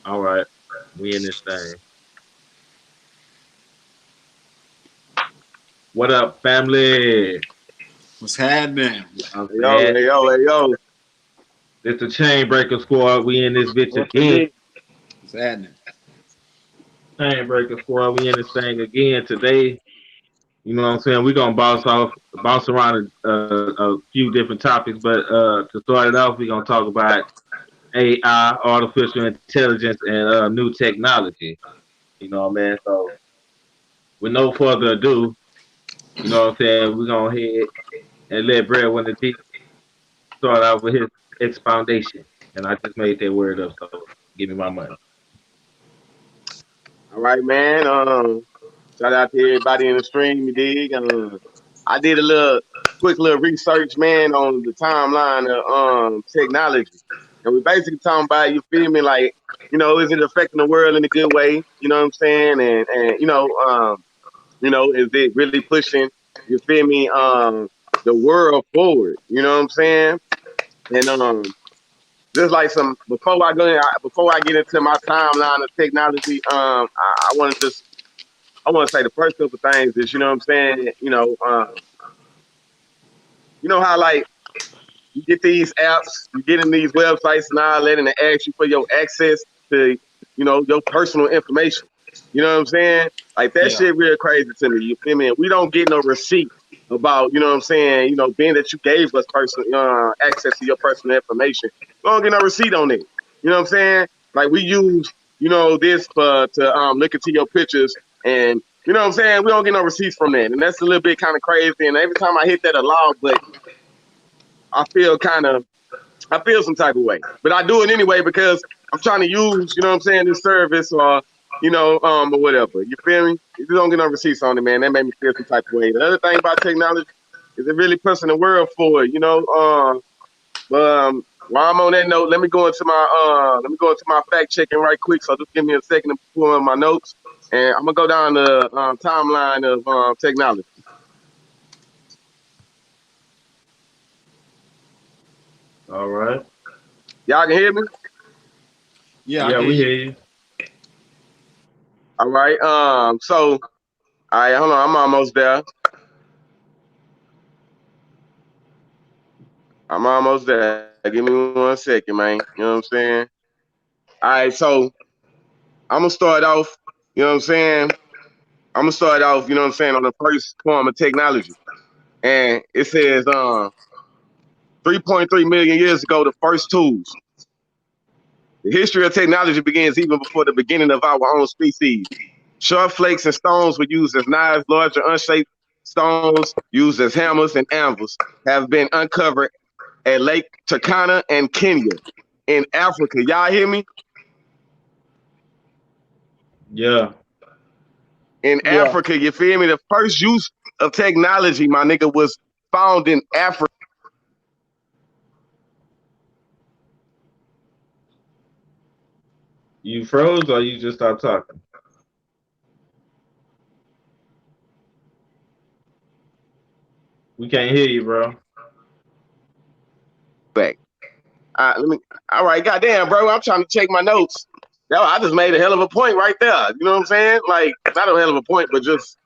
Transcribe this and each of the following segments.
All right, we in this thing. What up, family? What's happening? I'm Hey, yo, saying hey, yo, hey, yo. it's the Chainbreaker Squad. We in this bitch Once again. again, What's happening? Chainbreaker Squad. We in this thing again today. You know what I'm saying? We're gonna bounce around a few different topics, but to start it off, we're gonna talk about AI, artificial intelligence, and new technology. You know what I mean? So, with no further ado, you know what I'm saying? We're gonna head and let Brad win the deep start out with his expoundation. And I just made that word up, so give me my money. all right, man. Shout out to everybody in the stream, you dig? I did a quick little research, man, on the timeline of technology, and we basically talking about, you feel me, like, is it affecting the world in a good way? You know what I'm saying? And is it really pushing? You feel me? The world forward. You know what I'm saying? And just like some before I get into my timeline of technology, I want to just I want to say the first couple things is, you know what I'm saying, you know how, like, you get these apps, you get in these websites and all that, and they ask you for your access to, your personal information. You know what I'm saying? Like, that Yeah. shit real crazy to me. You feel me? And we don't get no receipt about, you know what I'm saying, being that you gave us personal access to your personal information. We don't get no receipt on it. You know what I'm saying? Like, we use, this for to look into your pictures, and you know what I'm saying? We don't get no receipts from that. And that's a little bit kind of crazy. And every time I hit that allow button, I feel kind of I feel some type of way, but I do it anyway because I'm trying to use, you know what I'm saying, this service, or, or whatever. You feel me? If you don't get no receipts on it, man, that made me feel some type of way. The other thing about technology is it really pushing the world forward. But while I'm on that note, let me go into my fact checking right quick. So just give me a second to pull in my notes, and I'm gonna go down the timeline of technology. All right. Y'all can hear me? Yeah, I Yeah, can hear we hear you. you. All right. So, all right, hold on, I'm almost there. I'm almost there. Give me 1 second, man. You know what I'm saying? All right, so I'm gonna start off, you know what I'm saying? I'm gonna start off, you know what I'm saying, on the first form of technology. And it says 3.3 million years ago, the first tools. The history of technology begins even before the beginning of our own species. Sharp flakes and stones were used as knives. Larger unshaped stones used as hammers and anvils have been uncovered at Lake Turkana and Kenya in Africa. Y'all hear me? Yeah. In Yeah. Africa, you feel me? The first use of technology, my nigga, was found in Africa. You froze or you just stopped talking? We can't hear you, bro. Back. Let me. All right, goddamn, bro. I'm trying to check my notes. I just made a hell of a point right there. You know what I'm saying? Like, not a hell of a point, but just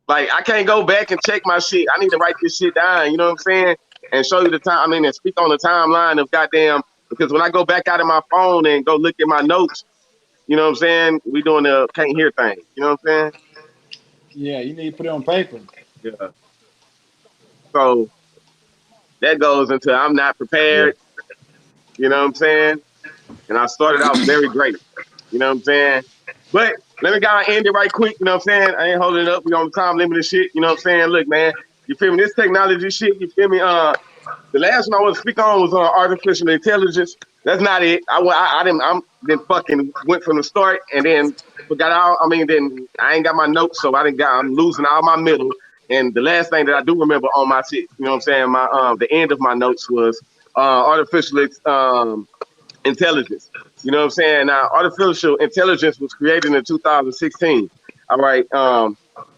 like, I can't go back and check my shit. I need to write this shit down. You know what I'm saying? And show you the time. I mean, and speak on the timeline of goddamn. Because when I go back out of my phone and go look at my notes, you know what I'm saying? We doing the can't hear thing. You know what I'm saying? Yeah, you need to put it on paper. Yeah. So that goes into I'm not Yeah. prepared. You know what I'm saying? And I started out very great. You know what I'm saying? But let me go and end it right quick. You know what I'm saying? I ain't holding it up. We on the time limit and shit. You know what I'm saying? Look, man. You feel me? This technology shit. You feel me? The last one I want to speak on was artificial intelligence. That's not it. I didn't. I'm then fucking went from the start and then forgot all. I mean, then I ain't got my notes, so I didn't got. I'm losing all my middle. And the last thing that I do remember on my shit, you know what I'm saying? My the end of my notes was artificial intelligence. You know what I'm saying? Now, artificial intelligence was created in 2016. All right.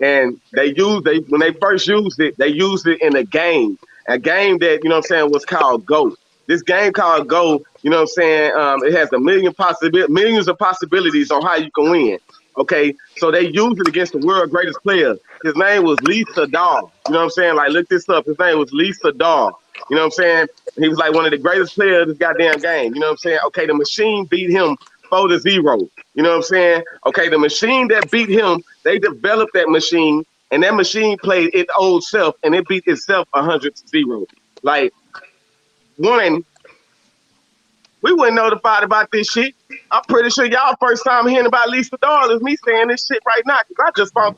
And they when they first used it, they used it in a game that, you know what I'm saying, was called Go. this game called Go. You know what I'm saying? It has millions of possibilities on how you can win. Okay, so they used it against the world greatest player. His name was Lisa Daw. You know what I'm saying? Like, look this up. His name was Lisa Daw. You know what I'm saying? He was like one of the greatest players of this goddamn game. You know what I'm saying? Okay, the machine beat him 4-0. You know what I'm saying? Okay, the machine that beat him, they developed that machine, and that machine played its old self, and it beat itself 100-0. Like, one, we weren't notified about this shit. I'm pretty sure y'all first time hearing about Lisa Dahl is me saying this shit right now, because I just found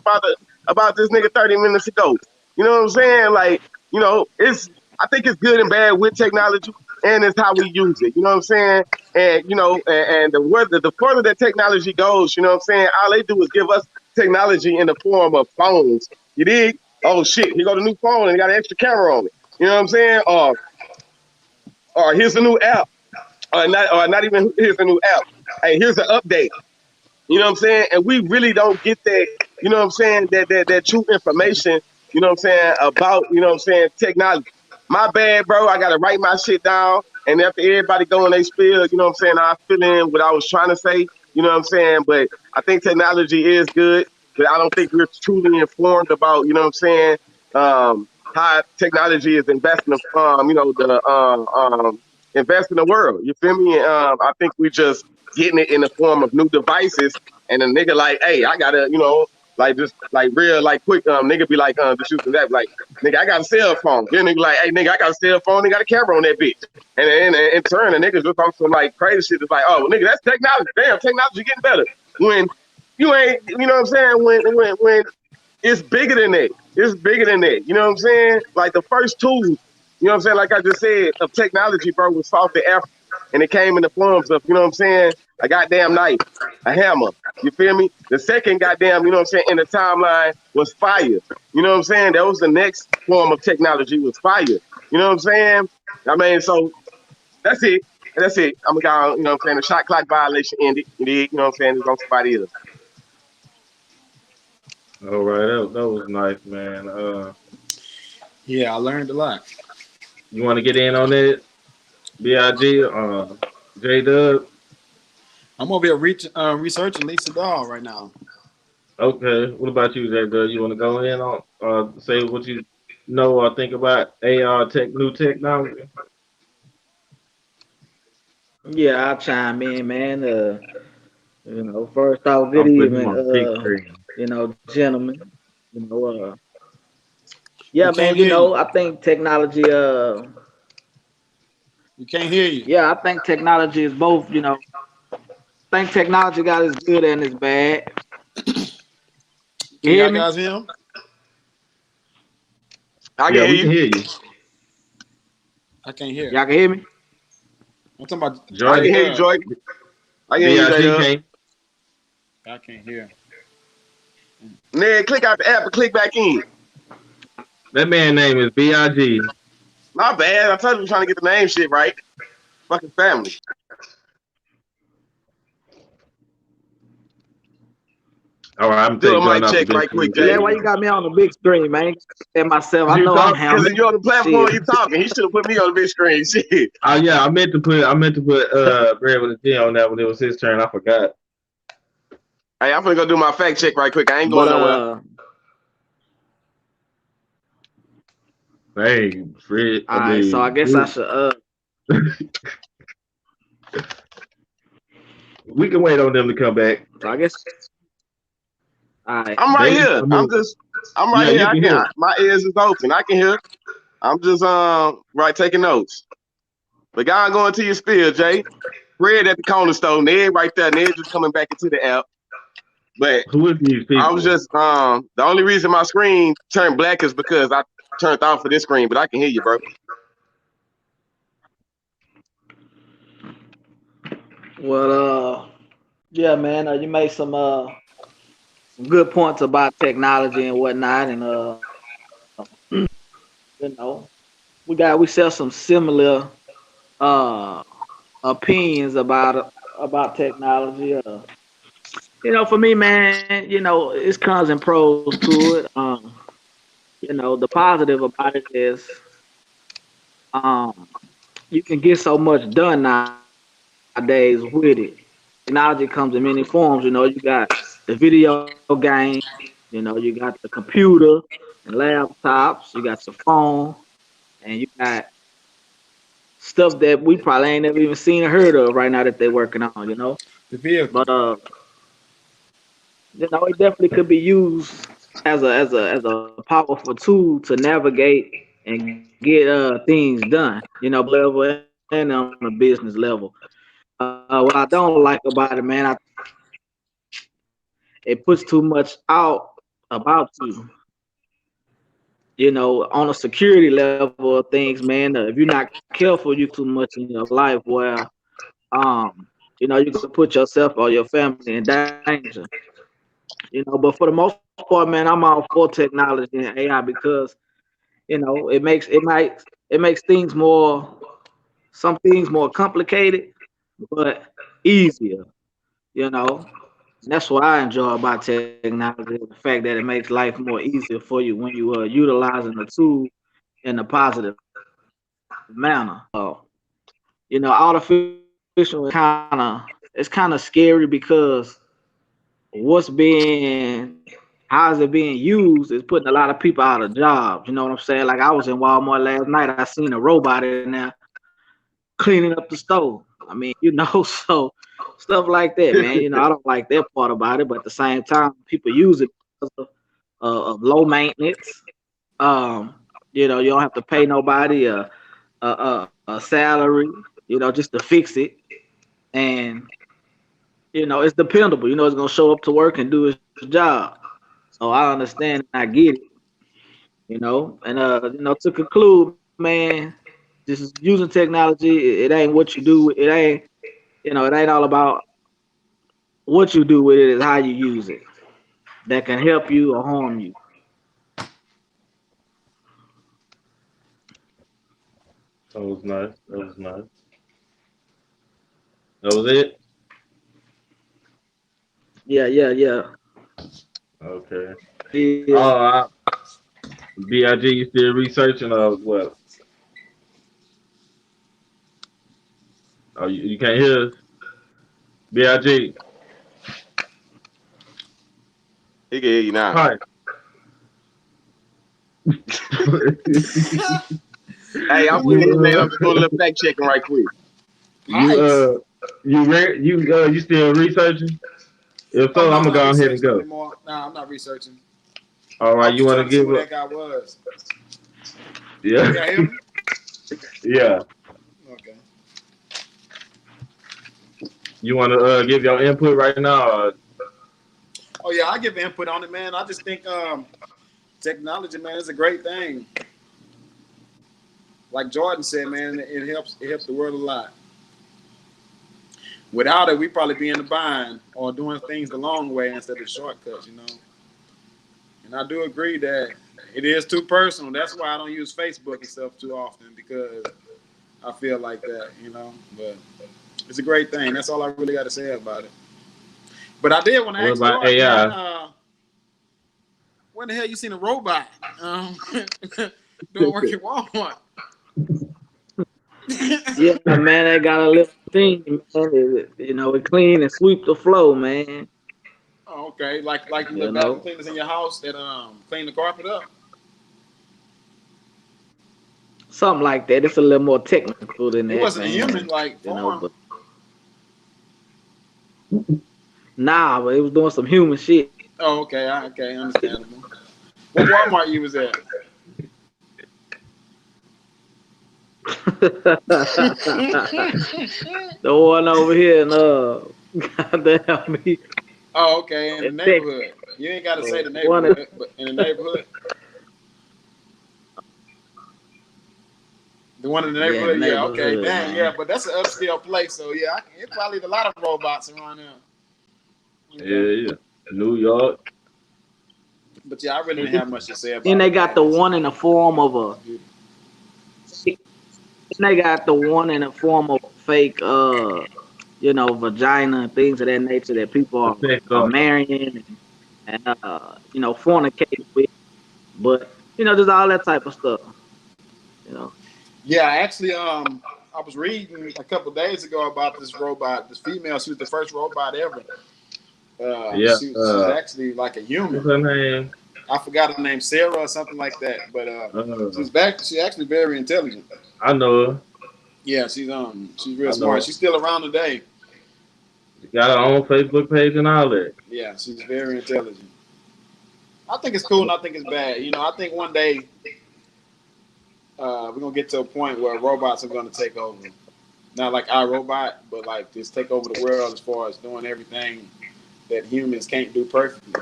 about this nigga 30 minutes ago. You know what I'm saying? Like, you know, I think it's good and bad with technology, and it's how we use it. You know what I'm saying? And you know, and the further that technology goes, you know what I'm saying? All they do is give us technology in the form of phones. You dig? Oh shit, he got a new phone and he got an extra camera on it. You know what I'm saying? Or here's a new app. Or not even here's a new app. Hey, here's an update. You know what I'm saying? And we really don't get that, you know what I'm saying, that true information, you know what I'm saying, about, you know what I'm saying, technology. My bad, bro. I gotta write my shit down. And after everybody go in they spill, you know what I'm saying, I fill in what I was trying to say, you know what I'm saying? But I think technology is good, but I don't think we're truly informed about, you know what I'm saying, how technology is investing, invest in the world. You feel me? I think we just getting it in the form of new devices, and a nigga like, hey, I gotta, you know, like just like real, like quick, nigga be like, just shooting that, like, nigga, I got a cell phone. Then nigga like, hey, nigga, I got a cell phone. They got a camera on that bitch. And in turn, the niggas just talk some like crazy shit. It's like, oh, nigga, that's technology. Damn, technology getting better. When you ain't, you know what I'm saying? When it's bigger than that. It's bigger than that. You know what I'm saying? Like the first tools, you know what I'm saying? Like I just said, of technology, bro, was South Africa. And it came in the forms of, you know what I'm saying? A goddamn knife, a hammer. You feel me? The second goddamn, you know what I'm saying, in the timeline was fire. You know what I'm saying? That was the next form of technology was fire. You know what I'm saying? I mean, so that's it. That's it. I'm gonna, you know what I'm saying? The shot clock violation ended. You know what I'm saying? It's on somebody else. All right, that was nice, man. Yeah, I learned a lot. You want to get in on that, Big? J Dub? I'm over here researching Lisa Dahl right now. Okay. What about you, J Dub? You want to go in on say what you know or think about AR new technology? Yeah, I'll chime in, man. First off, good I'm putting him evening, on the big screen. gentlemen. You know, We yeah, can't man. hear you. I think technology. We can't hear you. Yeah, I think technology is both. I think technology got its good and its bad. You Can hear y'all me? guys hear him? I Yeah, can hear we you. can hear you. I can't hear. Y'all can hear me? I'm talking about I Joy, can J hear you, Dub. Joy. I can hear you, BIG J-Dub. can't. I can't hear. Ned, click out the app and click back in. That man name is BIG. My bad. I told you I'm trying to get the name shit right. Fucking family. All right, I'm Do a taking John mic off the check big right quick, screen. Yeah, Jay. why you got me on the big screen, man? And myself, I You know I'm talk? Because handling you're on the platform, shit. you talking. He should have put me on the big screen. Shit. Oh yeah, I meant to put Brad with a G on that when it was his turn. I forgot. Hey, I'm gonna go do my fact check right quick. I ain't But going nowhere. Hey, Fred. all right, so I guess I should we can wait on them to come back. so I guess all right. I'm right here. I'm right Yeah, here. you can hear. My ears is open. I can hear. I'm just right taking notes. But God going to your spiel, Jay. Fred at the corner store. Ned right there. Ned just coming back into the app. But Who is these people? I was just the only reason my screen turned black is because I turned off for this screen, but I can hear you, bro. Well, yeah, man, you made some good points about technology and whatnot, and you know, we sell some similar uh opinions about technology. For me, man, it's cons and pros to it. The positive about it is, um, you can get so much done nowadays with it. Technology comes in many forms. You know, you got the video game. You know, you got the computer and laptops. You got your phone, and you got stuff that we probably ain't never even seen or heard of right now that they're working on. You know, The vehicle. but you know, it definitely could be used as a powerful tool to navigate and get things done. You know, level and on a business level. What I don't like about it, man, it puts too much out about you. You know, on a security level of things, man. If you're not careful, you can too much in your life where you know, you could put yourself or your family in danger. You know, but for the most part, man, I'm all for technology and AI because you know it makes things some things more complicated, but easier. You know, and that's what I enjoy about technology: the fact that it makes life more easier for you when you are utilizing the tool in a positive manner. You know, artificial it's kind of scary because how is it being used is putting a lot of people out of jobs. You know what I'm saying? Like I was in Walmart last night, I seen a robot in there cleaning up the stove. I mean, you know, so stuff like that, man. You know, I don't like that part about it, but at the same time, people use it because of low maintenance. Um, you know, you don't have to pay nobody a salary, you know, just to fix it, and you know, it's dependable. You know, it's gonna show up to work and do its job. So I understand and I get it, you know. And you know, to conclude, man, just using technology, it ain't what you do. It ain't, you know, it ain't all about what you do with it. It's how you use it that can help you or harm you. That was nice. That was nice. That was it. Yeah, yeah, yeah. Okay. Yeah. Oh, Big, you still researching or what? Oh, you can't hear us, Big. He can hear you now. Hi. Hey, I'm Who finna is hit, man. you I'm just doing a little fact checking right quick. you Pipes? you still researching? If Oh so, no, I'm I'm gonna not go ahead and researching go. anymore. Nah, I'm not researching. All I right, was you just want to trying to see give who up? that guy was. Yeah, Can y'all hear me? yeah. Okay. You want to give your input right now? Oh yeah, I give input on it, man. I just think technology, man, is a great thing. Like Jordan said, man, it helps the world a lot. Without it, we probably be in the bind or doing things the long way instead of shortcuts, you know. And I do agree that it is too personal. That's why I don't use Facebook and stuff too often because I feel like that, you know. But it's a great thing. That's all I really got to say about it. But I did want to What ask about Jordan, man, AI? when the hell you seen a robot doing work at Walmart? Yeah, man, they got a little thing, man. You know, it clean and sweep the floor, man. Oh, okay, like the You little vacuum know, cleaners in your house that clean the carpet up. something like that. It's a little more technical than It that, wasn't a human man. like You know, form. but nah, but it was doing some human shit. Oh, okay, okay, understandable. What Walmart you was at? The one over here in goddamn me Oh, okay, in the in Texas. neighborhood. You ain't got to say the One in, neighborhood, but in the neighborhood, the one in the yeah, in the neighborhood. Yeah, okay, neighborhood, dang, yeah, man. but that's an upscale place, so yeah, it's probably a lot of robots around there. Okay, Yeah, yeah. New York. but yeah, I really didn't And have much to say then about they it, got man. the It's one in the form of a beautiful. they got the one in the form of fake you know, vagina and things of that nature that people The sex are art. marrying and you know, fornicating with. But you know, just all that type of stuff. You know. Yeah, actually, I was reading a couple days ago about this robot, this female. She was the first robot ever. Yeah. She's actually like a What's human. her name? I forgot her name, Sarah or something like that. But Uh, she's actually very intelligent. I know her. Yeah, she's real I know smart. her. She's still around today. She got her own Facebook page and all that. Yeah, she's very intelligent. I think it's cool and I think it's bad. I think one day we're gonna get to a point where robots are gonna take over. Not like our robot, but like just take over the world as far as doing everything that humans can't do perfectly.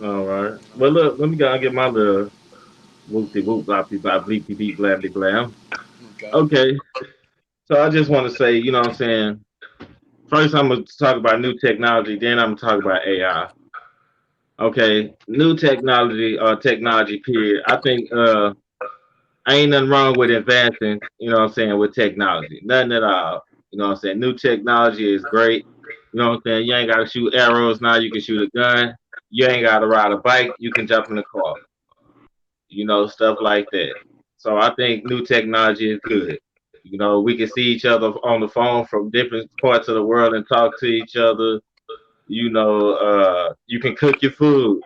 All right. Well, look, let me go and get my little whoopty whoop blah blah bleepy beep blabby blam. Okay. Okay. So I just want to say, you know what I'm saying? First, I'm going to talk about new technology, then I'm going to talk about AI. Okay. New technology or technology period. I think ain't nothing wrong with advancing, you know what I'm saying, with technology. Nothing at all. You know what I'm saying? New technology is great. You know what I'm saying? You ain't got to shoot arrows now. You can shoot a gun. You ain't got to ride a bike. You can jump in the car. Stuff like that. So I think new technology is good. We can see each other on the phone from different parts of the world and talk to each other. You can cook your food.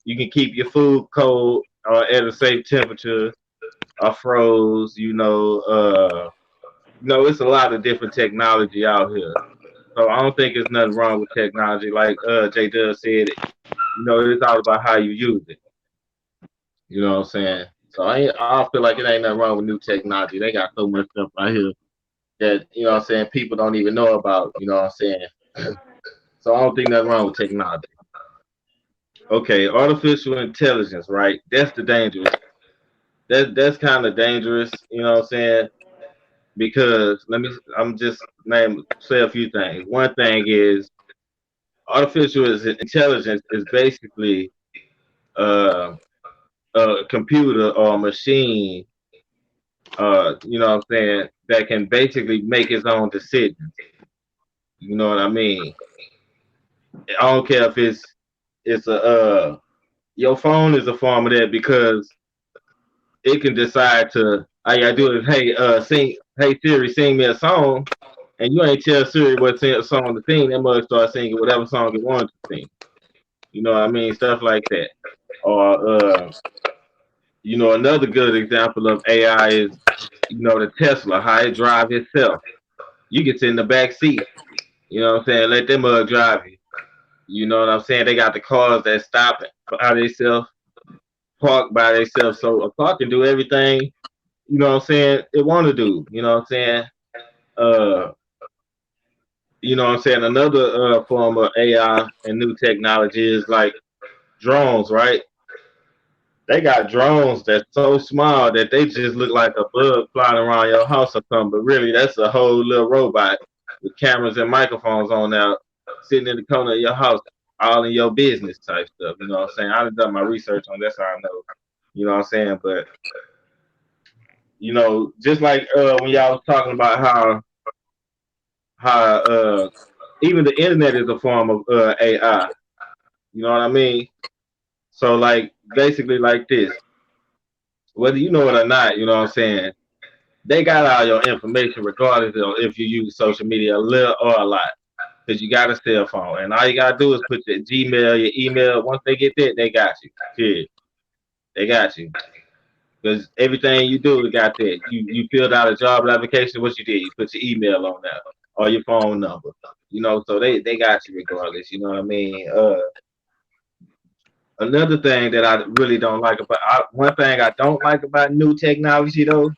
You can keep your food cold or at a safe temperature or froze. It's a lot of different technology out here. So I don't think there's nothing wrong with technology. Like J Dub said, it's all about how you use it. You know what I'm saying? So I feel like it ain't nothing wrong with new technology. They got so much stuff out here that, what I'm saying, people don't even know about, you know what I'm saying? So I don't think nothing wrong with technology. Okay, artificial intelligence, right? That's the dangerous. That's kind of dangerous, you know what I'm saying? Because I'm just say a few things. One thing is intelligence is basically uh, a computer or a machine, you know what I'm saying, that can basically make its own decisions. You know what I mean? I don't care if it's a your phone is a form of that because it can decide to all you gotta do is hey Siri, sing me a song, and you ain't tell Siri what song to sing, that mother start singing whatever song it wanted to sing. You know what I mean? Stuff like that. Or another good example of AI is the Tesla, how it drive itself. You get in the back seat, you know what I'm saying? Let them drive you. You know what I'm saying? They got the cars that stop by themselves, park by themselves. So a car can do everything, you know what I'm saying, it want to do. You know what I'm saying? Uh, Another form of AI and new technology is like drones, right? They got drones that's so small that they just look like a bug flying around your house or something. But really, that's a whole little robot with cameras and microphones on now, sitting in the corner of your house, all in your business type stuff. You know what I'm saying? I've done my research on that, so I know. You know what I'm saying? But just like when y'all was talking about how even the internet is a form of AI. You know what I mean? So like basically like this, whether you know it or not, you know what I'm saying? They got all your information regardless of if you use social media a little or a lot. Because you got a cell phone. And all you gotta do is put your Gmail, your email. Once they get that, they got you. Kid. They got you. Because everything you do, it got that. You filled out a job application, what you did? You put your email on there or your phone number. So they got you regardless, you know what I mean? Another thing that I really don't like one thing I don't like about new technology though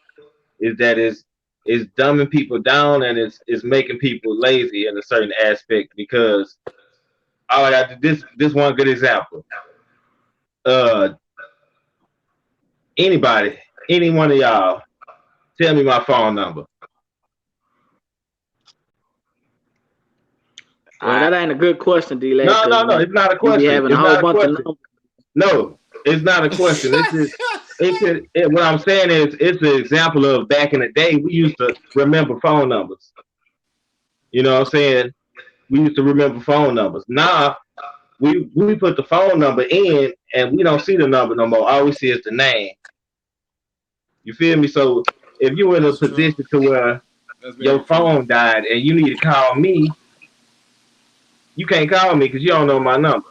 is that it's dumbing people down and it's making people lazy in a certain aspect because I got this one good example. Uh, anybody, any one of y'all, tell me my phone number. That ain't a good question, D-Lad, No, because no, no. It's not a you be question. having a It's whole not a bunch of question. numbers. No, it's not a question. What I'm saying is it's an example of back in the day we used to remember phone numbers. You know what I'm saying? We used to remember phone numbers. Now we put the phone number in and we don't see the number no more. All we see is the name. You feel me? So if you're in a That's true. position to where That's very your true. phone died and you need to call me, you can't call me because you don't know my number.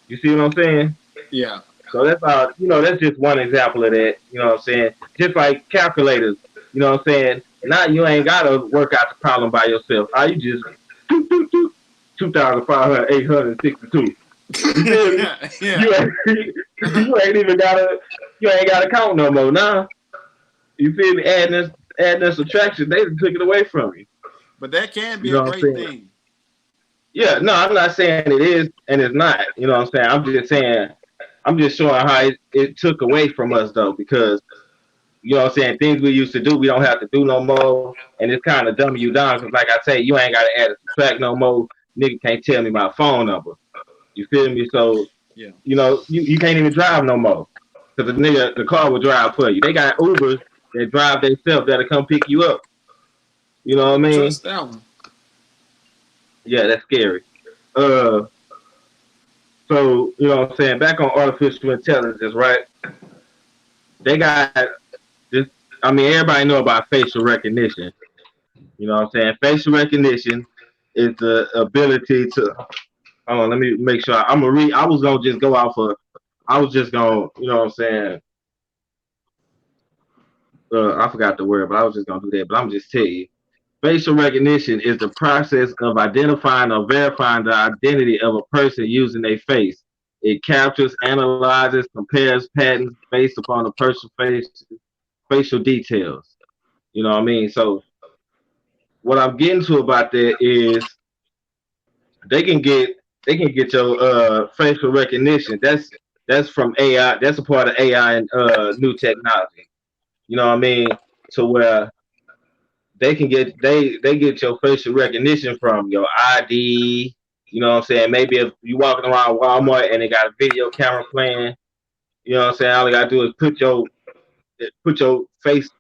You see what I'm saying? Yeah. So that's that's just one example of that. You know what I'm saying? Just like calculators. You know what I'm saying? Now you ain't gotta work out the problem by yourself. All you just 2,562. You feel me? Yeah. You ain't you ain't even gotta you ain't gotta count no more now. You feel me? Adding this subtraction, they took it away from you. But that can You be know a what I'm great saying? thing. Yeah, no, I'm not saying it is and it's not. You know what I'm saying? I'm just saying I'm just showing how it took away from us though, because you know what I'm saying, things we used to do, we don't have to do no more, and it's kind of dumbing you down because, like I say, you ain't got to add a subtract no more. Nigga can't tell me my phone number. You feel me? So, Yeah. you can't even drive no more because the car will drive for you. They got Ubers that drive themselves that'll come pick you up. You know I what I wouldn't mean? trust that one. Yeah, that's scary. Uh, so you know what I'm saying. Back on artificial intelligence, right? They got this. I mean, everybody know about facial recognition. You know what I'm saying? Facial recognition is the ability to. Hold on, let me make sure. I'm gonna read. I was gonna just go off of. I was just gonna, you know what I'm saying? I forgot the word, but I was just gonna do that. But I'm just tell you. Facial recognition is the process of identifying or verifying the identity of a person using their face. It captures, analyzes, compares patterns based upon the person's facial details. You know what I mean? So what I'm getting to about that is they can get they can get your facial recognition. That's from AI. That's a part of AI and new technology. You know what I mean? To where they get your facial recognition from your ID. You know what I'm saying? Maybe if you walking around Walmart and they got a video camera playing, you know what I'm saying? All they gotta do is put your face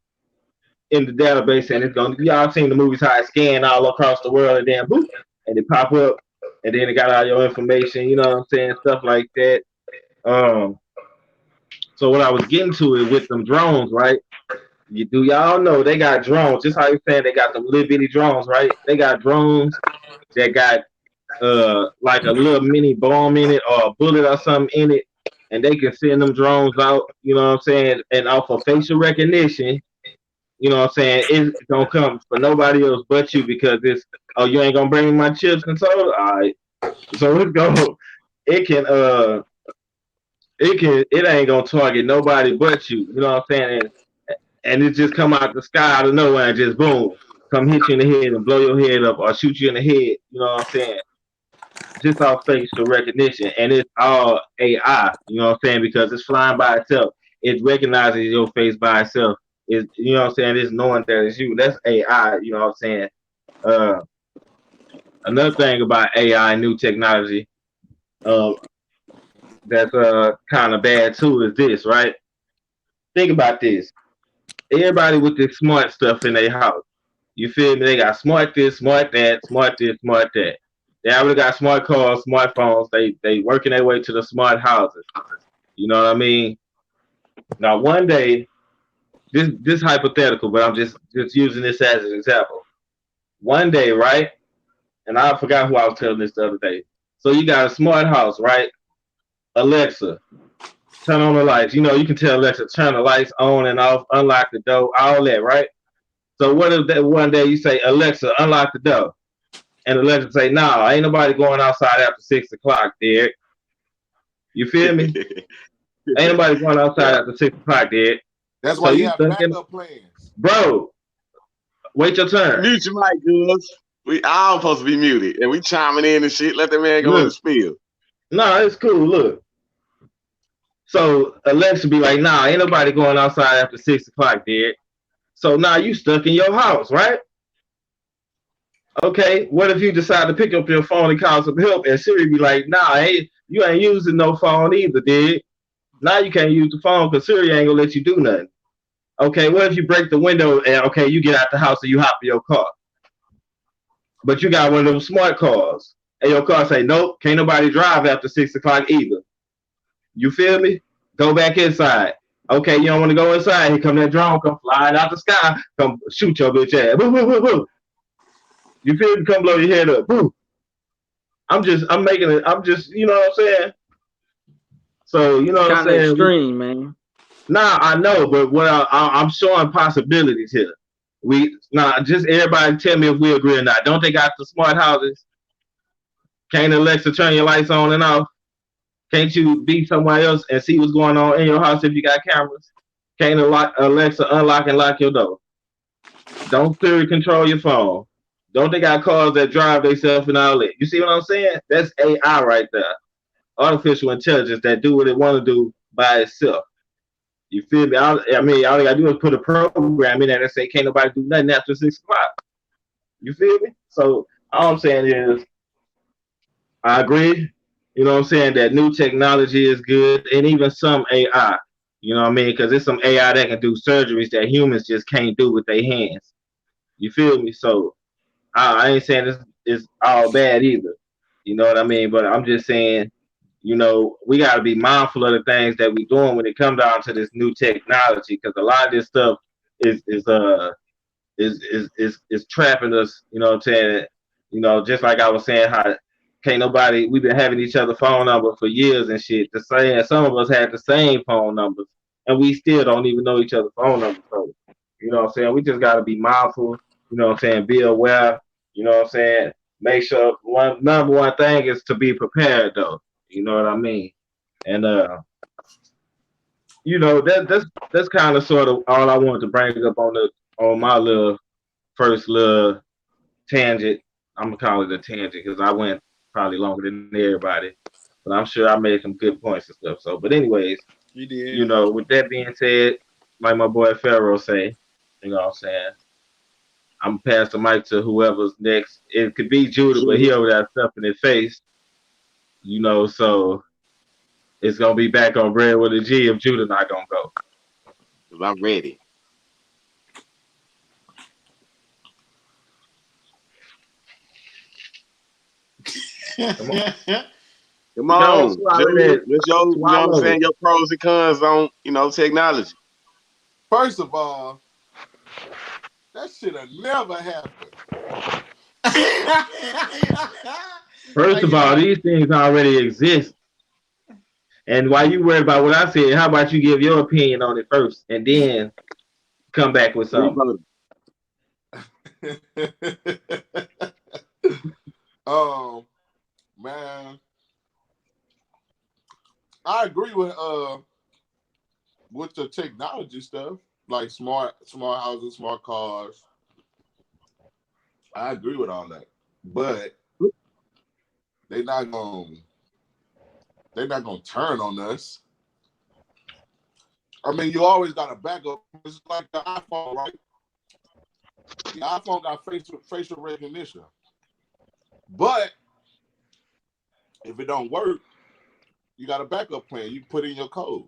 in the database and it's gonna y'all seen the movies how it scan all across the world and then boop and they pop up and then it got all your information, you know what I'm saying? Stuff like that. Um so what I was getting to is with them drones, right? Y'all know they got drones, just how you saying they got them little bitty drones, right? They got drones that got like a little mini bomb in it or a bullet or something in it, and they can send them drones out, you know what I'm saying, and off of facial recognition, you know what I'm saying, it's gonna come for nobody else but you because it's oh you ain't gonna bring me my chips and soda? Alright. So let's go. It can it ain't gonna target nobody but you. You know what I'm saying? And it just come out the sky out of nowhere and just boom, come hit you in the head and blow your head up or shoot you in the head. You know what I'm saying? Just off facial recognition, and it's all AI. You know what I'm saying? Because it's flying by itself. It recognizes your face by itself. It you know what I'm saying? It's knowing that it's you. That's AI. You know what I'm saying? Uh, Another thing about AI and new technology, uh, that's kind of bad too is this, right? Think about this. Everybody with this smart stuff in their house. You feel me? They got smart this, smart that, smart this, smart that. They already got smart cars, smartphones. They working their way to the smart houses. You know what I mean? Now one day, this hypothetical, but I'm just using this as an example. One day, right? And I forgot who I was telling this the other day. So you got a smart house, right? Alexa, turn on the lights. You know, you can tell Alexa turn the lights on and off, unlock the door, all that, right? So what if that one day you say, Alexa, unlock the door? And Alexa say, nah, ain't nobody going outside after 6 o'clock, Derek. You feel me? Ain't nobody going outside Yeah. after 6 o'clock, Derek. That's So why you you have thinking, backup plans. bro, wait your turn. Mute your mic, girls. We all supposed to be muted, and we chiming in and shit. Let that man go on the Look, spiel. nah, it's cool. Look. So Alexa be like, nah, ain't nobody going outside after 6 o'clock, Derek. So now you stuck in your house, right? Okay, what if you decide to pick up your phone and call some help and Siri be like, nah, hey, you ain't using no phone either, Derek. Now you can't use the phone because Siri ain't gonna let you do nothing. Okay, what if you break the window and okay, you get out the house and you hop in your car, but you got one of them smart cars, and your car say, nope, can't nobody drive after 6 o'clock either. You feel me? Go back inside. Okay, you don't want to go inside. Here come that drone, come flying out the sky, come shoot your bitch ass. Boo, boo, boo, boo. You feel me? Come blow your head up. Boo. I'm making it. I'm just, you know what I'm saying? So, you know what I'm Kind of saying? extreme, man. Nah, I know, but what I'm showing possibilities here. Just everybody tell me if we agree or not. Don't they got the smart houses? Can't Alexa turn your lights on and off? Can't you be somewhere else and see what's going on in your house if you got cameras? Can't Alexa unlock and lock your door? Don't Siri control your phone? Don't they got cars that drive themselves and all that? You see what I'm saying? That's AI right there. Artificial intelligence that do what it want to do by itself. You feel me? I mean, all they gotta do is put a program in there and say, can't nobody do nothing after 6 o'clock. You feel me? So all I'm saying is, I agree. You know what I'm saying? That new technology is good, and even some AI. You know what I mean? Because there's some AI that can do surgeries that humans just can't do with their hands. You feel me? So I ain't saying this is all bad either. You know what I mean? But I'm just saying, we got to be mindful of the things that we doing when it comes down to this new technology, because a lot of this stuff is is trapping us. You know what I'm saying? Just like I was saying, how can't nobody. We've been having each other phone number for years and shit. The same. Some of us had the same phone numbers, and we still don't even know each other's phone numbers. So, you know what I'm saying? We just got to be mindful. You know what I'm saying? Be aware. You know what I'm saying? Make sure number one thing is to be prepared, though. You know what I mean? And that's kind of sort of all I wanted to bring up on my little first little tangent. I'm gonna call it a tangent because I went probably longer than everybody, but I'm sure I made some good points and stuff. So, but anyways, You did. with that being said, like my boy Pharaoh say, you know what I'm saying? I'm gonna pass the mic to whoever's next. It could be Judah, but he over there stuffing his face, so it's gonna be back on Bread with a G if Judah not gonna go. I'm ready. Come on, Come on, swallow Judah. that, What's your, you know what I'm swallow saying, it. your pros and cons on, technology. First of all, that should have never happened. First Like, of all, these things already exist. And while you worry about what I said, how about you give your opinion on it first and then come back with something? man, I agree with the technology stuff, like smart houses, smart cars. I agree with all that, but they're not gonna turn on us. I mean, you always got a backup. It's like the iPhone, right? The iPhone got facial recognition, but if it don't work, you got a backup plan. You put in your code.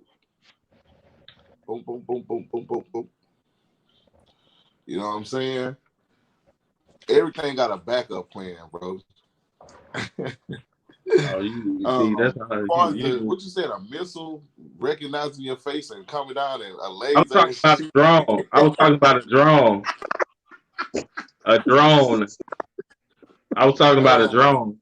Boom, boom, boom, boom, boom, boom, boom. You know what I'm saying? Everything got a backup plan, bro. Oh, you see, that's how as far as what you said, a missile recognizing your face and coming down and a I'm laser talking and about a shit. drone. I was talking about a drone. A drone. I was talking about a drone.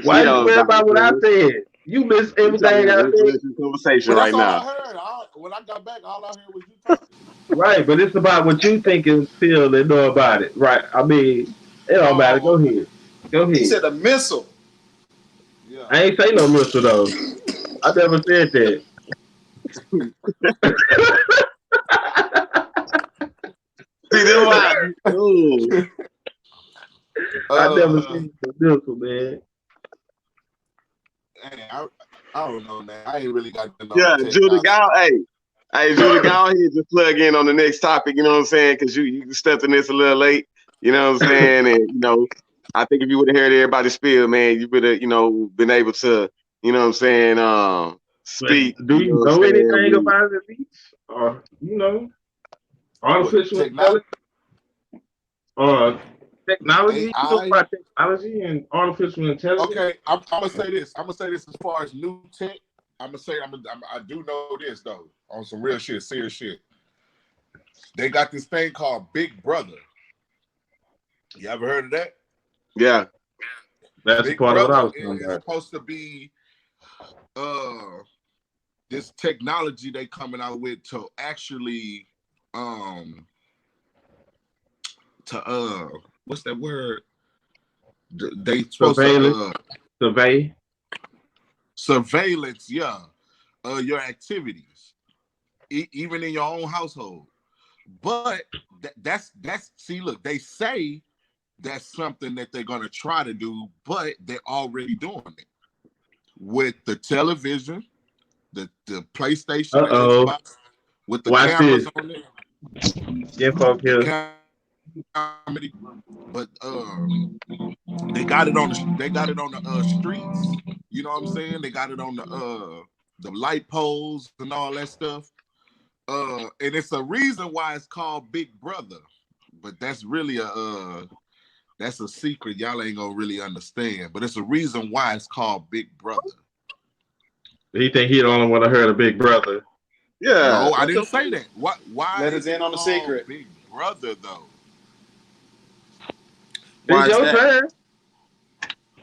Why you worry about what I said? You missed everything I said. Conversation But that's right all now. I heard. When I got back, all I heard was you talking. Right, but it's about what you think and feel and know about it. Right. I mean, it don't matter. Oh, Go okay. ahead. Go He ahead. said a missile. Yeah. I ain't say no missile though. I never said that. See, this why. Ooh. I never Uh, seen the missile, man. I don't know, man. I ain't really got to know Yeah, Judah, technology. go. Hey, Judah, go ahead. Just plug in on the next topic. You know what I'm saying? Because you stepped in this a little late. You know what I'm saying? And I think if you would have heard everybody spill, man, you would have, been able to, you know what I'm saying, But speak. do You know you what I'm know anything saying? about the beach? Or What, artificial technology? intelligence or technology? You know AI? about technology and artificial intelligence? Okay, I'm gonna say this. I'm gonna say this as far as new tech. I'm gonna say I do know this though on some real shit, serious shit. They got this thing called Big Brother. You ever heard of that? Yeah. That's a Big part of what I Brother was talking is about. supposed to be this technology they coming out with to actually what's that word? They supposed to Surveillance, survey. surveillance, yeah, your activities, even in your own household. But that's see, look, they say that's something that they're gonna try to do, but they're already doing it with the television, the PlayStation, the Uh-oh. Xbox, with the Watch cameras this. on it, Get folk the here. comedy. But they got it on the streets. You know what I'm saying? They got it on the light poles and all that stuff. And it's a reason why it's called Big Brother, but that's really that's a secret y'all ain't gonna really understand. But it's a reason why it's called Big Brother. He think he the only one that heard of Big Brother. Yeah. No, I That's didn't okay. say that. Why Let us is it in on the called secret. Big Brother though? Why It's is your that? turn.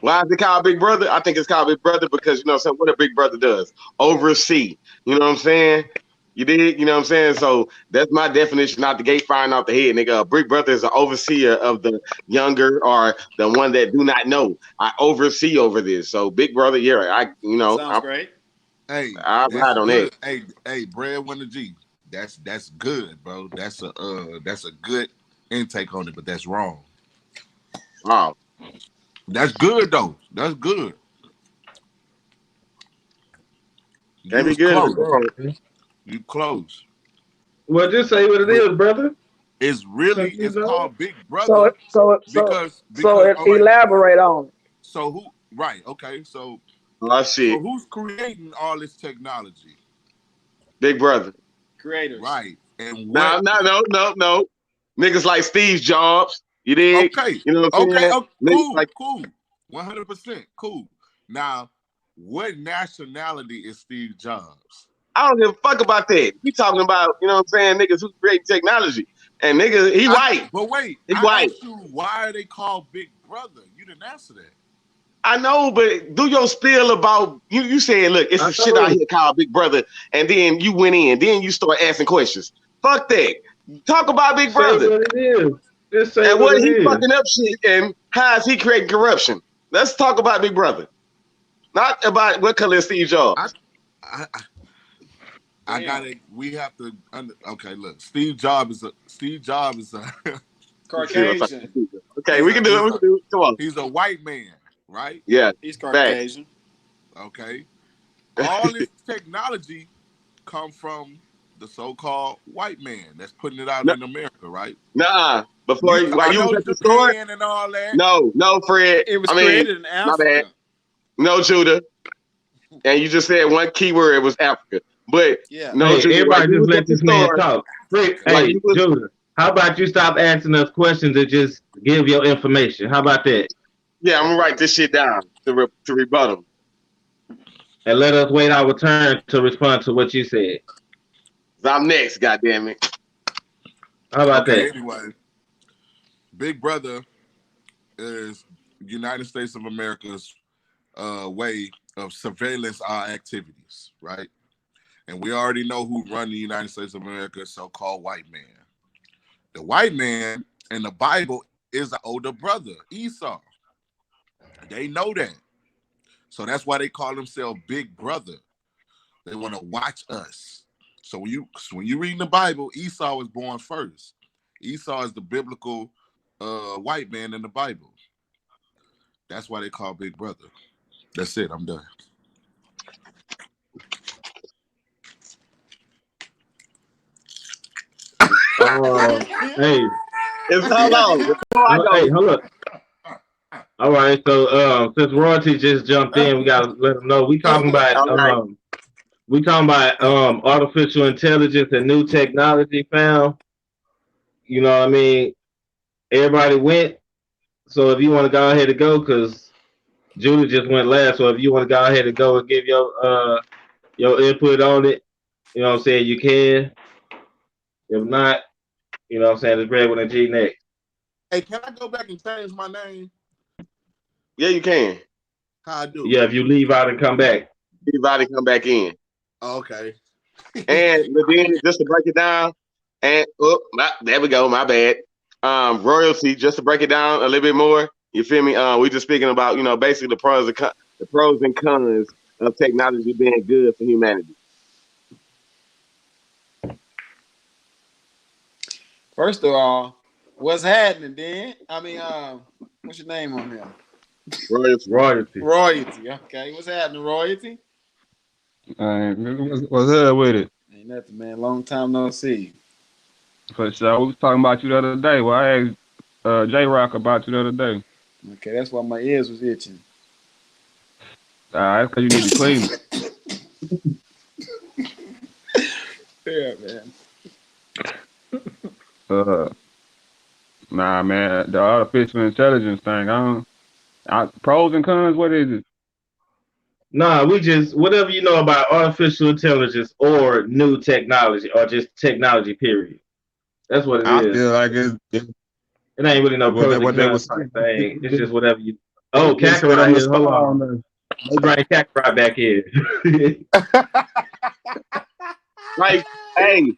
Why is it called Big Brother? I think it's called Big Brother because, you know what I'm saying, what a Big Brother does. Oversee. You know what I'm saying? You did, you know what I'm saying? So that's my definition, not the gate firing off the head, nigga. A Big Brother is an overseer of the younger or the one that do not know. I oversee over this. So Big Brother, yeah, Sounds great. Hey, I that's ride on that. good. Hey, Breadwinner G. That's good, bro. That's a good intake on it, but that's wrong. Oh, That's good though. That's good. can You be was good if it's close. wrong. You close. Well, just say what it But is, brother. Since you it's know. called Big So Brother so so because all right. elaborate on it. So who right, okay. Oh, So shit. who's creating all this technology? Big Brother. Creators. Right. And what No, no, no, no, no. Niggas like Steve Jobs. You dig? okay. You know what I'm Okay. saying? Oh, Niggas cool, like, cool. 100% cool. Now, what nationality is Steve Jobs? I don't give a fuck about that. We talking about, you know what I'm saying, niggas who create technology. And niggas, he white. But wait, He I white. asked you why are they called Big Brother? You didn't answer that. I know, but do your spiel about you said, look, it's I a shit out know. here called Big Brother, and then you went in, then you start asking questions. Fuck that. Talk about Big Say Brother what it is. Just say and what what it he is. fucking up shit and how is he creating corruption. Let's talk about Big Brother, not about what color is Steve I Jobs. I, I Damn. gotta. We have to. Okay, look. Steve Jobs is a Let's see what's up. Caucasian. Okay, we can do it. We can do it. Come on. he's a white man, right? Yeah, He's facts. Caucasian. Okay. All this technology come from the so-called white man that's putting it out No, in America, right? nah. You, While I you was know at the store, Japan and all that. no, no, Fred. It was I mean, created in my bad. Africa. No, Judah. And you just said one key word. It was Africa. But Yeah. no, Hey, Judah. While everybody you just was let at the this man store, talk. Rick, while hey, you was Judah, how about you stop asking us questions and just give your information? How about that? yeah, I'm gonna write this shit down to rebut him. And let us wait our turn to respond to what you said. I'm next. Goddamn it. How about Okay. that? Anyway, Big Brother is United States of America's way of surveillance our activities, right? And we already know who run the United States of America, so-called white man. The white man in the Bible is an older brother, Esau. They know that. So that's why they call themselves Big Brother. They want to watch us. So when you read the Bible, Esau was born first. Esau is the biblical white man in the Bible. That's why they call Big Brother. That's it. I'm done. Hey, It's how long? Before I go. hey, hold up. All right, so since royalty just jumped in, we gotta let them know All right. we talking about artificial intelligence and new technology found. You know what I mean? Everybody went. So if you want to go ahead and go, because Judah just went last. So if you want to go ahead and go and give your your input on it. You know what I'm saying? You can. If not, you know what I'm saying, it's Bread with a G next. Hey, can I go back and change my name? Yeah, you can. How I do? Yeah, if you leave out and come back. Everybody come back in. Oh, okay. And then just to break it down, and there we go. My bad. Royalty. Just to break it down a little bit more. You feel me? We just speaking about basically the pros and cons of technology being good for humanity. First of all, what's happening, then? What's your name on there? Royalty. Royalty. Royalty. Okay, what's happening, Royalty? What's up with it? Ain't nothing, man. Long time no see. For sure. We was talking about you the other day. Well, I asked J Rock about you the other day. Okay, that's why my ears was itching. That's because you need to clean it. Yeah, man. Uh, nah, man. The artificial intelligence thing. Pros and cons. What is it? Nah, we just whatever you know about artificial intelligence or new technology or just technology, period. That's what it I is. feel like it's It ain't really no pros and what they cons was type saying. thing. It's just whatever you. Oh, They said Kakarot on the here. Hold on. spawn. Let's bring Kakarot back in. Like, hey,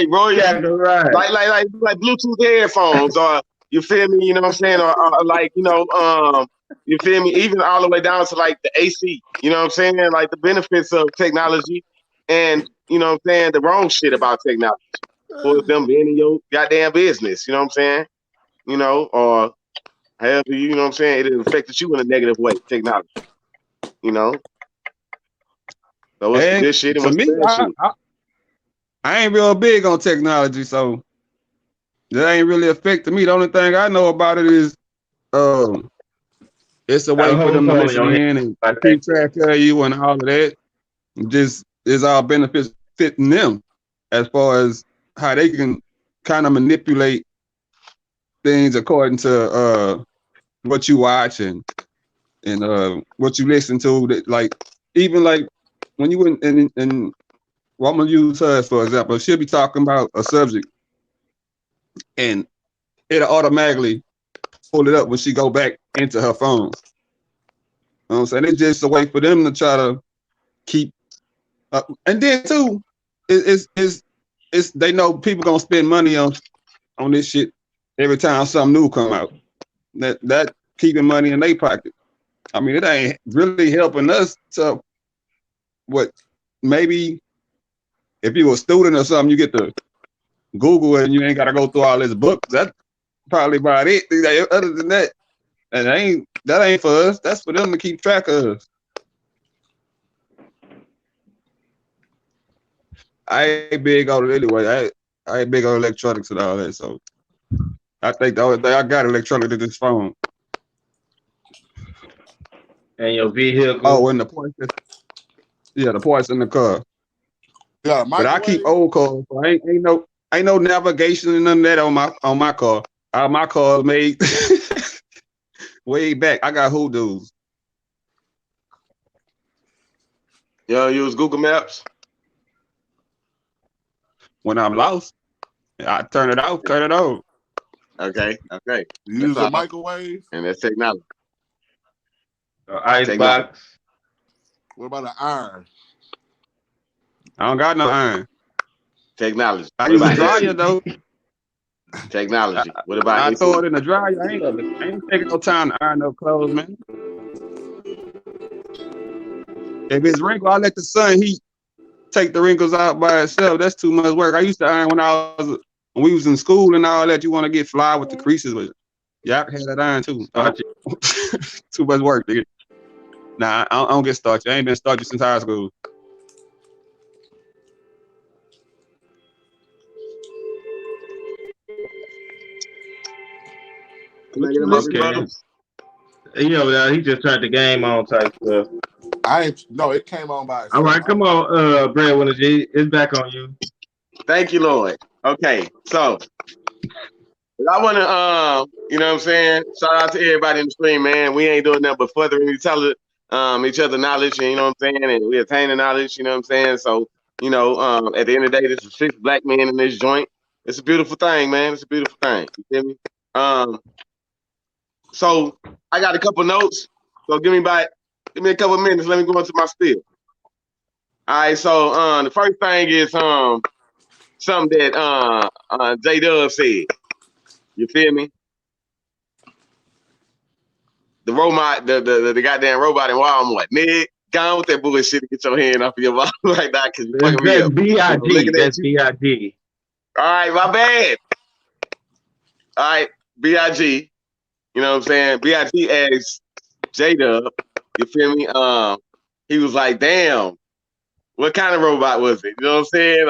Royalty. Kakarot. Like Bluetooth headphones, or you feel me? You know what I'm saying? Or like you feel me? Even all the way down to like the AC. You know what I'm saying? Like the benefits of technology, and you know what I'm saying, the wrong shit about technology for them being in your goddamn business. You know what I'm saying? Or however you know what I'm saying, it affected you in a negative way. Technology. You know. So what's the And good shit and to what's me, the bad shit? I ain't real big on technology, so that ain't really affecting me. The only thing I know about it is it's a Got a way for whole them to phone in listen your hand in and like that. keep track of you and all of that. Just is all benefits fitting them as far as how they can kind of manipulate things according to what you watch and what you listen to. That like even like when you in well, I'm gonna use her for example. She'll be talking about a subject and it'll automatically pull it up when she go back into her phone. You know what I'm saying? It's just a way for them to try to keep up. And then too, it's they know people gonna spend money on this shit every time something new come out. That keeping money in their pocket. I mean, it ain't really helping us to what maybe if you were a student or something, you get to Google it and you ain't gotta go through all this books. That's probably about it. Other than that, and that ain't for us. That's for them to keep track of us. I ain't big on it anyway. I ain't big on electronics and all that. So I think the only thing I got electronic is this phone. And your vehicle. Oh, and the parts. Yeah, the parts in the car. You got a But I keep microwave? old cars. So ain't no navigation and none of that on my car. All my cars made way back. I got hoodoos. You use Google Maps? When I'm lost, I turn it off, cut it on. Okay. You That's use a all. microwave? And that's technology. Ice Technology. box. What about an iron? I don't got no iron. Technology. I What use a about dryer AC? though. Technology. What about I throw AC? it in the dryer. I ain't taking no time to iron no clothes, man. If it's wrinkled, I let the sun heat take the wrinkles out by itself. That's too much work. I used to iron when we was in school and all that. You want to get fly with the creases, but yeah, I had that iron too. Too much work, nigga. Nah, I don't get starchy. I ain't been starchy since high school. Can I What get you in my listening? Okay. rebuttal? You know, he just turned the game on type stuff. No, it came on by All itself. right, come on, Brad Winner G. It's back on you. Thank you, Lord. Okay, so I want to, you know what I'm saying? Shout out to everybody in the stream, man. We ain't doing nothing but furthering each other knowledge, and you know what I'm saying, and we attain the knowledge, you know what I'm saying. So, at the end of the day, this is 6 black men in this joint. It's a beautiful thing, man. It's a beautiful thing. You feel me? So I got a couple notes. So give me a couple minutes. Let me go into my spiel. All right. So the first thing is something that J Dub said. You feel me? The robot, the goddamn robot in Walmart. Nigga, gone with that bullshit and get your hand off of your mouth right now because you fucking me That's up. I'm B.I.G. looking at That's you. B.I.G. All right, my bad. All right, B.I.G. You know what I'm saying? B.I.G. asked J-Dub, you feel me? He was like, damn, what kind of robot was it? You know what I'm saying?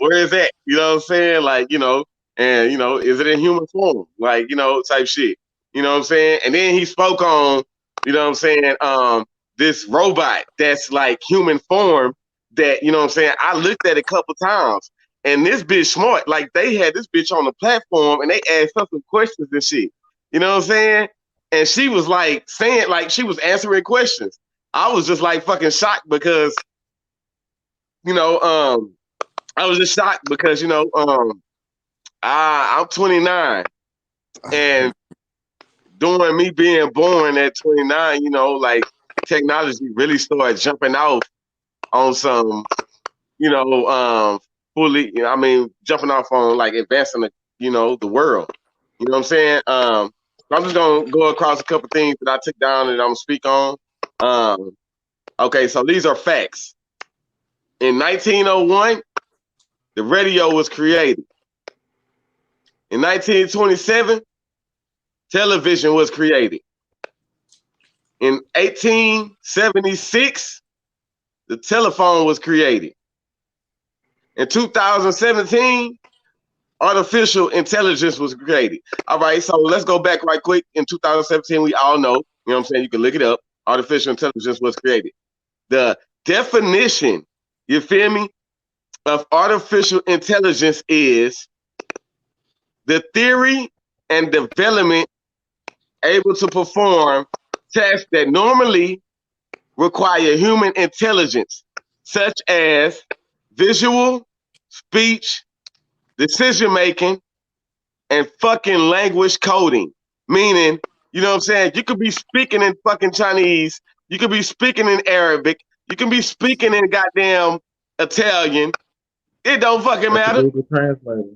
Where is that? You know what I'm saying? Like, and, is it in human form? Like, type shit. You know what I'm saying? And then he spoke on, you know what I'm saying, this robot that's like human form that, you know what I'm saying, I looked at a couple times. And this bitch smart. Like, they had this bitch on the platform and they asked her some questions and shit. You know what I'm saying? And she was like saying, like, she was answering questions. I was just like fucking shocked because, I was just shocked because, I'm 29 and during me being born at 29, like technology really started jumping off on some, fully, jumping off on like advancing the world. You know what I'm saying? I'm just gonna go across a couple things that I took down and I'm gonna speak on. Okay, so these are facts. In 1901, the radio was created. In 1927, television was created. In 1876, the telephone was created. In 2017, artificial intelligence was created. All right, so let's go back right quick. In 2017, we all know, you know what I'm saying? You can look it up. Artificial intelligence was created. The definition, you feel me, of artificial intelligence is the theory and development able to perform tasks that normally require human intelligence, such as visual, speech, decision making, and fucking language coding. Meaning, you know what I'm saying? You could be speaking in fucking Chinese, you could be speaking in Arabic, you can be speaking in goddamn Italian. It don't fucking That's a matter. Google Translator.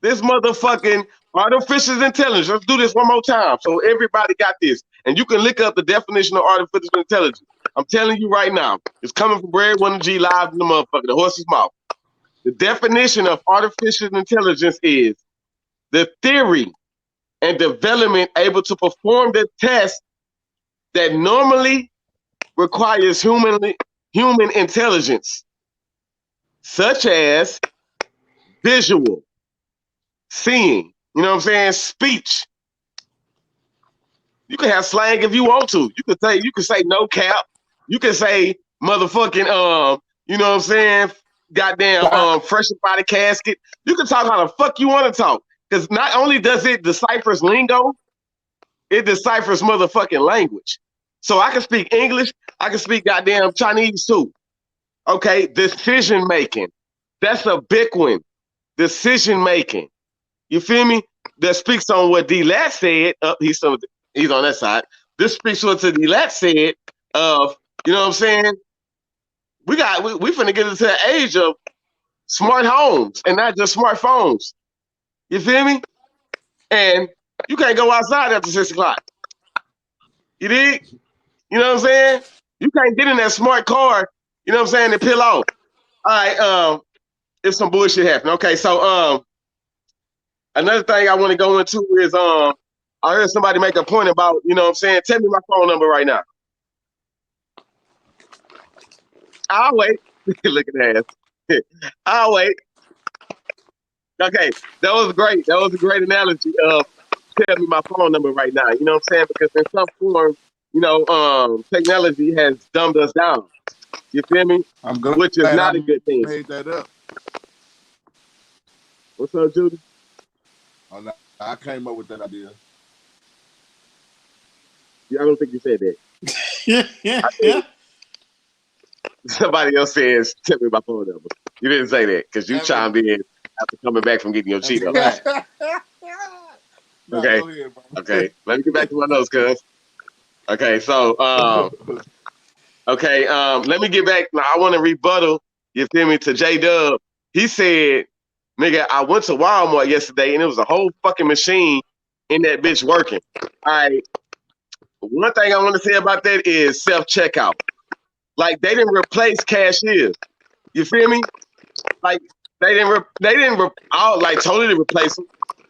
This motherfucking artificial intelligence. Let's do this one more time so everybody got this. And you can look up the definition of artificial intelligence. I'm telling you right now, it's coming from Bread 1G live in the motherfucker, the horse's mouth. The definition of artificial intelligence is the theory and development able to perform the test that normally requires human intelligence, such as visual, seeing, you know what I'm saying, speech. You can have slang if you want to. You can say no cap. You can say motherfucking you know what I'm saying, goddamn fresh by the casket. You can talk how the fuck you want to talk. Because not only does it deciphers lingo, it deciphers motherfucking language. So I can speak English, I can speak goddamn Chinese too. Okay, decision making. That's a big one. Decision making. You feel me? That speaks on what D-Lat said. He's on that side. This speaks what D-Lat said of, you know what I'm saying? We finna get into the age of smart homes and not just smartphones. You feel me? And you can't go outside after 6 o'clock. You dig? You know what I'm saying? You can't get in that smart car, you know what I'm saying, and peel off. All right, if some bullshit happened. Okay, so another thing I want to go into is I heard somebody make a point about, you know what I'm saying, tell me my phone number right now. I'll wait. Look at that. I'll wait. Okay, that was great. That was a great analogy of tell me my phone number right now. You know what I'm saying? Because in some form, technology has dumbed us down. You feel me? I'm glad Which is not I a good thing. made that up. What's up, Judy? Oh, I came up with that idea. Yeah, I don't think you said that. Somebody else says, tell me my phone number. You didn't say that because you That was- chimed in after coming back from getting your That's Cheetos. right. Nah, Okay. go ahead, bro. Okay. Let me get back to my notes, cuz. Okay, so let me get back. Now I want to rebuttal, you feel me, to J Dub. He said, nigga, I went to Walmart yesterday and it was a whole fucking machine in that bitch working. All right. One thing I want to say about that is self-checkout. Like they didn't replace cashiers. You feel me? Like like totally replace them.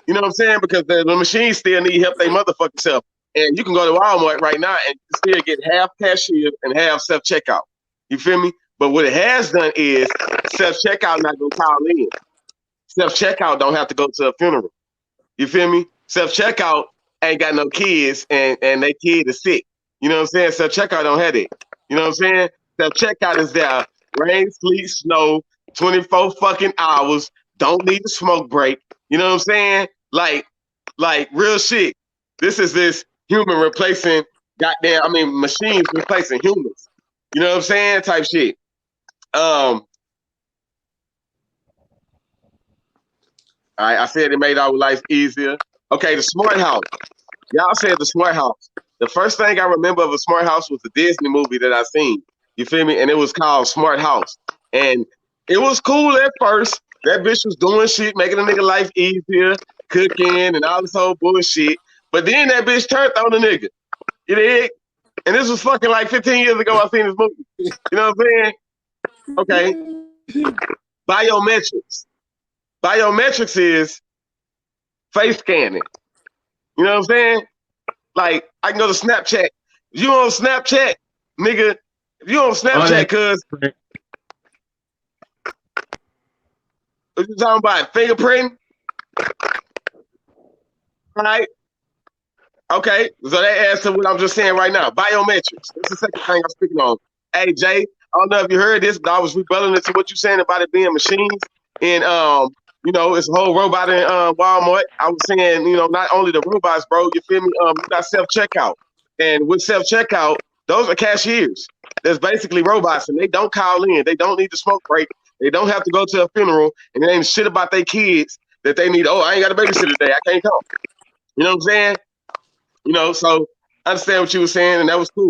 You know what I'm saying? Because the machines still need help they motherfucking self. And you can go to Walmart right now and still get half cashier and half self-checkout. You feel me? But what it has done is self-checkout not gonna call in. Self-checkout don't have to go to a funeral. You feel me? Self-checkout ain't got no kids and they kid is sick. You know what I'm saying? Self-checkout don't have it. You know what I'm saying? Self-checkout is there. Rain, sleet, snow, 24 fucking hours. Don't need a smoke break. You know what I'm saying? Like real shit. This human replacing machines replacing humans. You know what I'm saying? Type shit. I said it made our life easier. Okay, the smart house. Y'all said the smart house. The first thing I remember of a smart house was the Disney movie that I seen. You feel me? And it was called Smart House. And it was cool at first. That bitch was doing shit, making a nigga life easier, cooking and all this whole bullshit. But then that bitch turned on the nigga. You dig? And this was fucking like 15 years ago I seen this movie. You know what I'm saying? Okay. Biometrics. Biometrics is face scanning. You know what I'm saying? Like, I can go to Snapchat. You on Snapchat, nigga? If you on Snapchat, cuz, what you talking about? Fingerprint? Right? Okay, so that adds to what I'm just saying right now. Biometrics. That's the second thing I'm speaking on. Hey, Jay, I don't know if you heard this, but I was rebutting it to what you saying about it being machines. And, it's a whole robot in Walmart. I was saying, not only the robots, bro, you feel me? You got self-checkout. And with self-checkout, those are cashiers. There's basically robots, and they don't call in. They don't need to smoke break. They don't have to go to a funeral, and they ain't shit about their kids that they need. Oh, I ain't got a babysitter today. I can't come. You know what I'm saying? So I understand what you were saying, and that was cool.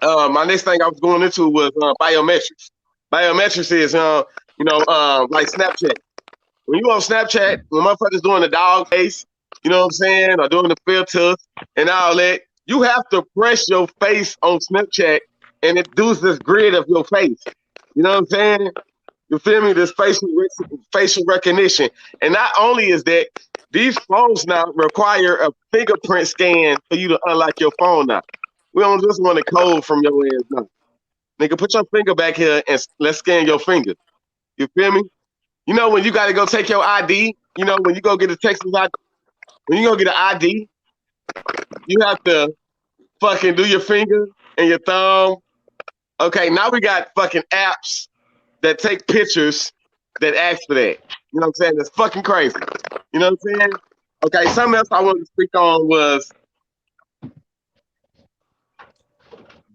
My next thing I was going into was biometrics. Biometrics is, like Snapchat. When you on Snapchat, when motherfuckers doing the dog face, you know what I'm saying, or doing the filters and all that, you have to press your face on Snapchat, and it does this grid of your face. You know what I'm saying? You feel me? This facial recognition. And not only is that, these phones now require a fingerprint scan for you to unlock your phone now. We don't just want a code from your ass now. Nigga, put your finger back here and let's scan your finger. You feel me? You know when you got to go take your ID, when you go get a Texas ID, when you go get an ID, you have to fucking do your finger and your thumb. Okay, now we got fucking apps that take pictures that ask for that. You know what I'm saying? That's fucking crazy. You know what I'm saying? Okay, something else I wanted to speak on was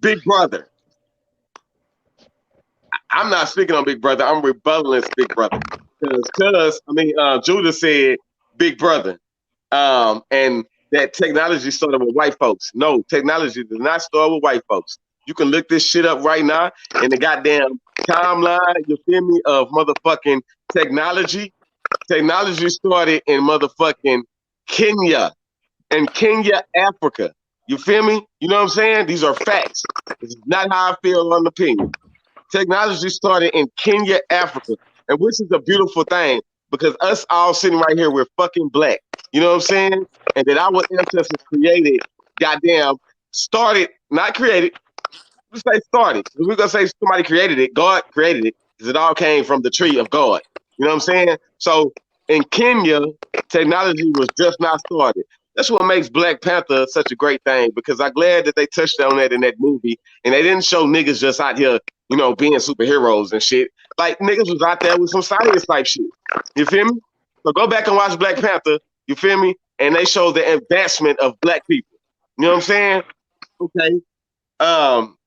Big Brother. I'm not speaking on Big Brother. I'm rebutting Big Brother. Judah said Big Brother. And that technology started with white folks. No, technology does not start with white folks. You can look this shit up right now in the goddamn timeline, you feel me, of motherfucking technology. Technology started in motherfucking Kenya and Kenya, Africa. You feel me? You know what I'm saying? These are facts. This is not how I feel on the opinion. Technology started in Kenya, Africa, and which is a beautiful thing because us all sitting right here, we're fucking black. You know what I'm saying? And that our ancestors created, not created, let's say started. We're going to say somebody created it, God created it, because it all came from the tree of God. You know what I'm saying? So in Kenya, technology was just not started. That's what makes Black Panther such a great thing, because I'm glad that they touched on that in that movie, and they didn't show niggas just out here, being superheroes and shit. Like, niggas was out there with some science type shit. You feel me? So go back and watch Black Panther, you feel me? And they show the advancement of black people. You know what I'm saying? Okay. Um,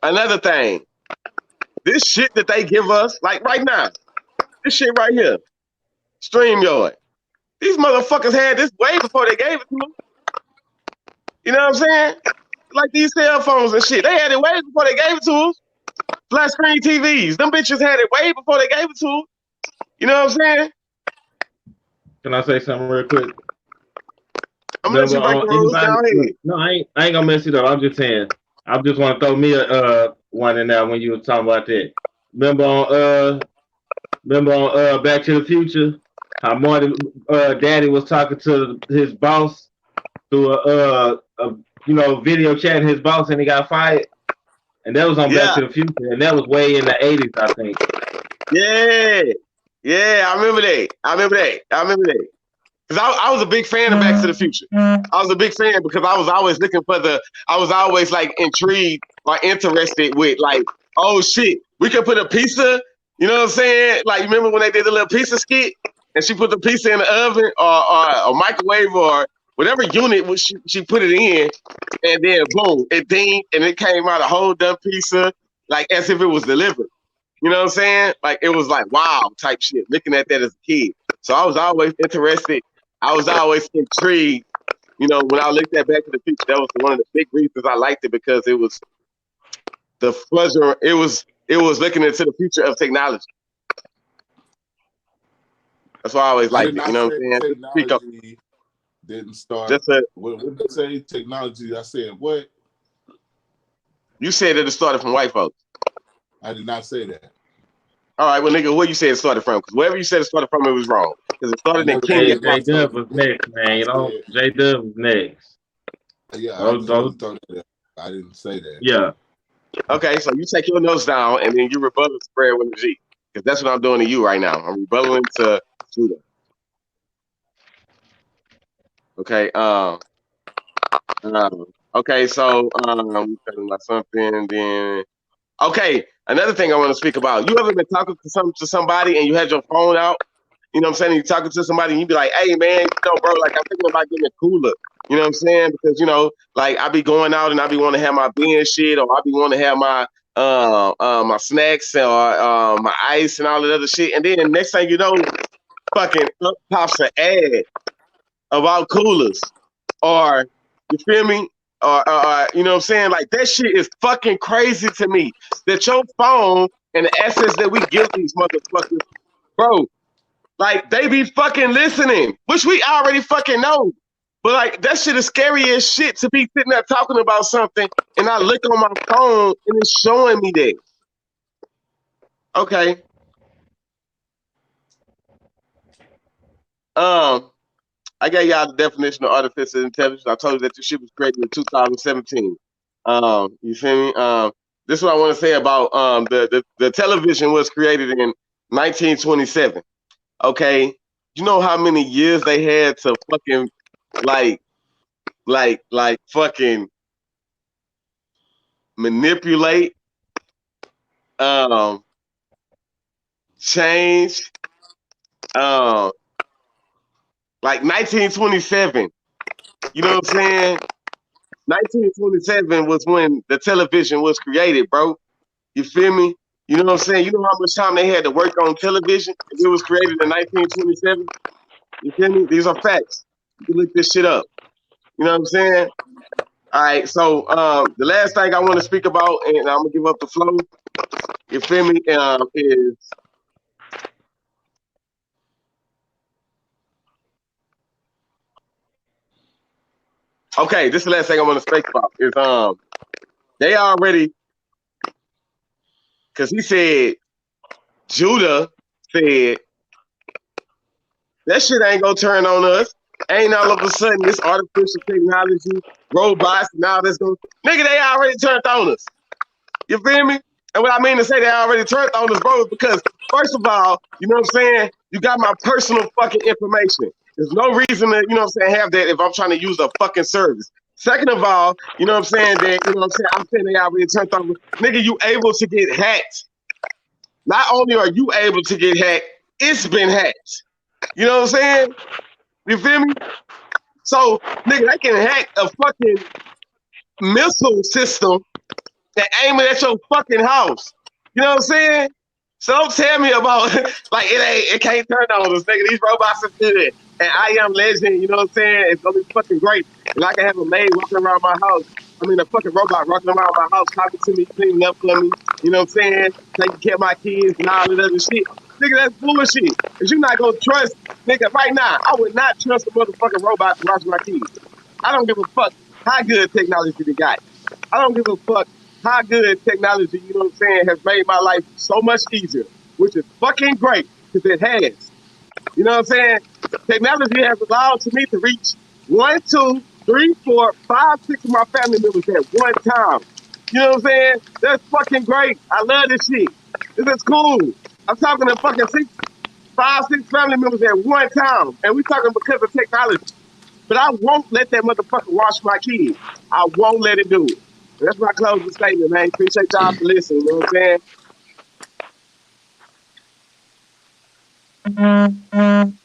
another thing, this shit that they give us, like right now, this shit right here, StreamYard. These motherfuckers had this way before they gave it to them. You know what I'm saying? Like these cell phones and shit, they had it way before they gave it to us. Flat screen TVs, them bitches had it way before they gave it to us. You know what I'm saying? Can I say something real quick? I'm gonna let you break the rules. Go ahead. No, I ain't gonna mess it up. I'm just saying. I just want to throw me a one in there when you were talking about that. Remember on Back to the Future, how Marty Daddy was talking to his boss through a video chatting his boss and he got fired. And that was on Back to the Future, and that was way in the 80s, I think. Yeah, I remember that. Because I was a big fan of Back to the Future. I was a big fan because I was always looking for I was always like intrigued or interested with like, oh shit, we could put a pizza, you know what I'm saying? Like, remember when they did the little pizza skit and she put the pizza in the oven or a microwave or whatever unit she put it in, and then boom, it dinged and it came out a whole done pizza, like as if it was delivered. You know what I'm saying? Like it was like wow type shit. Looking at that as a kid, so I was always interested. I was always intrigued. You know, when I looked at Back to the Future, that was one of the big reasons I liked it because it was the pleasure. It was looking into the future of technology. That's why I always liked it. You know what I'm saying? Technology didn't start. What did you say? Technology. I said what? You said that it started from white folks. I did not say that. All right, well, nigga, where you said it started from? Because wherever you said it started from, it was wrong. Because it started in Kenya. J-Dub was next, man. You know, J-Dub was next. Yeah, I didn't say that. Yeah. Okay, so you take your notes down and then you rebuttal spread with the G. Because that's what I'm doing to you right now. I'm rebutting to Judah. Okay, okay, so I'm talking about something then. Okay, another thing I want to speak about. You ever been talking to somebody and you had your phone out? You know what I'm saying? You're talking to somebody and you be like, hey, man, you know, bro, like I'm thinking about getting a cooler. You know what I'm saying? Because, you know, like I be going out and I be wanting to have my beer and shit, or I be wanting to have my my snacks or my ice and all that other shit. And then next thing you know, fucking up pops an ad about coolers. Or, you feel me? Or you know what I'm saying? Like that shit is fucking crazy to me. That your phone and the access that we give these motherfuckers, bro, like they be fucking listening, which we already fucking know. But like that shit is scary as shit to be sitting there talking about something and I look on my phone and it's showing me that. Okay. I gave y'all the definition of artificial intelligence. I told you that this shit was created in 2017. You feel me? This is what I want to say about the television was created in 1927. Okay, you know how many years they had to fucking like fucking manipulate, change, like 1927. You know what I'm saying? 1927 was when the television was created, bro. You feel me? You know what I'm saying? You know how much time they had to work on television if it was created in 1927? You feel me? These are facts. You can look this shit up. You know what I'm saying? All right, so the last thing I want to speak about, and I'm gonna give up the flow. You feel me? Is okay. This is the last thing I want to speak about. Is they already, because he said Judah said that shit ain't gonna turn on us. Ain't all of a sudden this artificial technology, robots, and all this going. Nigga, they already turned on us. You feel me? And what I mean to say they already turned on us, bro, is because first of all, you know what I'm saying? You got my personal fucking information. There's no reason to, you know what I'm saying, have that if I'm trying to use a fucking service. Second of all, you know what I'm saying, that, you know what I'm saying, I'm saying they already turned on us. Nigga, you able to get hacked. Not only are you able to get hacked, it's been hacked. You know what I'm saying? You feel me? So, nigga, they can hack a fucking missile system that aiming at your fucking house. You know what I'm saying? So don't tell me about like it can't turn on us, nigga. These robots are good. And I am legend, you know what I'm saying? It's gonna be fucking great. And I can have a maid walking around my house. I mean a fucking robot walking around my house, talking to me, cleaning up for me, you know what I'm saying? Taking care of my kids and all that other shit. Nigga, that's bullshit. Cause you're not gonna trust, nigga, right now, I would not trust a motherfucking robot to watch my kids. I don't give a fuck how good technology they got. I don't give a fuck how good technology, you know what I'm saying, has made my life so much easier, which is fucking great, because it has. You know what I'm saying? Technology has allowed to me to reach 1, 2, 3, 4, 5, 6 of my family members at one time. You know what I'm saying? That's fucking great. I love this shit. This is cool. I'm talking to fucking 5, 6 family members at one time, and we talking because of technology. But I won't let that motherfucker watch my kids. I won't let it do it. That's my closing statement, man. Appreciate y'all for listening. You know what I'm saying?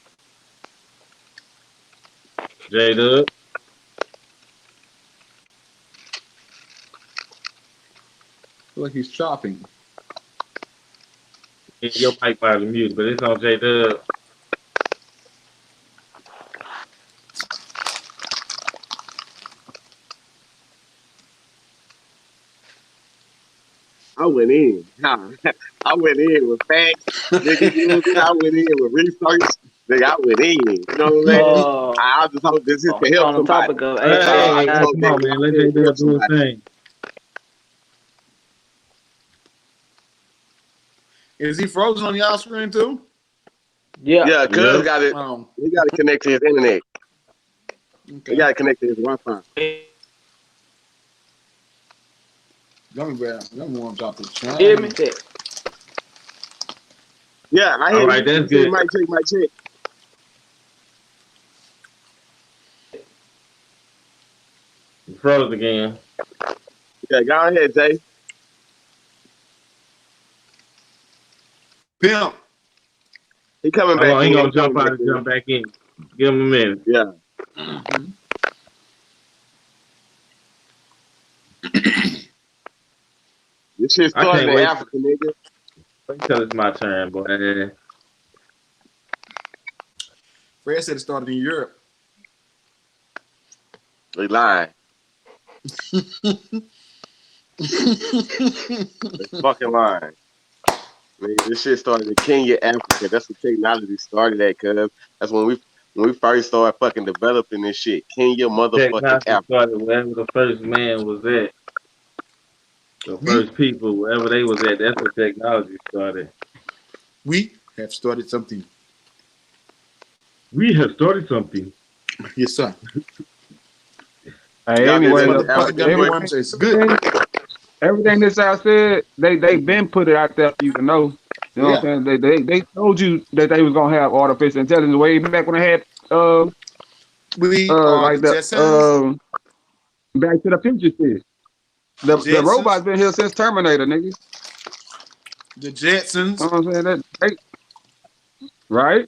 J-Dub. Like he's chopping. Your mic might be muted, but it's on J-Dub. I went in. I went in with facts. Nigga, you know what I'm saying? I went in with research. Nigga, I went in. You know what I'm saying? I just hope this is to help On the somebody. topic of I just AI, Hey, hope come that on, man. Let this is to help J-Dub do his somebody. thing. Is he frozen on y'all screen too? yeah. Yeah, cuz got it. Oh, He got to connect to his internet. He okay. got to connect to his Wi-Fi. Let me warm up the Hear me? chain. Yeah, I All hear right, you. that's You said good. mic check, mic check. You froze again. Yeah, go ahead, Jay. Pimp. He coming Hold back on, he in. gonna He jump coming out back and in. jump back in. Give him a minute. Yeah. This shit I started can't in wait Africa, nigga. until it's my turn, boy. Fred said it started in Europe. They lying. They fucking lying. Nigga, this shit started in Kenya, Africa. That's what technology started at, cuz. That's when we first started fucking developing this shit. Kenya, motherfucking Technology Africa. started wherever the first man was at. The first people, wherever they was at, that's where technology started. We have started something. We have started something. Yes, sir. Hey, Y'all did This anyway, that in motherfucker Africa got me anyway? warm, so it's good. everything this I said, they been put it out there for you to know. You know what Yeah. I'm saying? They told you that they was gonna have artificial intelligence way back when they had We are like the the Jetsons. Back to the Future shit. The The robot's Jetsons. been here since Terminator, nigga. The You know Jetsons. what I'm saying? Right?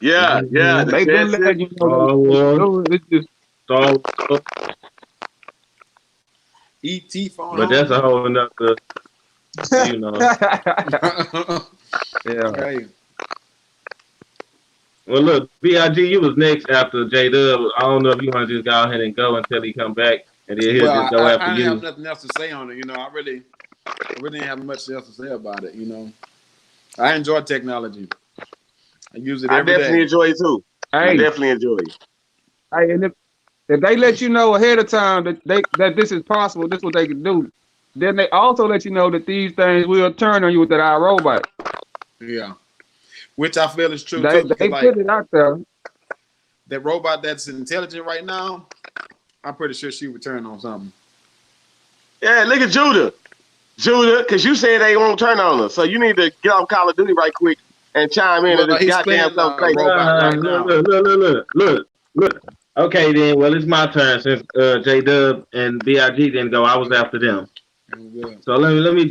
Yeah, yeah, the They been Jetsons. letting you know Star they can Wars, do it. It's just Star Wars, E.T. phone but that's home. a whole nother, you know. yeah. Hey. Well, look, Big, you was next after J Dub. I don't know if you want to just go ahead and go until he come back, and then he'll just Well, go after I didn't have you. nothing else to say on it. I really didn't have much else to say about it. I enjoy technology. I use it I every definitely day. enjoy it too. I Hey, definitely enjoy it. hey, and if they let you know ahead of time that this is possible, this is what they can do. Then they also let you know that these things will turn on you with that iRobot. Yeah. Which I feel is true They too, because they put it out there. that robot that's intelligent right now, I'm pretty sure she would turn on something. Yeah, look at Judah. Judah, because you said they won't turn on us. So you need to get on Call of Duty right quick and chime in to Well, this he's goddamn playing conversation. robot right Look, now. look, look, look, look, look. Okay, then. Well, it's my turn since J Dub and Big didn't go. I was after them. So let me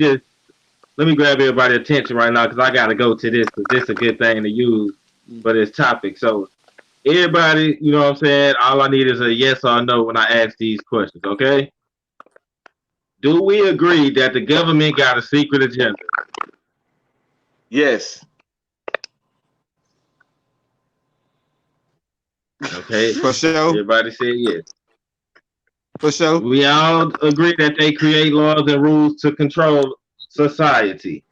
grab everybody's attention right now because I got to go to this because this is a good thing to use for this topic. So everybody, you know what I'm saying? All I need is a yes or no when I ask these questions. Okay. Do we agree that the government got a secret agenda? Yes. Okay. For sure. Everybody said yes. For sure. We all agree that they create laws and rules to control society.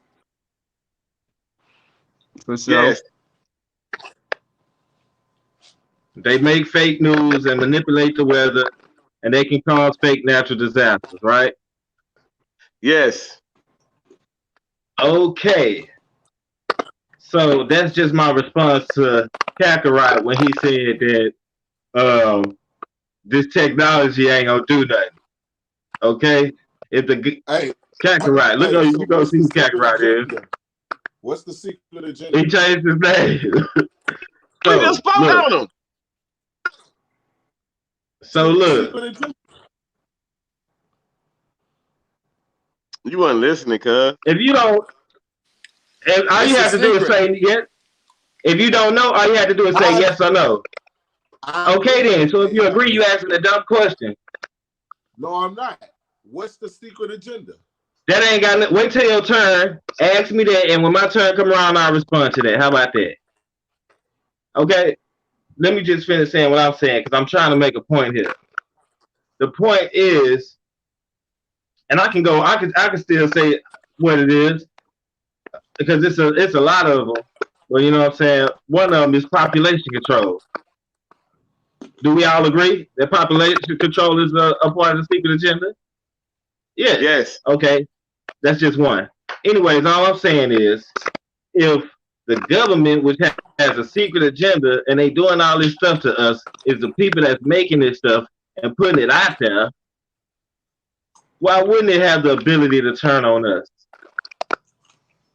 For sure. Yes. They make fake news and manipulate the weather, and they can cause fake natural disasters, right? Yes. Okay. So that's just my response to Kakarot when he said that this technology ain't gonna do nothing. Okay? If the Hey, Kakarot, look hey, at so you go what's see the who secret Kakarot is. agenda? What's the secret agenda? He changed his name. We just spoke on him. So look, Secret agenda. You wasn't listening, cuz. if you don't, if all you It's a have to do is secret. say yes. If you don't know, all you have to do is say yes or no. Okay then. So if you agree, you asking a dumb question. No, I'm not. What's the secret agenda? That ain't got no, wait till your turn. Ask me that, and when my turn come around, I'll respond to that. How about that? Okay. Let me just finish saying what I'm saying because I'm trying to make a point here. The point is, and I can still say what it is because it's a lot of them. Well, you know what I'm saying. One of them is population control. Do we all agree that population control is a part of the secret agenda? Yes. Yes. Okay. That's just one. Anyways, all I'm saying is, if the government, which has a secret agenda, and they doing all this stuff to us, is the people that's making this stuff and putting it out there, why wouldn't it have the ability to turn on us?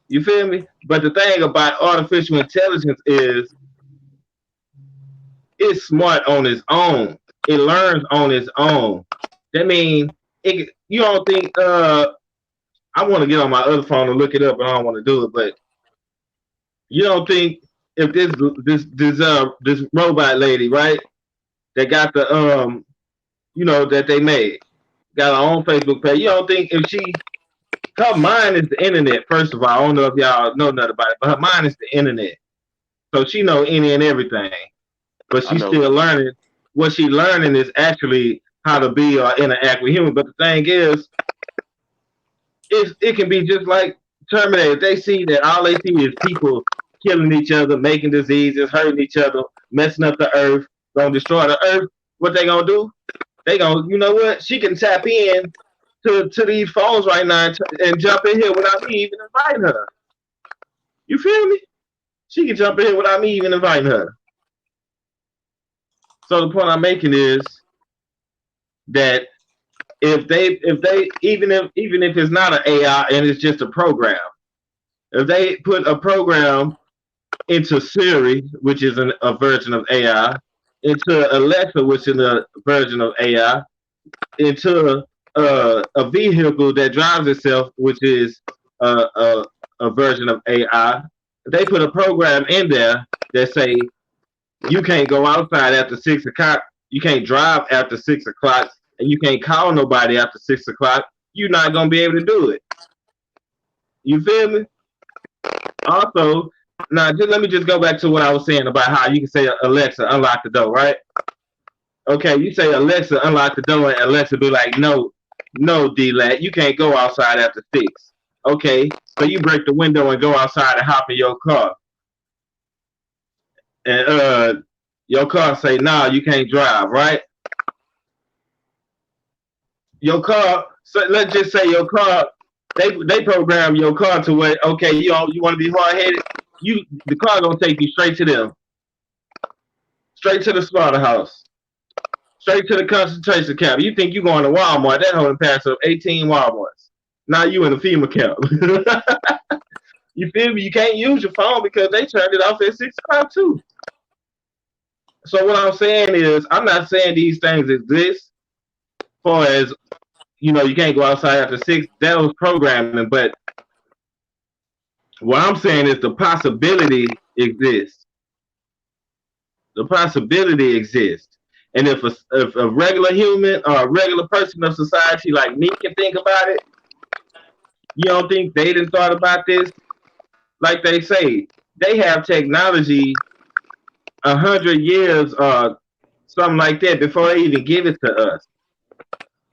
You feel me? But the thing about artificial intelligence is it's smart on its own. It learns on its own. That means it. You don't think? I want to get on my other phone and look it up, but I don't want to do it. But you don't think if this robot lady, right, that got the that they made, got her own Facebook page. You don't think if her mind is the internet, first of all, I don't know if y'all know nothing about it, but her mind is the internet. So she know any and everything. But she's still learning. What she's learning is actually how to be or interact with humans. But the thing is, it can be just like Terminator. They see that all they see is people killing each other, making diseases, hurting each other, messing up the earth, gonna destroy the earth. What they gonna do? They gonna, you know what? She can tap in to these phones right now and jump in here without me even inviting her. You feel me? She can jump in here without me even inviting her. So the point I'm making is that if they even if it's not an AI and it's just a program, if they put a program into Siri, which is a version of AI, into Alexa, which is a version of AI, into a vehicle that drives itself, which is a version of AI, they put a program in there that say you can't go outside after 6 o'clock, you can't drive after 6 o'clock, and you can't call nobody after 6 o'clock, you're not gonna be able to do it. You feel me? Also, now let me just go back to what I was saying about how you can say Alexa, unlock the door, right? Okay, you say Alexa, unlock the door, and Alexa be like, no, D-Lat, you can't go outside after 6. Okay, so you break the window and go outside and hop in your car. And your car say, nah, you can't drive, right? Your car, so let's just say your car, they program your car to where, okay, you want to be hard-headed, the car gonna take you straight to them. Straight to the slaughterhouse. Straight to the concentration camp. You think you going to Walmart, that holding pass up 18 Walmarts. Now you in the FEMA camp. You feel me? You can't use your phone because they turned it off at 6 o'clock too. So what I'm saying is, I'm not saying these things exist as far as, you can't go outside after 6. That was programming. But what I'm saying is the possibility exists. The possibility exists. And if a regular human or a regular person of society like me can think about it, you don't think they didn't thought about this? Like they say, they have technology 100 years or something like that before they even give it to us.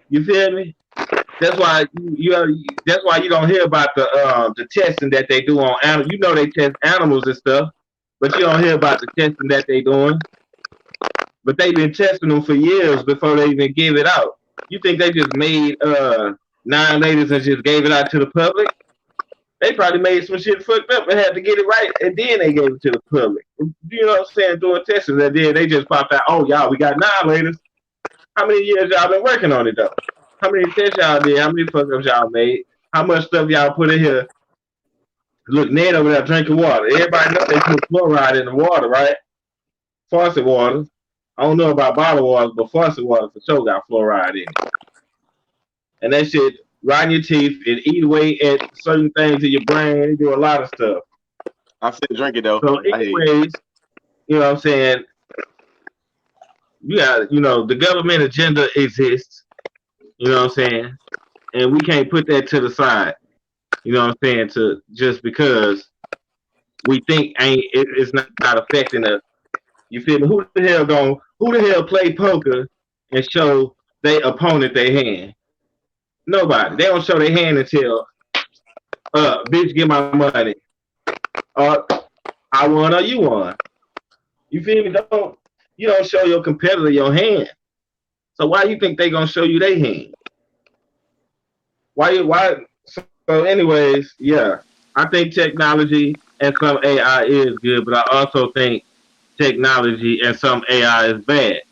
You feel me? That's why that's why you don't hear about the testing that they do on animals. You know they test animals and stuff, but you don't hear about the testing that they doing. But they've been testing them for years before they even give it out. You think they just made 9 ladies and just gave it out to the public? They probably made some shit fucked up and had to get it right, and then they gave it to the public. You know what I'm saying? Doing testing, and then they just popped out. Oh, y'all, we got 9 ladies. How many years y'all been working on it though? How many tests y'all did? How many fuck ups y'all made? How much stuff y'all put in here? Look, Ned over there drinking water. Everybody know they put fluoride in the water, right? Faucet water. I don't know about bottled water, but faucet water for sure got fluoride in it. And that shit rot in your teeth and eat away at certain things in your brain. They do a lot of stuff. I still drink it though. So, anyways, you know what I'm saying? You got, the government agenda exists. You know what I'm saying? And we can't put that to the side. You know what I'm saying? To just because we think it's not affecting us. You feel me? Who the hell play poker and show their opponent their hand? Nobody. They don't show their hand until bitch, get my money. Or I won or you won. You feel me? You don't show your competitor your hand. So why you think they gonna show you their hand? Why so anyways, yeah. I think technology and some AI is good, but I also think technology and some AI is bad.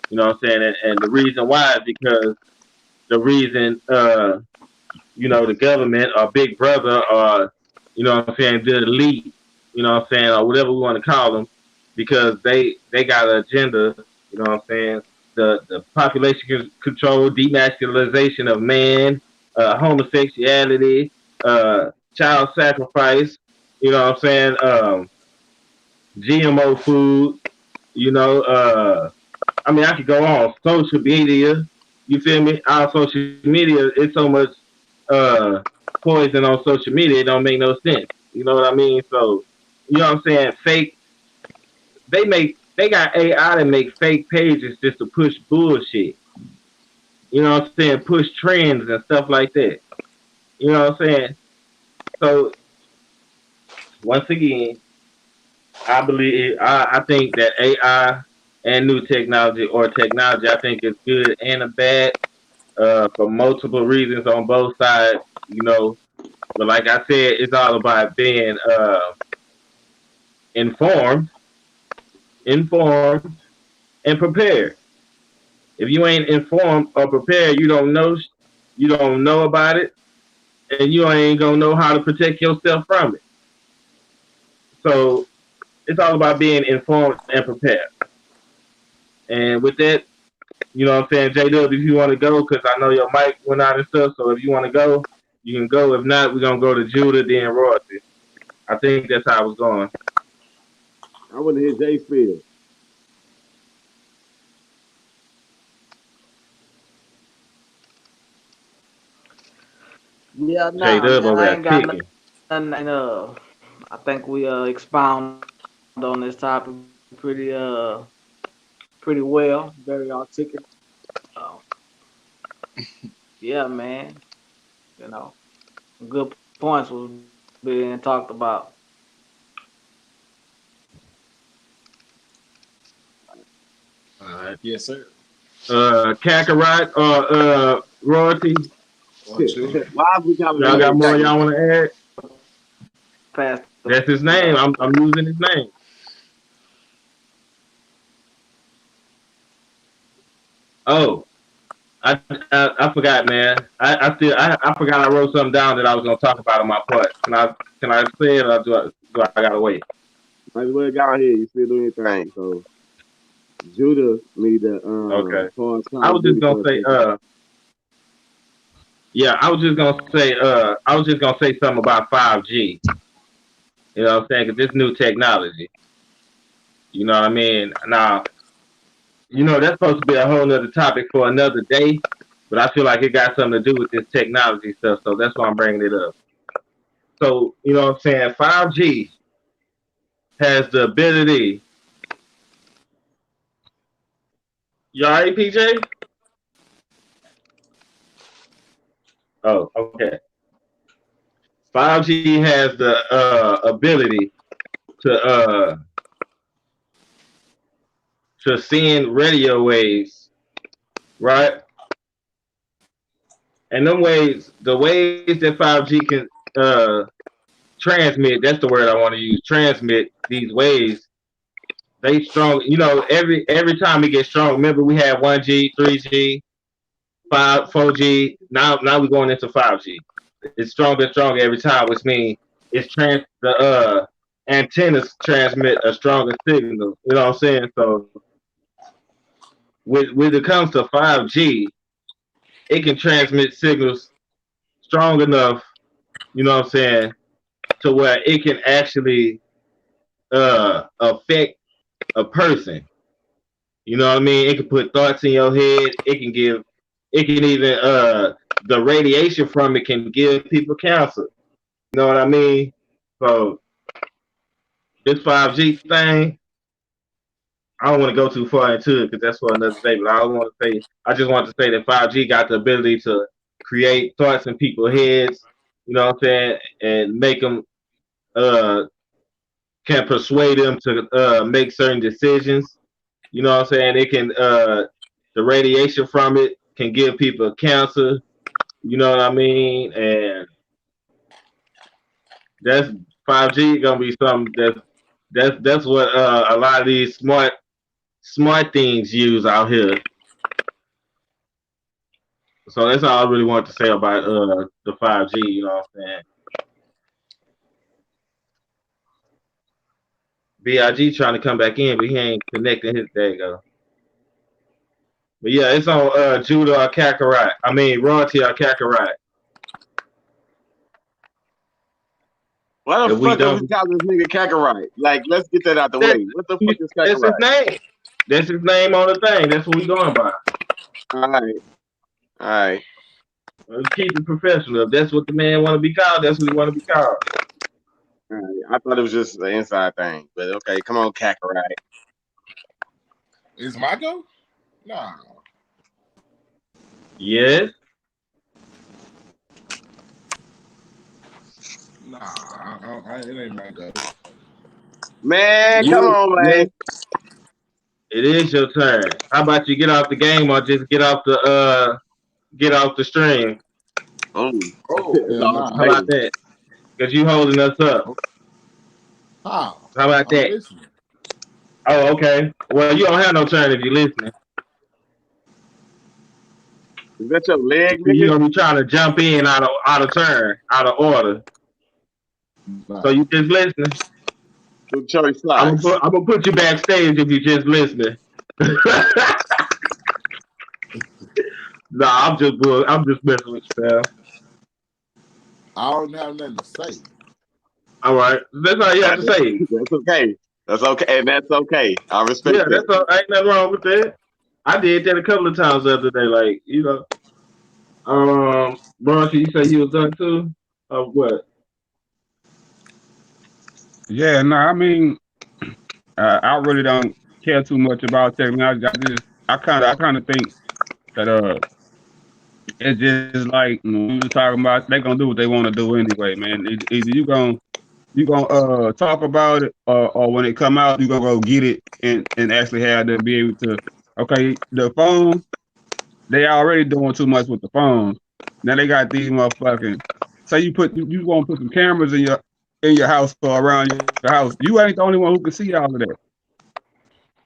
You know what I'm saying? And the reason why is because the reason the government or Big Brother or what I'm saying, the elite, what I'm saying, or whatever we want to call them, because they got an agenda, what I'm saying, the population control, demasculization of man, homosexuality, child sacrifice, what I'm saying, GMO food, I could go on. Social media, you feel me? Our social media, it's so much poison on social media, it don't make no sense. You know what I mean? So, you know what I'm saying? Fake, they got AI to make fake pages just to push bullshit. You know what I'm saying? Push trends and stuff like that. You know what I'm saying? So, once again, I think that AI and new technology or technology, I think it's good and a bad for multiple reasons on both sides, But like I said, it's all about being informed, informed, and prepared. If you ain't informed or prepared, you don't know about it, and you ain't gonna know how to protect yourself from it. So it's all about being informed and prepared. And with that, you know what I'm saying, J Dub, if you want to go, because I know your mic went out and stuff. So if you want to go, you can go. If not, we're gonna go to Judah, then Royalty. I think that's how I was going. I want to hear Jay Field. Yeah, J nah, Dub man, over I there ain't got kicking. nothing. I think we expound on this topic pretty well, very articulate. Uh, yeah, man, you know, good points was being talked about. All right. Yes, sir. Kakarot or Royalty. One, two. Why we got Y'all to got name more y'all Kakarot? want to add? Past the That's his name. I'm using his name. Oh, I forgot, man. I forgot I wrote something down that I was gonna talk about in my part. Can I say it or do I gotta wait? Might as well go here. You still doing your thing. So Judah need to Okay. pause I Call of was just Duty gonna for a say second. yeah, I was just gonna say something about 5G. You know what I'm saying? 'Cause this new technology. You know what I mean? Now you know, that's supposed to be a whole nother topic for another day, but I feel like it got something to do with this technology stuff, so that's why I'm bringing it up. So, you know what I'm saying? 5G has the ability. You all right, PJ? Oh, okay. 5G has the ability to to send radio waves, right? And them waves, the waves that 5G can uh, transmit, that's the word I want to use, transmit these waves, they strong, you know, every time it gets strong. Remember we had 1G, 3G, 4G, now we're going into 5G. It's stronger and stronger every time, which means the antennas transmit a stronger signal. You know what I'm saying? So when it comes to 5G, it can transmit signals strong enough, you know what I'm saying, to where it can actually affect a person. You know what I mean? It can put thoughts in your head. It can even the radiation from it can give people cancer. You know what I mean? So this 5G thing, I don't want to go too far into it because that's for another day. But I just want to say that 5G got the ability to create thoughts in people's heads. You know what I'm saying? And make them uh can persuade them to make certain decisions. You know what I'm saying? It can the radiation from it can give people cancer. You know what I mean? And that's 5G gonna be something that's what a lot of these smart things use out here. So that's all I really want to say about the 5G. You know what I'm saying? Big trying to come back in, but he ain't connecting his. There you go. But yeah, it's on Judah or Kakarot. I mean Royalty or Kakarot. Why the If we fuck are we don't, calling this nigga Kakarot? Like, let's get that out the that, way. What the fuck is that's his Kakarot? name. That's his name on the thing. That's what we going by. All right, all right. Let's keep it professional. If that's what the man want to be called, that's what he want to be called. All right. I thought it was just an inside thing, but okay, come on, Kakarot. Is my go? Nah. Yes. Nah, it ain't my go. Man, come on, man. It is your turn. How about you get off the game or just get off the stream? Oh, Oh, it's hell all How nah. about ultimatum. that? Because you holding us up. How? How about I'm that? listening. Oh, okay. Well, you don't have no turn if you're listening. Is that your leg, You're nigga? gonna be trying to jump in out of turn, out of order. Nah. So you just listening. With Choice socks. I'm gonna put you backstage if you just listening. Nah, I'm just messing with you, pal. I don't have nothing to say. All right, that's all you have to say. That's okay. That's okay, and that's okay. I respect Yeah, that. ain't nothing wrong with that. I did that a couple of times the other day. Like, you know, bro, you say you was done too? Of what? Yeah, no, I mean, I really don't care too much about technology. I kind of think that it's just like when we were talking about they gonna do what they want to do anyway, man. Either you gonna talk about it, or when it come out, you gonna go get it and actually have them be able to. Okay, the phone, they already doing too much with the phones. Now they got these motherfucking. Say you want to put some cameras in your house or around your house. You ain't the only one who can see all of that.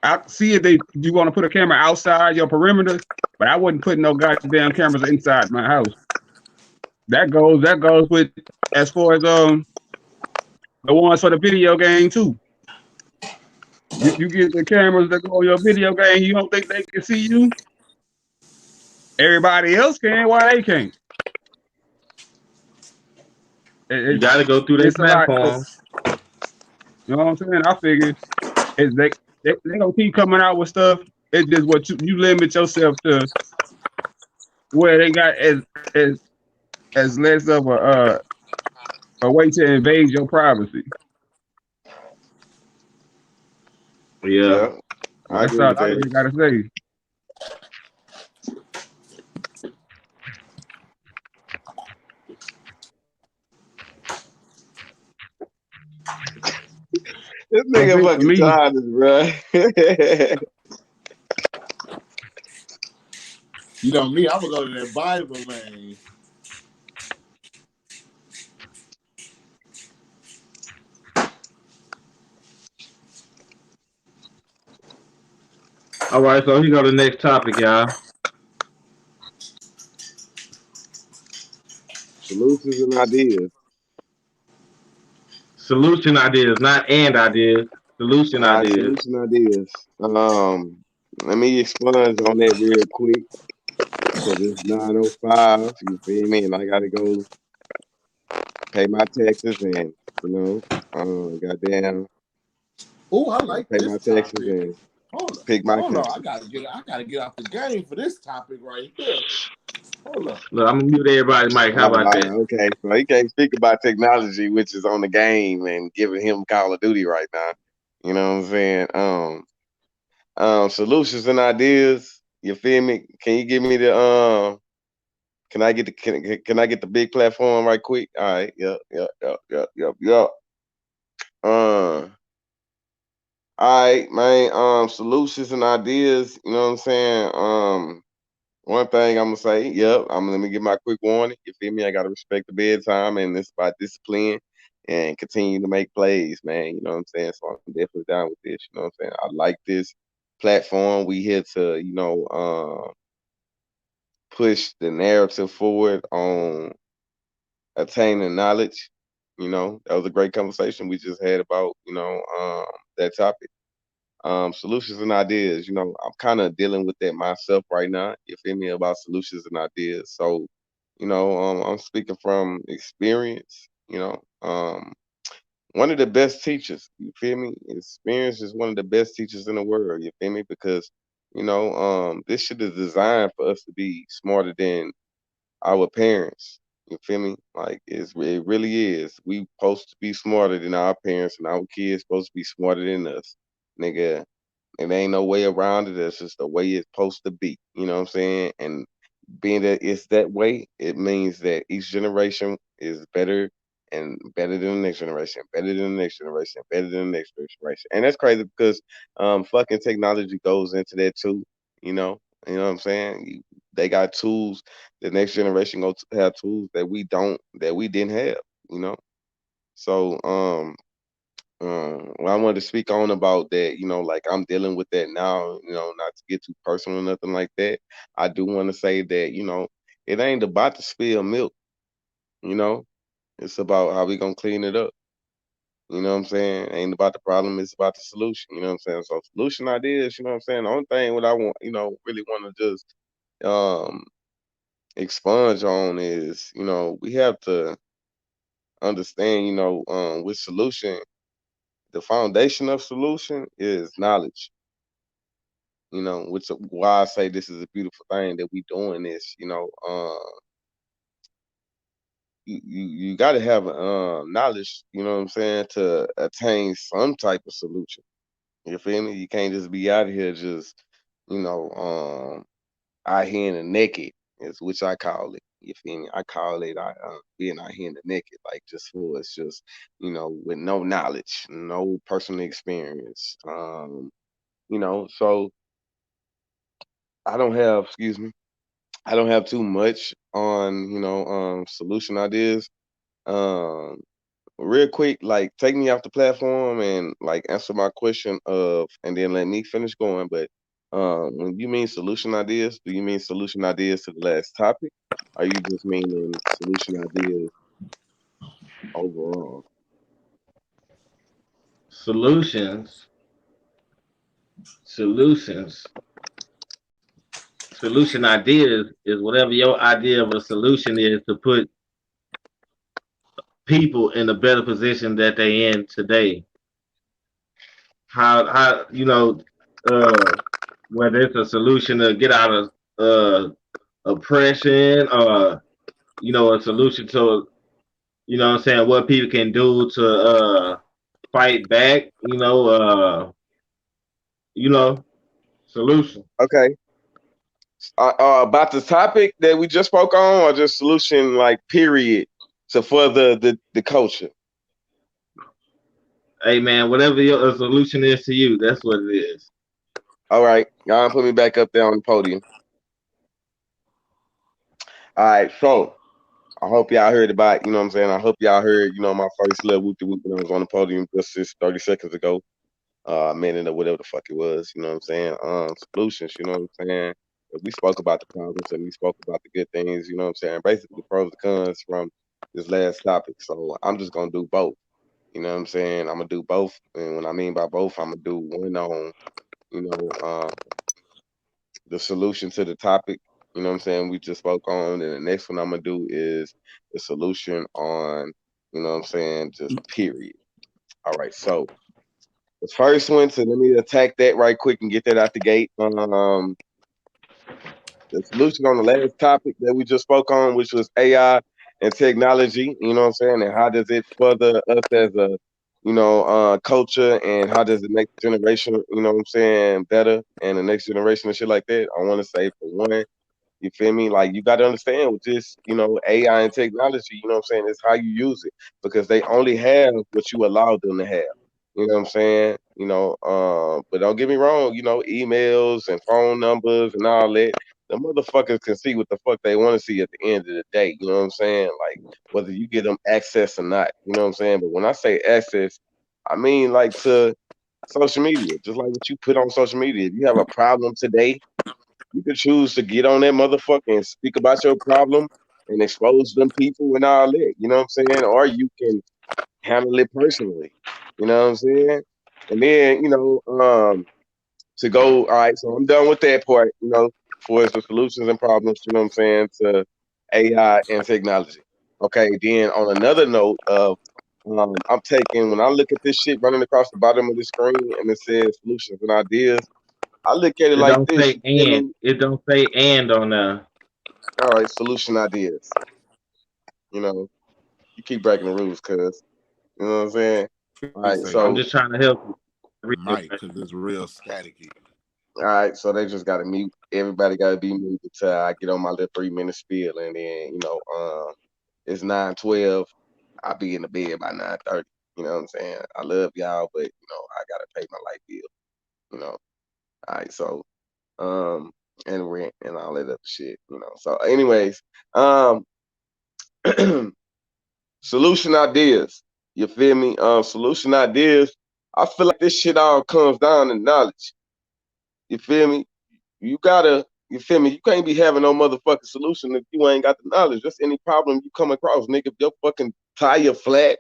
I see if you want to put a camera outside your perimeter, but I wouldn't put no goddamn cameras inside my house. That goes with as far as the ones for the video game too. You get the cameras that go on your video game, you don't think they can see you? Everybody else can, why they can't? You It's got to go through their it's a lot. platform. You know what I'm saying? I figure is they gonna keep coming out with stuff It's just what you limit yourself to where they got as as less of a way to invade your privacy. Yeah. Yeah, I That's agree all with I that. really gotta say. This That's nigga it for fucking me. childish, bro. You know me, I'm gonna go to that Bible, man. All right, so here go the next topic, y'all. Solutions and ideas. Solution ideas, not and ideas. Solution All right, ideas. solution ideas. Let me expunge on that real quick because it's 9:05. You feel me? And I gotta go pay my taxes and goddamn, Oh, I like pay this my taxes topic. and Hold up, pick my hold on. country. I gotta get off the game for this topic right here. Hold up. Look, I'm gonna mute everybody, Mike. How about that? Okay, so he can't speak about technology, which is on the game and giving him Call of Duty right now. You know what I'm saying? Solutions and ideas. You feel me? Can you give me the Can I get the can I get the big platform right quick? All right, yep. All right, man. Solutions and ideas. You know what I'm saying? One thing I'm gonna say, yep. Let me give my quick warning. You feel me? I gotta respect the bedtime, and it's about discipline and continue to make plays, man. You know what I'm saying? So I'm definitely down with this. You know what I'm saying? I like this platform. We here to, push the narrative forward on attaining knowledge. You know, that was a great conversation we just had about, that topic. Solutions and ideas. You know, I'm kind of dealing with that myself right now. You feel me about solutions and ideas. So, I'm speaking from experience. One of the best teachers. You feel me? Experience is one of the best teachers in the world. You feel me? Because this shit is designed for us to be smarter than our parents. You feel me? Like it really is. We supposed to be smarter than our parents, and our kids supposed to be smarter than us, nigga. And there ain't no way around it. That's just the way it's supposed to be. You know what I'm saying? And being that it's that way, it means that each generation is better and better than the next generation, better than the next generation, better than the next generation. And that's crazy because fucking technology goes into that too, you know. You know what I'm saying? They got tools. The next generation go to have tools that we didn't have, you know. So what I wanted to speak on about that, like I'm dealing with that now, not to get too personal or nothing like that. I do want to say that, it ain't about to spill milk, you know, it's about how we gonna clean it up. You know what I'm saying? Ain't about the problem, it's about the solution. You know what I'm saying? So solution ideas, you know what I'm saying? The only thing what I want, really want to just um expunge on is, we have to understand, with solution, the foundation of solution is knowledge. Which why I say this is a beautiful thing that we doing this. You got to have knowledge. You know what I'm saying, to attain some type of solution. You feel me? You can't just be out here just you know out here in the naked, is which I call it. You feel me? I call it being out here in the naked, like just for it's just with no knowledge, no personal experience. So I don't have, excuse me, I don't have too much on, solution ideas. Um, Real quick, like take me off the platform and like answer my question and then let me finish going. But when you mean solution ideas, do you mean solution ideas to the last topic? Or you just meaning solution ideas overall? Solutions, solutions, solution ideas is whatever your idea of a solution is to put people in a better position that they in today. How uh whether it's a solution to get out of oppression, or a solution to what I'm saying, what people can do to fight back. You know, solution. Okay. About the topic that we just spoke on, or just solution like period to further the culture. Hey man, whatever your solution is to you, that's what it is. All right, y'all put me back up there on the podium. All right, so I hope y'all heard about, you know what I'm saying? I hope y'all heard, my first little whoop whoop when I was on the podium just 30 seconds ago. A minute or whatever the fuck it was, you know what I'm saying? Solutions, you know what I'm saying? We spoke about the problems and we spoke about the good things, you know what I'm saying? Basically the pros and cons from this last topic. So I'm just gonna do both. You know what I'm saying? I'm gonna do both. And when I mean by both, I'm gonna do one on, you know, the solution to the topic, you know what I'm saying, we just spoke on. And the next one I'm gonna do is the solution on, you know what I'm saying, just period. All right, so the first one, so let me attack that right quick and get that out the gate. The solution on the last topic that we just spoke on, which was AI and technology, you know what I'm saying, and how does it further us as a, culture, and how does it make the generation, you know what I'm saying, better, and the next generation and shit like that. I want to say for one, you feel me? Like you got to understand with this, AI and technology, you know what I'm saying, is how you use it, because they only have what you allow them to have. You know what I'm saying? But don't get me wrong, emails and phone numbers and all that. The motherfuckers can see what the fuck they want to see at the end of the day. You know what I'm saying? Like whether you get them access or not. You know what I'm saying? But when I say access, I mean like to social media, just like what you put on social media. If you have a problem today, you can choose to get on that motherfucker and speak about your problem and expose them people and all that. You know what I'm saying? Or you can handle it personally. You know what I'm saying? And then, to go, all right, so I'm done with that part, for the solutions and problems, you know what I'm saying, to AI and technology. Okay, then on another note of I'm taking, when I look at this shit running across the bottom of the screen and it says solutions and ideas, I look at it It like don't this, say you feel and. me? It don't say and on there. All right, solution ideas. You know, you keep breaking the rules, cuz. You know what I'm saying? All Please right, say I'm so just trying to help you. Mike, because it's real staticky. all right, so they just gotta mute. Everybody gotta be muted until I get on my little 3 minute spiel, and then it's 9:12. I'll be in the bed by 9:30. You know what I'm saying? I love y'all, but I gotta pay my light bill. You know. All right, so um and rent and all that other shit. So anyways, um solution ideas. You feel me? Solution ideas. I feel like this shit all comes down to knowledge. You feel me? You feel me? You can't be having no motherfucking solution if you ain't got the knowledge. Just any problem you come across, nigga. If your fucking tire flat,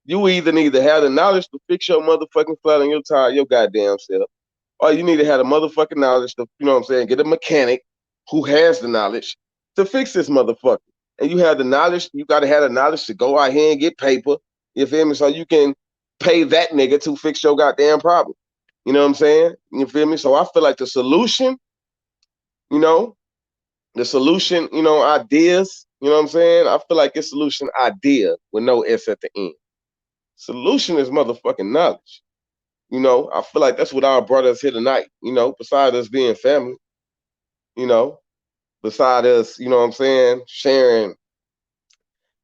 you either need to have the knowledge to fix your motherfucking flat on your tire your goddamn self, or you need to have the motherfucking knowledge to, you know what I'm saying, get a mechanic who has the knowledge to fix this motherfucker. And you have the knowledge, you gotta have the knowledge to go out here and get paper, you feel me? So you can pay that nigga to fix your goddamn problem. You know what I'm saying? You feel me? So I feel like you know, the solution, ideas, you know what I'm saying? I feel like it's solution idea with no S at the end. Solution is motherfucking knowledge. I feel like that's what our brothers here tonight, besides us being family, you know, beside us, you know what I'm saying, sharing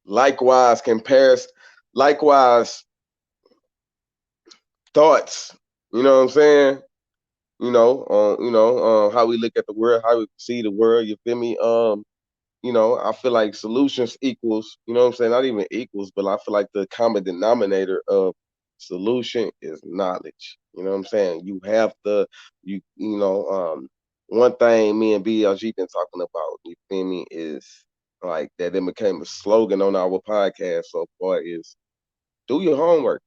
likewise compares, likewise thoughts, you know what I'm saying, how we look at the world, how we see the world, you feel me? I feel like solutions equals, you know what I'm saying, not even equals, but I feel like the common denominator of solution is knowledge. You know what I'm saying? You have to, one thing me and BLG been talking about, you feel me, is like that it became a slogan on our podcast so far is do your homework.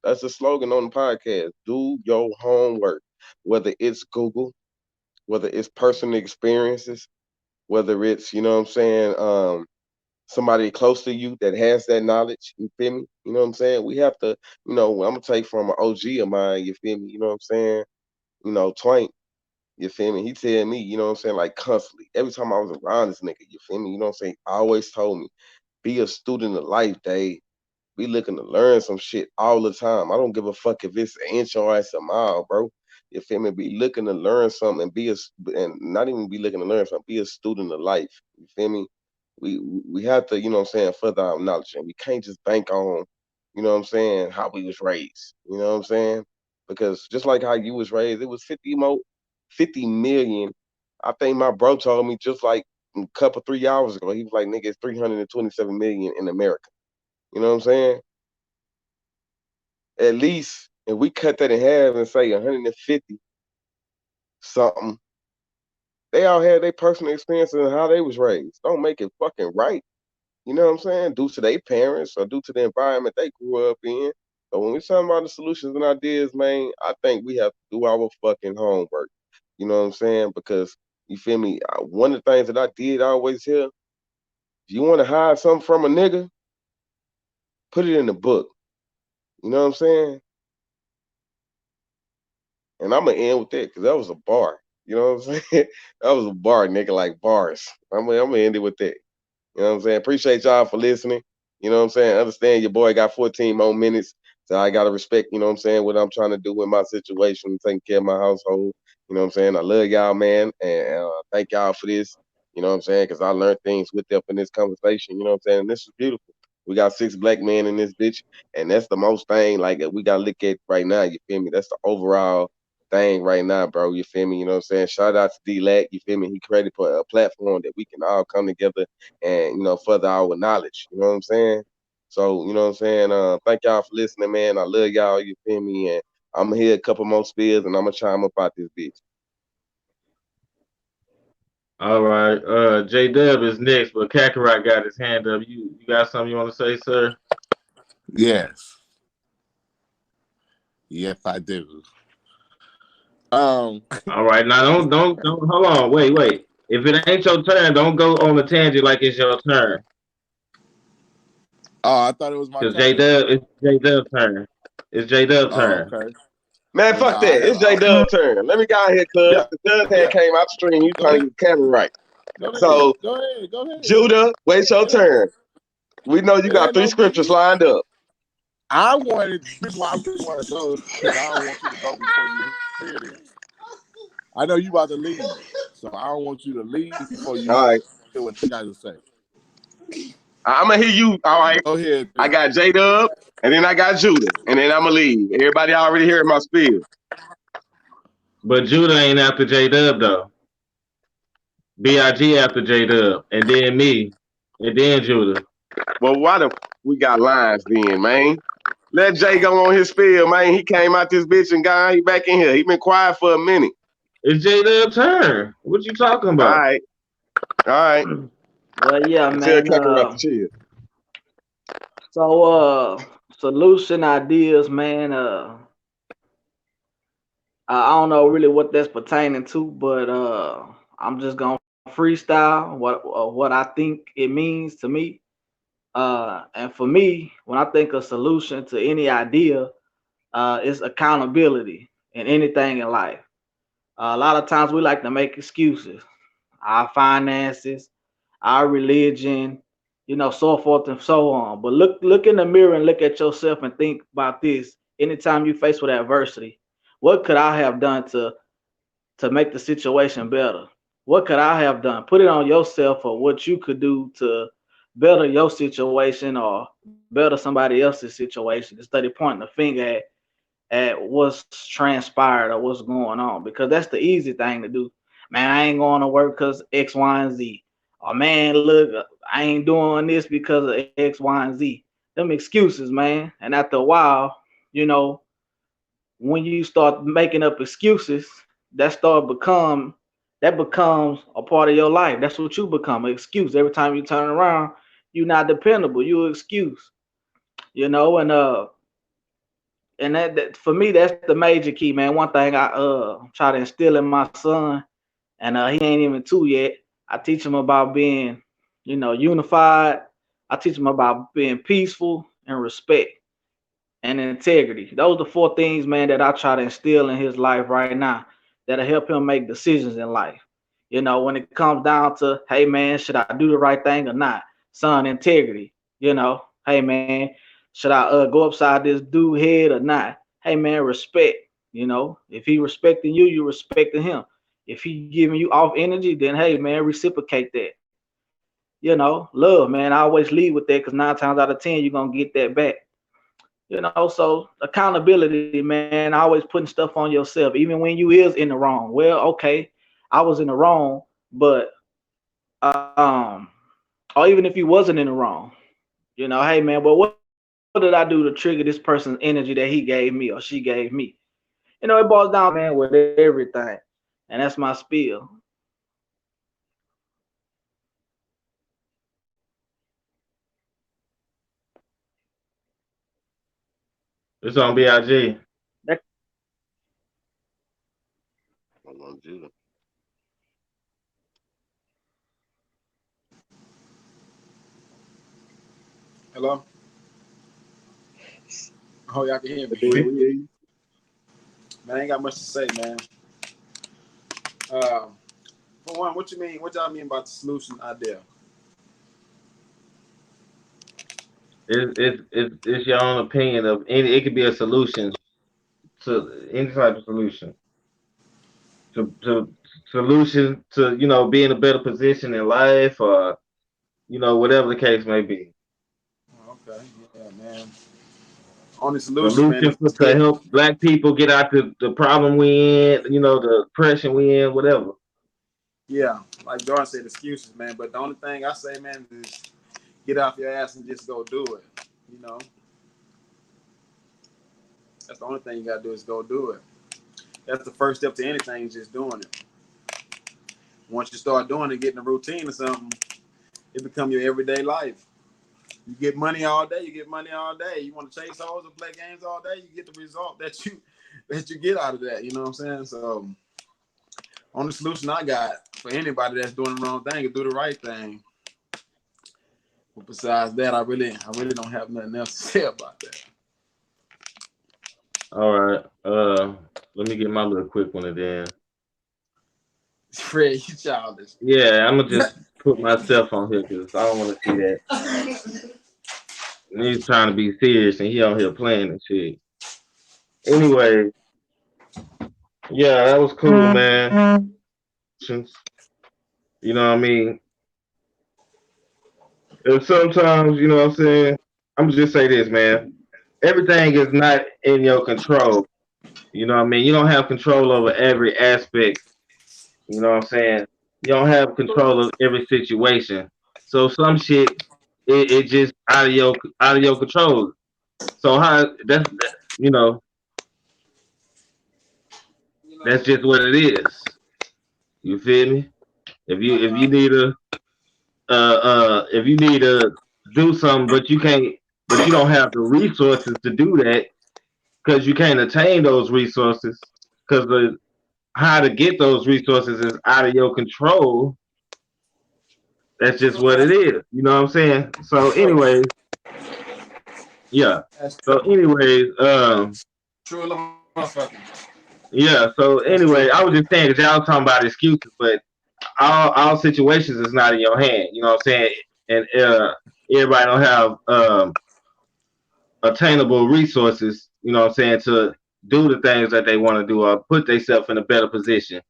That's the slogan on the podcast. Do your homework. Whether it's Google, whether it's personal experiences, whether it's, you know what I'm saying, somebody close to you that has that knowledge, you feel me? You know what I'm saying? We have to, I'm gonna take from an OG of mine, you feel me? You know what I'm saying? Twain. You feel me? He tell me, you know what I'm saying, like constantly. Every time I was around this nigga, you feel me? You know what I'm saying? I always told me, be a student of life, Dave. We looking to learn some shit all the time. I don't give a fuck if it's an inch or it's a mile, bro. You feel me? Be looking to learn something and and not even be looking to learn something. Be a student of life. You feel me? We have to, you know what I'm saying, further our knowledge, and we can't just bank on, you know what I'm saying, how we was raised. You know what I'm saying? Because just like how you was raised, it was 50 million. I think my bro told me just like a couple 3 hours ago. He was like, nigga, it's 327 million in America. You know what I'm saying? At least if we cut that in half and say 150 something, they all had their personal experiences and how they was raised. Don't make it fucking right. You know what I'm saying? Due to their parents or due to the environment they grew up in. So when we're talking about the solutions and ideas, man, I think we have to do our fucking homework. You know what I'm saying? Because you feel me? One of the things that I did always hear, if you want to hide something from a nigga, put it in the book. You know what I'm saying? And I'm gonna end with that because that was a bar. You know what I'm saying? That was a bar, nigga, like bars. I'm gonna end it with that. You know what I'm saying? Appreciate y'all for listening. You know what I'm saying? Understand your boy got 14 more minutes. So I gotta respect, you know what I'm saying, what I'm trying to do with my situation, taking care of my household. You know what I'm saying? I love y'all, man. And thank y'all for this. You know what I'm saying? Because I learned things with them in this conversation. You know what I'm saying? And this is beautiful. We got 6 black men in this bitch. And that's the most thing like we gotta look at right now. You feel me? That's the overall thing right now, bro. You feel me? You know what I'm saying? Shout out to D-Lac. You feel me? He created a platform that we can all come together and further our knowledge. You know what I'm saying? So you know what I'm saying. Thank y'all for listening, man. I love y'all. You feel me? And I'm gonna hear a couple more spills, and I'm gonna chime up out this bitch. All right. J Dub is next, but Kakarot got his hand up. You got something you want to say, sir? Yes. Yes, I do. All right. Now don't hold on. Wait. If it ain't your turn, don't go on the tangent like it's your turn. Oh, I thought it was my Cause turn. It's J Dub's turn. It's J Dub's Oh, turn. okay. Man, Well, no, fuck that. It's J Dub turn. Let me go out here, cuz. yeah, The Dub had yeah. came out the stream. You Go trying to ahead. get the camera right. Go ahead. So, Go ahead. Go ahead. Judah, wait your It ain't, turn. We know you it got ain't 3 no scriptures biggie. lined up. I wanted. This is why I really want to go because I don't want you to go before you hear this. I know you about to leave, so I don't want you to leave before you All right. hear what I got to say. I'm going to hear you. All right. Go ahead. I got J Dub, and then I got Judah, and then I'm going to leave. Everybody already heard my spiel. But Judah ain't after J Dub though. Big after J Dub, and then me, and then Judah. Well, why the we got lines then, man? Let Jay go on his spiel, man. He came out this bitch and got he back in here. He been quiet for a minute. It's J Dub's turn. What you talking All about? right. All right. Well, yeah, Tell man. Kakarot to chill. So solution ideas, man. I don't know really what that's pertaining to, but I'm just gonna freestyle what I think it means to me. And for me, when I think of solution to any idea, it's accountability in anything in life. A lot of times we like to make excuses. Our finances, our religion, so forth and so on. But look in the mirror and look at yourself and think about this. Anytime you face with adversity, what could I have done to make the situation better? What could I have done? Put it on yourself or what you could do to better your situation or better somebody else's situation instead of pointing the finger at what's transpired or what's going on, because that's the easy thing to do. Man, I ain't going to work because X, Y, and Z. Or man, look, I ain't doing this because of X, Y, and Z. Them excuses, man. And after a while, you know, when you start making up excuses, that becomes a part of your life. That's what you become, an excuse. Every time you turn around, you're not dependable. You an excuse, and that for me, that's the major key, man. One thing I try to instill in my son, and he ain't even 2 yet. I teach him about being, unified. I teach him about being peaceful and respect and integrity. Those are the 4 things, man, that I try to instill in his life right now. that'll help him make decisions in life. You know, when it comes down to, hey man, should I do the right thing or not? Son, integrity. You know, hey man, should I go upside this dude head or not? Hey man, respect. You know, if he respecting you, you respecting him. If he giving you off energy, then hey man, reciprocate that. You know, love, man. I always lead with that because 9 times out of 10 you're gonna get that back. You know, so accountability, man. Always putting stuff on yourself, even when you is in the wrong. Well, okay, I was in the wrong, but or even if you wasn't in the wrong, you know, hey man, well, what did I do to trigger this person's energy that he gave me or she gave me? You know, it boils down, man, with everything, and that's my spiel. It's on BIG. That, I'm gonna do it. Hello? Oh, y'all can hear me. Yeah, we hear you. Man, I ain't got much to say, man. Um, for one, what you mean? What y'all mean about the solution idea? It's your own opinion of any. It could be a solution to any type of solution. To solution to be in a better position in life, or whatever the case may be. Okay, yeah, man. Only solution, man, Solution is to get. help black people get out the problem we in, the depression we in, whatever. Yeah, like Jordan said, excuses, man. But the only thing I say, man, is get off your ass and just go do it. You know, that's the only thing you gotta do is go do it. That's the first step to anything, is just doing it. Once you start doing it, getting a routine or something, it become your everyday life. You get money all day, you get money all day. You want to chase hoes or play games all day, you get the result that you get out of that. You know what I'm saying? So, only solution I got for anybody that's doing the wrong thing is do the right thing. But besides that, I really don't have nothing else to say about that. All right. Let me get my little quick one and then. Fred, you childish. Yeah, I'm gonna just put myself on here because I don't want to see that. And he's trying to be serious and he on here playing and shit. Anyway, yeah, that was cool, man. You know what I mean? And sometimes, you know what I'm saying? I'm gonna just say this, man. Everything is not in your control. You know what I mean? You don't have control over every aspect. You know what I'm saying? You don't have control of every situation. So some shit, it just out of your control. So how you know that's just what it is. You feel me? If you need to if you need to do something, but you can't, but you don't have the resources to do that because you can't attain those resources because the how to get those resources is out of your control. That's just what it is. You know what I'm saying? So, True. anyways, yeah. That's So, true. anyways, True little motherfucker. yeah. So, That's anyway, true. I was just saying because y'all talking about excuses, but all situations is not in your hand. You know what I'm saying? And everybody don't have attainable resources. You know what I'm saying, to do the things that they want to do or put themselves in a better position.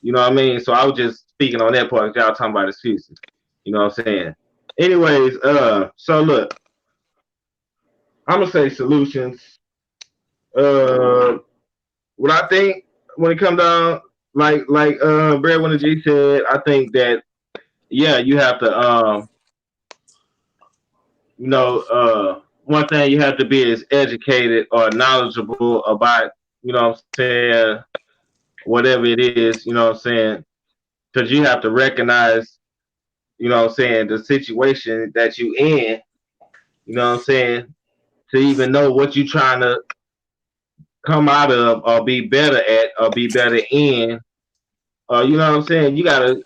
You know what I mean? So I was just speaking on that part. Y'all talking about excuses. You know what I'm saying? Anyways, so look, I'm gonna say solutions. Uh, what I think when it comes down, like Breadwinner G said, I think that yeah, you have to one thing you have to be is educated or knowledgeable about, what I'm saying, whatever it is, you know what I'm saying, because you have to recognize, what I'm saying, the situation that you in, you know what I'm saying, to even know what you're trying to come out of or be better at or be better in. You know what I'm saying? You gotta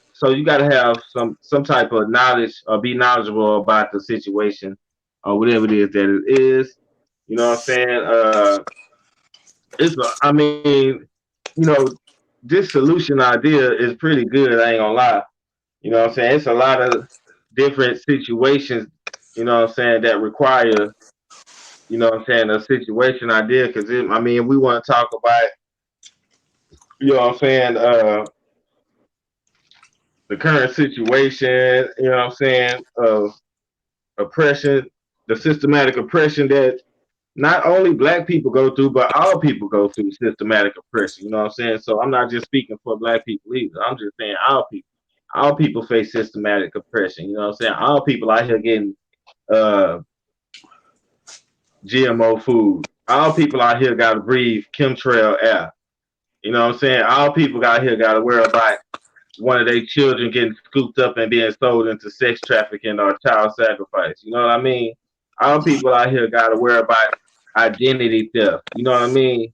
have some type of knowledge or be knowledgeable about the situation or whatever it is that it is. You know what I'm saying? I mean, you know, this solution idea is pretty good. I ain't gonna lie. You know what I'm saying? It's a lot of different situations. You know what I'm saying, that require. You know what I'm saying, a situation idea. Because I mean, we want to talk about. You know what I'm saying? The current situation. You know what I'm saying? Of oppression, the systematic oppression that not only black people go through, but all people go through systematic oppression. You know what I'm saying? So I'm not just speaking for black people either. I'm just saying all people. All people face systematic oppression. You know what I'm saying? All people out here getting uh, GMO food. All people out here got to breathe chemtrail air. You know what I'm saying? All people out here got to worry about one of their children getting scooped up and being sold into sex trafficking or child sacrifice. You know what I mean? All people out here got to worry about identity theft. You know what I mean?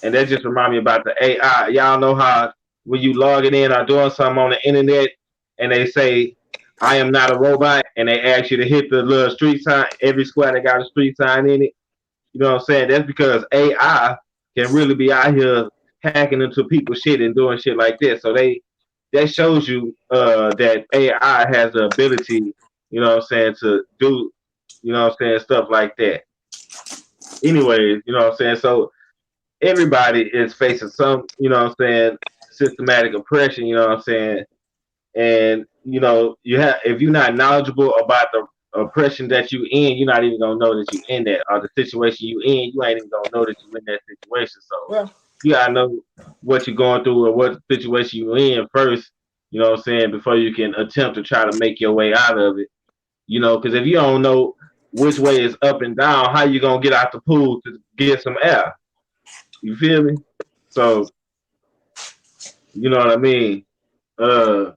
And that just remind me about the AI. Y'all know how when you logging in or doing something on the internet and they say, I am not a robot, and they ask you to hit the little street sign, every square that got a street sign in it. You know what I'm saying? That's because AI can really be out here hacking into people's shit and doing shit like this. So that shows you that AI has the ability, you know what I'm saying, to do, you know what I'm saying, stuff like that. Anyways, you know what I'm saying? So everybody is facing some, you know what I'm saying, systematic oppression, you know what I'm saying? And you know, you have if you're not knowledgeable about the oppression that you in, you're not even gonna know that you in that, or the situation you in, you ain't even gonna know that you in that situation. So Well, you gotta know what you're going through or what situation you in first, you know what I'm saying, before you can attempt to try to make your way out of it. You know, because if you don't know which way is up and down, how you gonna get out the pool to get some air? You feel me? So you know what I mean? Uh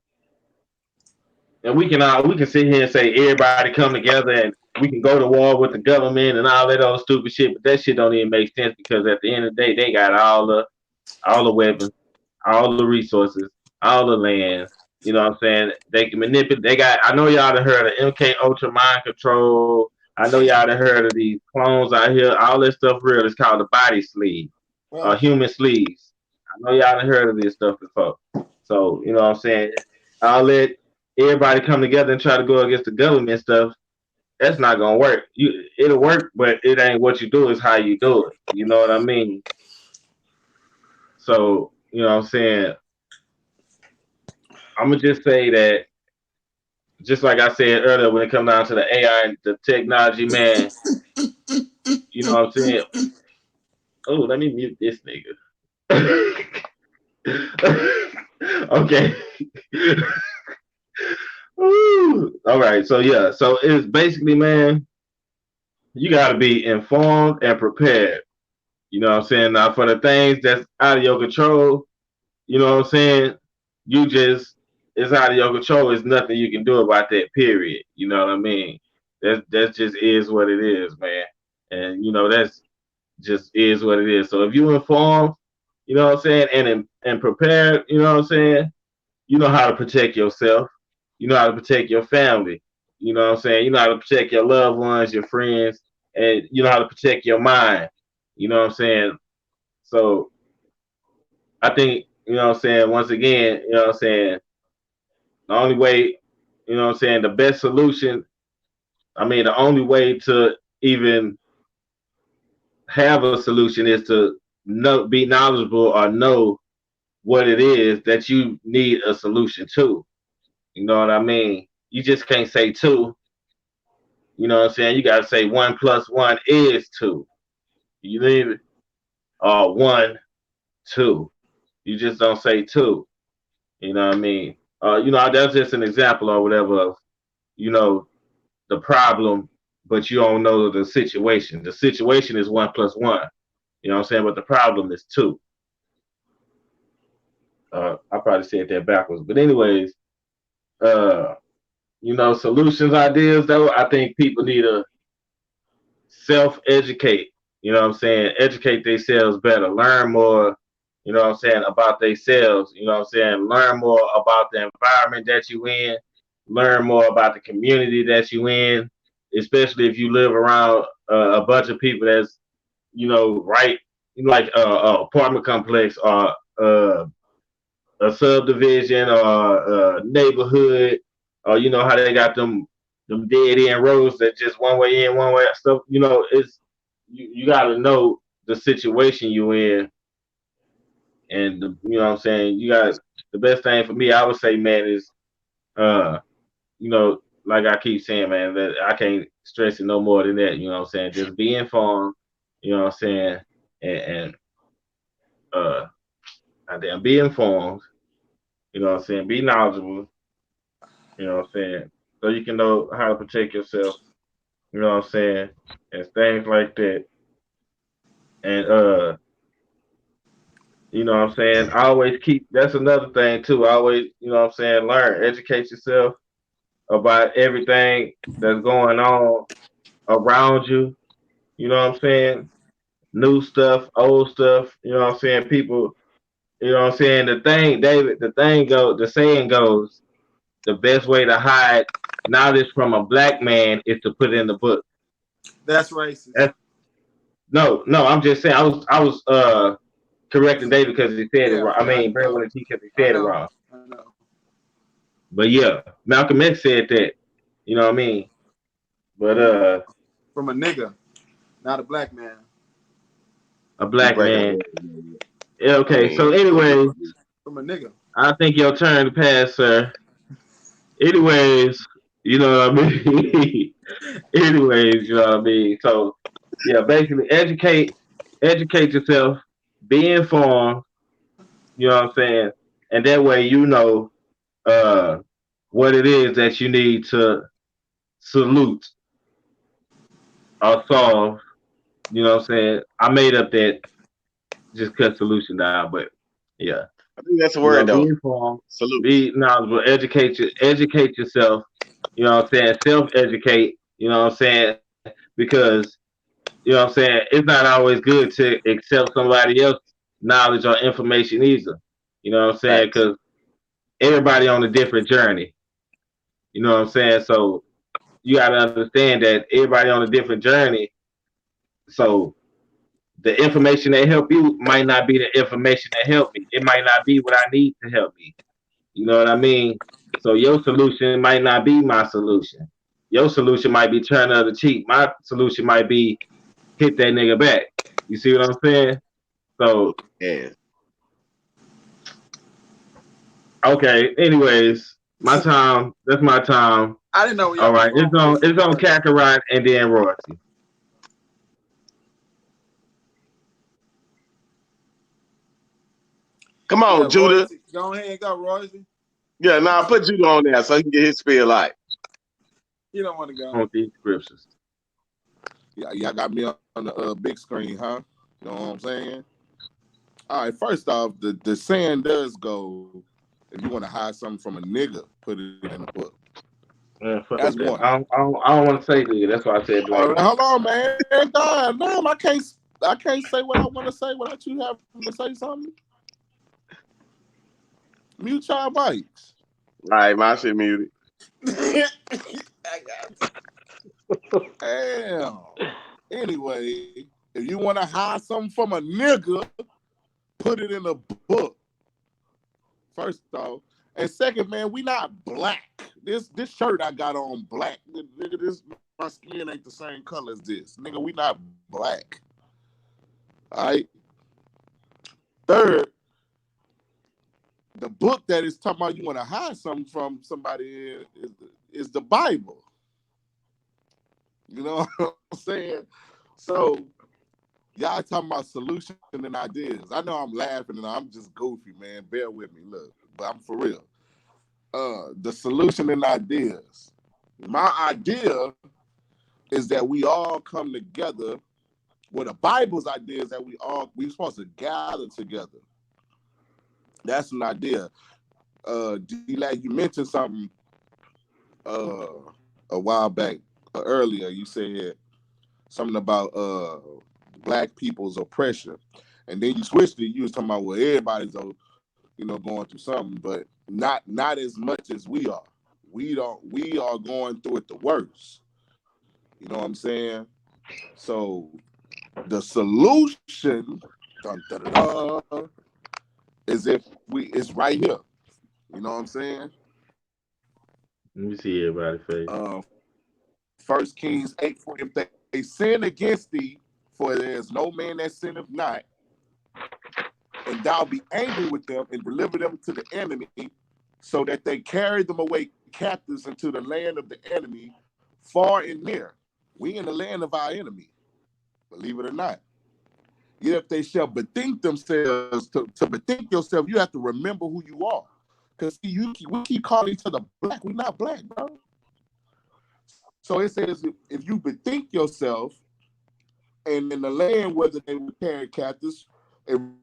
and we can sit here and say everybody come together and we can go to war with the government and all that other stupid shit, but that shit don't even make sense because at the end of the day they got all the weapons, all the resources, all the land. You know what I'm saying? They can manipulate. They got. I know y'all done heard of MK Ultra mind control. I know y'all done heard of these clones out here. All this stuff real. It's called the body sleeve, well, human sleeves. I know y'all done heard of this stuff before. So you know what I'm saying? I'll let everybody come together and try to go against the government stuff. That's not gonna work. It'll work, but it ain't what you do. It's how you do it. You know what I mean? So you know what I'm saying? I'm gonna just say that, just like I said earlier, when it comes down to the AI and the technology, man, you know what I'm saying? Oh, let me mute this nigga. Okay. All right. So yeah. So it's basically, man, you got to be informed and prepared. You know what I'm saying? Now, for the things that's out of your control, you know what I'm saying? You just, it's out of your control. There's nothing you can do about that. Period. You know what I mean? That just is what it is, man. And you know that's just is what it is. So if you informed, you know what I'm saying, and prepared, you know what I'm saying, you know how to protect yourself. You know how to protect your family. You know what I'm saying? You know how to protect your loved ones, your friends, and you know how to protect your mind. You know what I'm saying? So I think, you know what I'm saying, once again, you know what I'm saying, the only way, you know what I'm saying, the best solution, I mean, the only way to even have a solution is to be knowledgeable or know what it is that you need a solution to. You know what I mean? You just can't say two. You know what I'm saying? You got to say one plus one is two. You leave it, or one, two. You just don't say two. You know what I mean? You know, that's just an example or whatever of, you know, the problem, but you don't know the situation. The situation is one plus one. You know what I'm saying? But the problem is two. I probably said that backwards. But anyways, uh, you know, solutions, ideas, though, I think people need to self-educate. You know what I'm saying? Educate themselves better. Learn more, you know what I'm saying, about themselves. You know what I'm saying? Learn more about the environment that you in. Learn more about the community that you in, especially if you live around a bunch of people that's, you know, right, like apartment complex or a subdivision or a neighborhood, or you know how they got them dead end roads that just one way in, one way out stuff. You know, it's you got to know the situation you in, and you know what I'm saying. You got the best thing for me, I would say, man, is uh, you know, like I keep saying, man, that I can't stress it no more than that. You know what I'm saying? Just be informed. You know what I'm saying? And uh, goddamn, be informed. You know what I'm saying? Be knowledgeable. You know what I'm saying? So you can know how to protect yourself. You know what I'm saying? And things like that. And you know what I'm saying? I always keep that's another thing too. I always, you know what I'm saying, learn, educate yourself about everything that's going on around you. You know what I'm saying? New stuff, old stuff, you know what I'm saying? People, you know what I'm saying? The thing, David, the saying goes, the best way to hide knowledge from a black man is to put it in the book. That's racist. That's, no, I'm just saying I was correcting David because he said it Yeah, wrong. I yeah, mean, I Brad know. when he because he I said it know. wrong. I know. But yeah, Malcolm X said that. You know what I mean? But From from a nigga, not a black man. a You black breaking man. it. Yeah, I okay, so mean, anyway, From a nigga. I think your turn to pass, sir. Anyways, you know what I mean? Anyways, you know what I mean? So yeah, basically educate yourself, be informed, you know what I'm saying? And that way you know uh what it is that you need to salute or solve. You know what I'm saying? I made up that just cut solution down, but yeah. I think that's a You know, word be though. informed, Salute. be knowledgeable, educate yourself, you know what I'm saying, self educate, you know what I'm saying? Because you know what I'm saying, it's not always good to accept somebody else's knowledge or information either. You know what I'm saying? Facts. Because everybody on a different journey. You know what I'm saying? So you got to understand that everybody on a different journey. So the information that help you might not be the information that help me. It might not be what I need to help me. You know what I mean? So your solution might not be my solution. Your solution might be turn the other cheek. My solution might be hit that nigga back. You see what I'm saying? So Yeah. okay. Anyways, my time. That's my time. I didn't know where All y'all was right. going with this It's at on first. Kakarot and then Royalty. Come Yeah, on, Judah. royalty. Go ahead and go, royalty. Yeah, now put Judah on there so he can get his spiel like. You don't want to go. On these scriptures. Yeah, y'all got me on the big screen, huh? You know what I'm saying? All right, first off, the saying does go, if you want to hide something from a nigga, put it in the book. Man, fuck That's that. one. I don't want to say nigga. That's why I said black man. Hold on, man. God, damn, I can't say what I want to say without you having to say something. Mute your bikes. All right, my shit muted. I got Damn. Anyway, if you want to hide something from a nigga, put it in a book. First off. And second, man, we not black. This shirt I got on black. Nigga, this my skin ain't the same color as this. Nigga, we not black. All right. Third, the book that is talking about you want to hide something from somebody is the Bible. You know what I'm saying? So y'all talking about solution and ideas. I know I'm laughing and I'm just goofy, man. Bear with me. Look, but I'm for real. The solution and ideas. My idea is that we all come together. Well, the Bible's idea is that we supposed to gather together. That's an idea. D-Lad, you mentioned something a while back, earlier. You said something about black people's oppression, and then you switched it. You was talking about, well, everybody's going through something, but not as much as we are. We are going through it the worst. You know what I'm saying? So the solution, dun, dun, dun, dun, as if it's right here. You know what I'm saying? Let me see everybody's face. 1 Kings 8:40. If they sin against thee, for there is no man that sinneth not, and thou be angry with them and deliver them to the enemy, so that they carry them away captives into the land of the enemy, far and near. We in the land of our enemy, believe it or not. Yet if they shall bethink themselves, to bethink yourself, you have to remember who you are. Because we keep calling each other black. We're not black, bro. So it says, if you bethink yourself, and in the land whether they were carried captives, and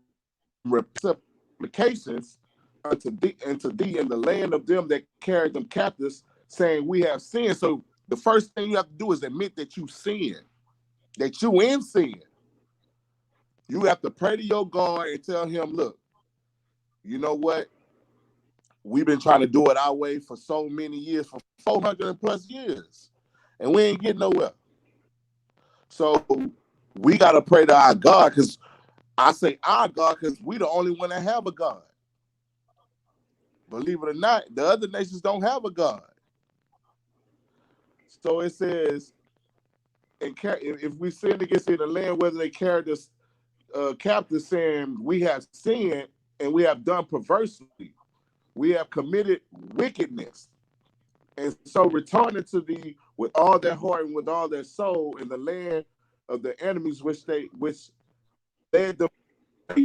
supplications unto thee in the land of them that carried them captives, saying, we have sinned. So the first thing you have to do is admit that you sin, that you in sin. You have to pray to your God and tell him, look, you know what? We've been trying to do it our way for so many years, for 400 plus years, and we ain't getting nowhere. So we got to pray to our God, because I say our God because we the only one that have a God. Believe it or not, the other nations don't have a God. So it says, if we sin against in the land, whether they carried us captive, saying we have sinned and we have done perversely, we have committed wickedness, and so returning to thee with all their heart and with all their soul in the land of the enemies which led them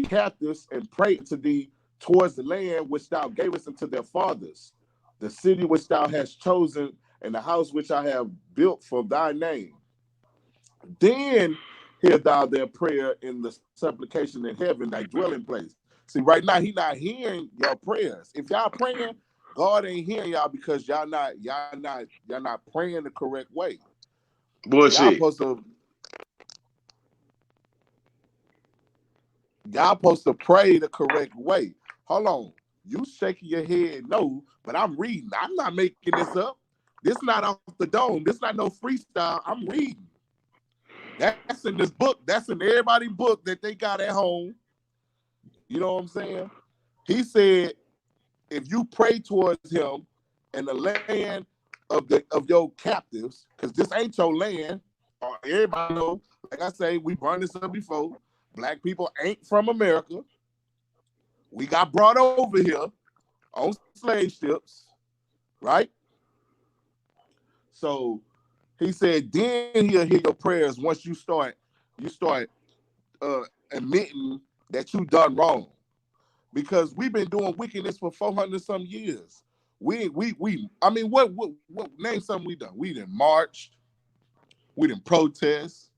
captives, and prayed to thee towards the land which thou gavest unto their fathers, the city which thou hast chosen, and the house which I have built for thy name. Then hear thou their prayer in the supplication in heaven, thy dwelling place. See, right now he not hearing your prayers. If y'all praying, God ain't hearing y'all because y'all not praying the correct way. Bullshit. Y'all supposed to pray the correct way. Hold on. You shaking your head no, but I'm reading. I'm not making this up. This not off the dome. This not no freestyle. I'm reading. That's in this book. That's in everybody's book that they got at home. You know what I'm saying? He said, if you pray towards him in the land of your captives, because this ain't your land, everybody know, like I say, we brought this up before, black people ain't from America. We got brought over here on slave ships, right? So he said, then he'll hear your prayers once you start admitting that you done wrong. Because we've been doing wickedness for 400 some years. I mean, what name something we done? We done marched, we done protest.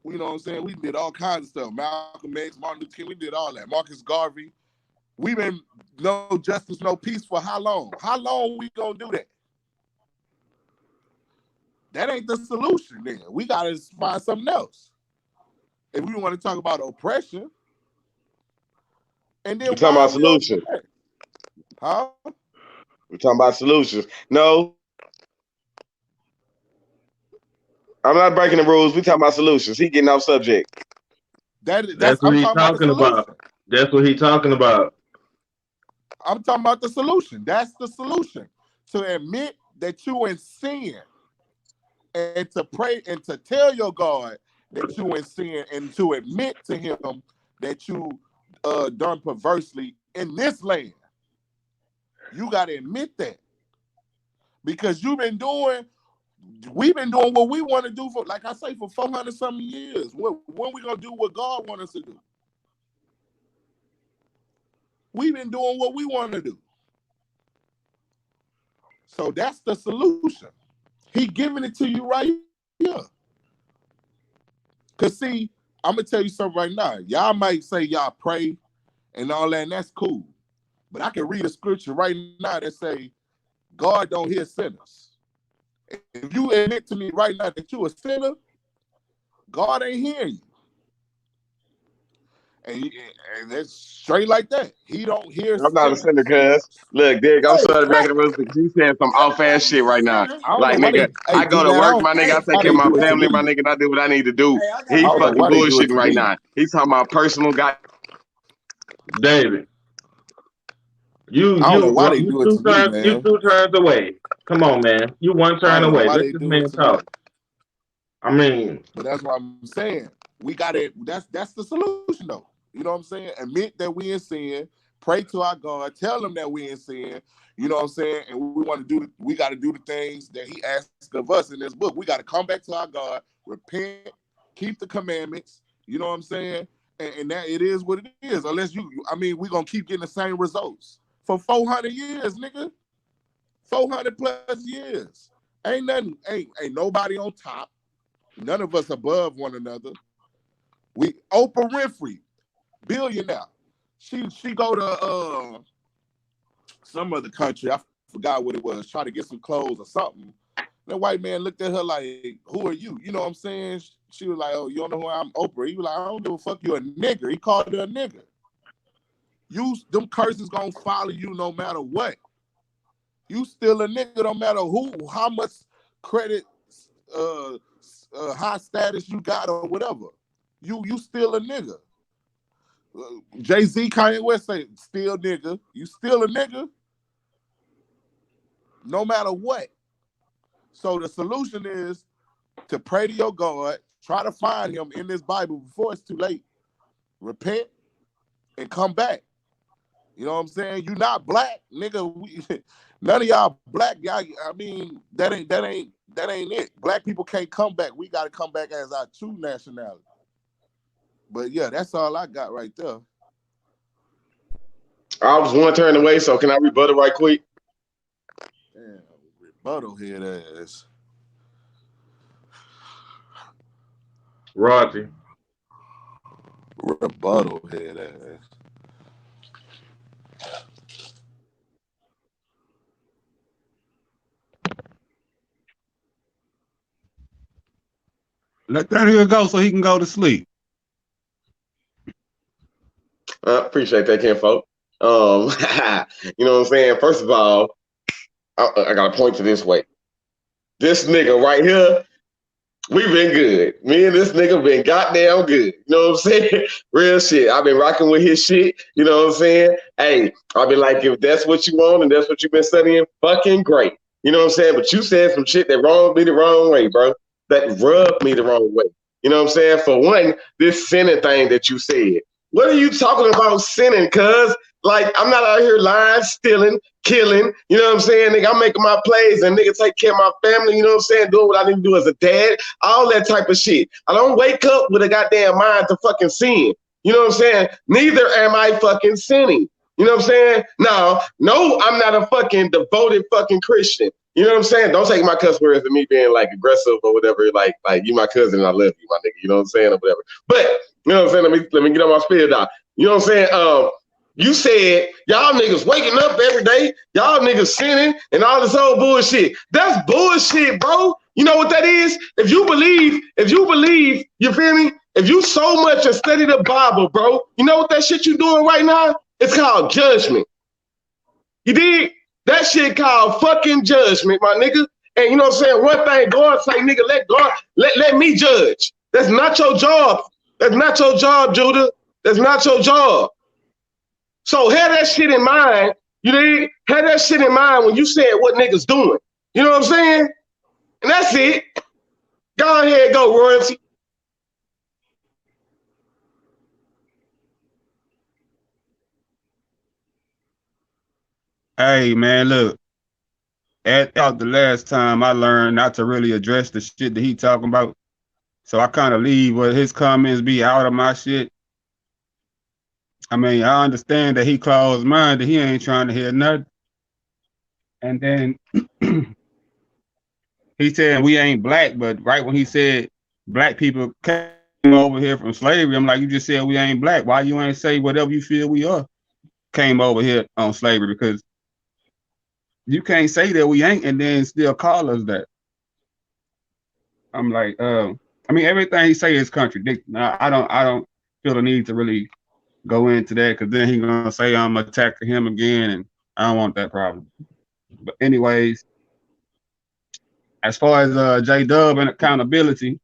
You know what I'm saying? We did all kinds of stuff. Malcolm X, Martin Luther King, we did all that. Marcus Garvey. We've been no justice, no peace for how long? How long we gonna do that? That ain't the solution then. We gotta find something else. If we want to talk about oppression, and then We're talking about we all solutions. huh? We're talking about solutions. No, I'm not breaking the rules. We're talking about solutions. He getting off subject. That's what I'm he's talking about the talking solution. about. That's what he's talking about. I'm talking about the solution. That's the solution. To admit that you in sin, and to pray and to tell your God that you in sin, and to admit to him that you done perversely in this land. You got to admit that. Because we've been doing what we want to do for, like I say, for 400 something years. When we gonna do what God wants us to do? We've been doing what we want to do. So that's the solution. He giving it to you right here. Cause see, I'm gonna tell you something right now. Y'all might say y'all pray and all that, and that's cool. But I can read a scripture right now that say God don't hear sinners. If you admit to me right now that you a sinner, God ain't hearing you. And that's straight like that. He don't hear I'm not a sinners. sinner, cuz. Look, Dick, I'm Hey, sorry to break the rules because you saying some off-ass shit right now. I don't know Like, why nigga, they. I Hey, go G to man, I work, don't my know nigga, I take why care they of my do it to family, my me. nigga, and I do what I need to do. I He don't know fucking why they do it bullshitting to right me. now. He's talking about personal guy. David, I don't know why they do it to me, you man. 2 turns away. Come on, man. You one I turn don't know away. why Let they this do it man to me. talk. I mean, But that's what I'm saying. We got it. That's the solution, though. You know what I'm saying? Admit that we in sin. Pray to our God. Tell them that we in sin. You know what I'm saying? And we want to do. We got to do the things that He asks of us in this book. We got to come back to our God, repent, keep the commandments. You know what I'm saying? And that it is what it is. Unless I mean, we're gonna keep getting the same results for 400 years, nigga. 400 plus years. Ain't nothing. Ain't nobody on top. None of us above one another. We Oprah Winfrey, billionaire. She go to some other country. I forgot what it was. Try to get some clothes or something. That white man looked at her like, "Who are you?" You know what I'm saying? She was like, "Oh, you don't know who I'm Oprah." He was like, "I don't give a fuck. You a nigger." He called her a nigger. Them curses gonna follow you no matter what. You still a nigga no matter how much credit, uh, high status you got or whatever. You still a nigga. Jay-Z, Kanye West say, still nigga. You still a nigga, no matter what. So the solution is to pray to your God, try to find him in this Bible before it's too late. Repent and come back. You know what I'm saying? You not black, nigga. None of y'all black. Y'all, I mean, that ain't it. Black people can't come back. We got to come back as our true nationality. But yeah, that's all I got right there. I was one turn away, so can I rebuttal right quick? Damn, rebuttal head ass. Roger. Rebuttal head ass. Let that nigga go so he can go to sleep. Appreciate that, Kinfolk. You know what I'm saying? First of all, I got to point to this way. This nigga right here, we been good. Me and this nigga been goddamn good. You know what I'm saying? Real shit. I've been rocking with his shit. You know what I'm saying? Hey, I've been like, if that's what you want and that's what you've been studying, fucking great. You know what I'm saying? But you said some shit that rubbed me the wrong way, bro. That rubbed me the wrong way. You know what I'm saying? For one, this sinning thing that you said. What are you talking about sinning, cuz? Like, I'm not out here lying, stealing, killing. You know what I'm saying? Nigga, I'm making my plays and nigga take care of my family. You know what I'm saying? Doing what I need to do as a dad. All that type of shit. I don't wake up with a goddamn mind to fucking sin. You know what I'm saying? Neither am I fucking sinning. You know what I'm saying? No, I'm not a fucking devoted fucking Christian. You know what I'm saying? Don't take my cuss words to me being like aggressive or whatever. Like you my cousin and I love you, my nigga. You know what I'm saying or whatever. But you know what I'm saying? Let me get on my spirit out. You know what I'm saying? You said y'all niggas waking up every day, y'all niggas sinning and all this old bullshit. That's bullshit, bro. You know what that is? If you believe, you feel me? If you so much and study the Bible, bro, you know what that shit you doing right now? It's called judgment. You did? That shit called fucking judgment, my nigga. And you know what I'm saying? One thing, God say, nigga, let God, let me judge. That's not your job. That's not your job, Judah. That's not your job. So have that shit in mind. You know, have that shit in mind when you said what niggas doing. You know what I'm saying? And that's it. Go ahead, go royalty. Hey man, look. Out the last time I learned not to really address the shit that he talking about. So I kind of leave where his comments be out of my shit. I mean, I understand that he closed minded. He ain't trying to hear nothing. And then he said we ain't black, but right when he said black people came over here from slavery, I'm like, you just said we ain't black. Why you ain't say whatever you feel we are came over here on slavery? Because you can't say that we ain't and then still call us that. I'm like, I mean, everything he say is contradicting. I don't feel the need to really go into that because then he's gonna say I'm attacking him again, and I don't want that problem. But anyways, as far as J Dub and accountability,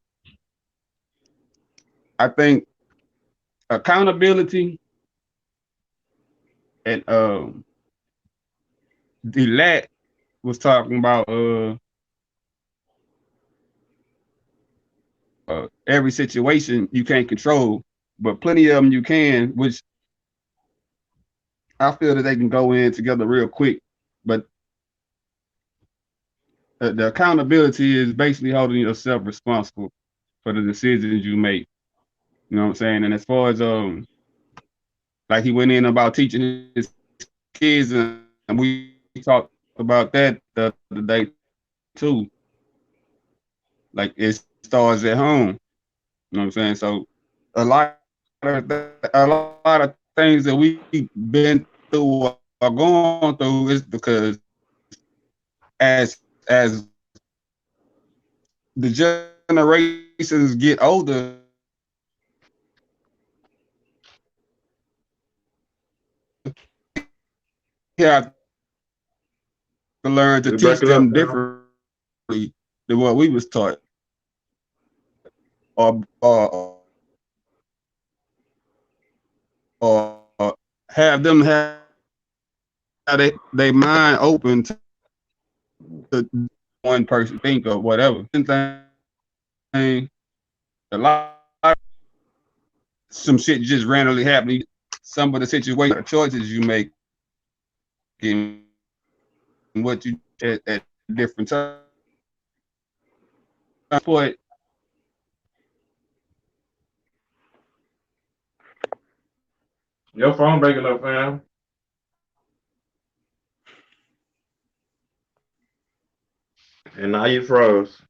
I think accountability And Delat was talking about every situation you can't control, but plenty of them you can, which I feel that they can go in together real quick. But the accountability is basically holding yourself responsible for the decisions you make. You know what I'm saying? And as far as like he went in about teaching his kids, and we talked about that the other day too. Like it starts at home. You know what I'm saying? So a lot of things that we've been through or going through is because as the generations get older, we have to learn to You teach breaking up them now. differently than what we was taught, or or have them have they mind open to one person think or whatever. Thing, a lot some shit just randomly happening. Some of the situations, choices you make, and what you at different times. But Your phone breaking up, fam. And now you froze.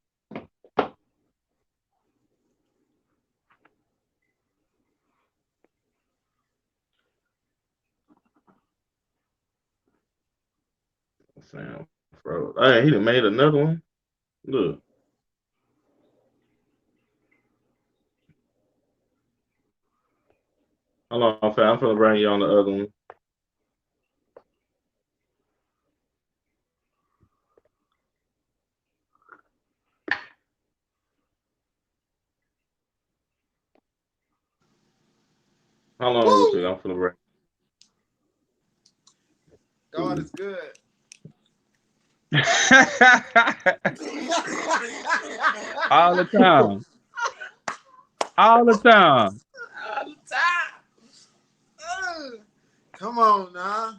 Sam froze. Hey, he done made another one. Look. Hold on, fam. I'm finna bring you on the other one. How long real quick? Woo! I'm finna bring. God is good. all the time, all the time. All the time. Ugh. Come on, now.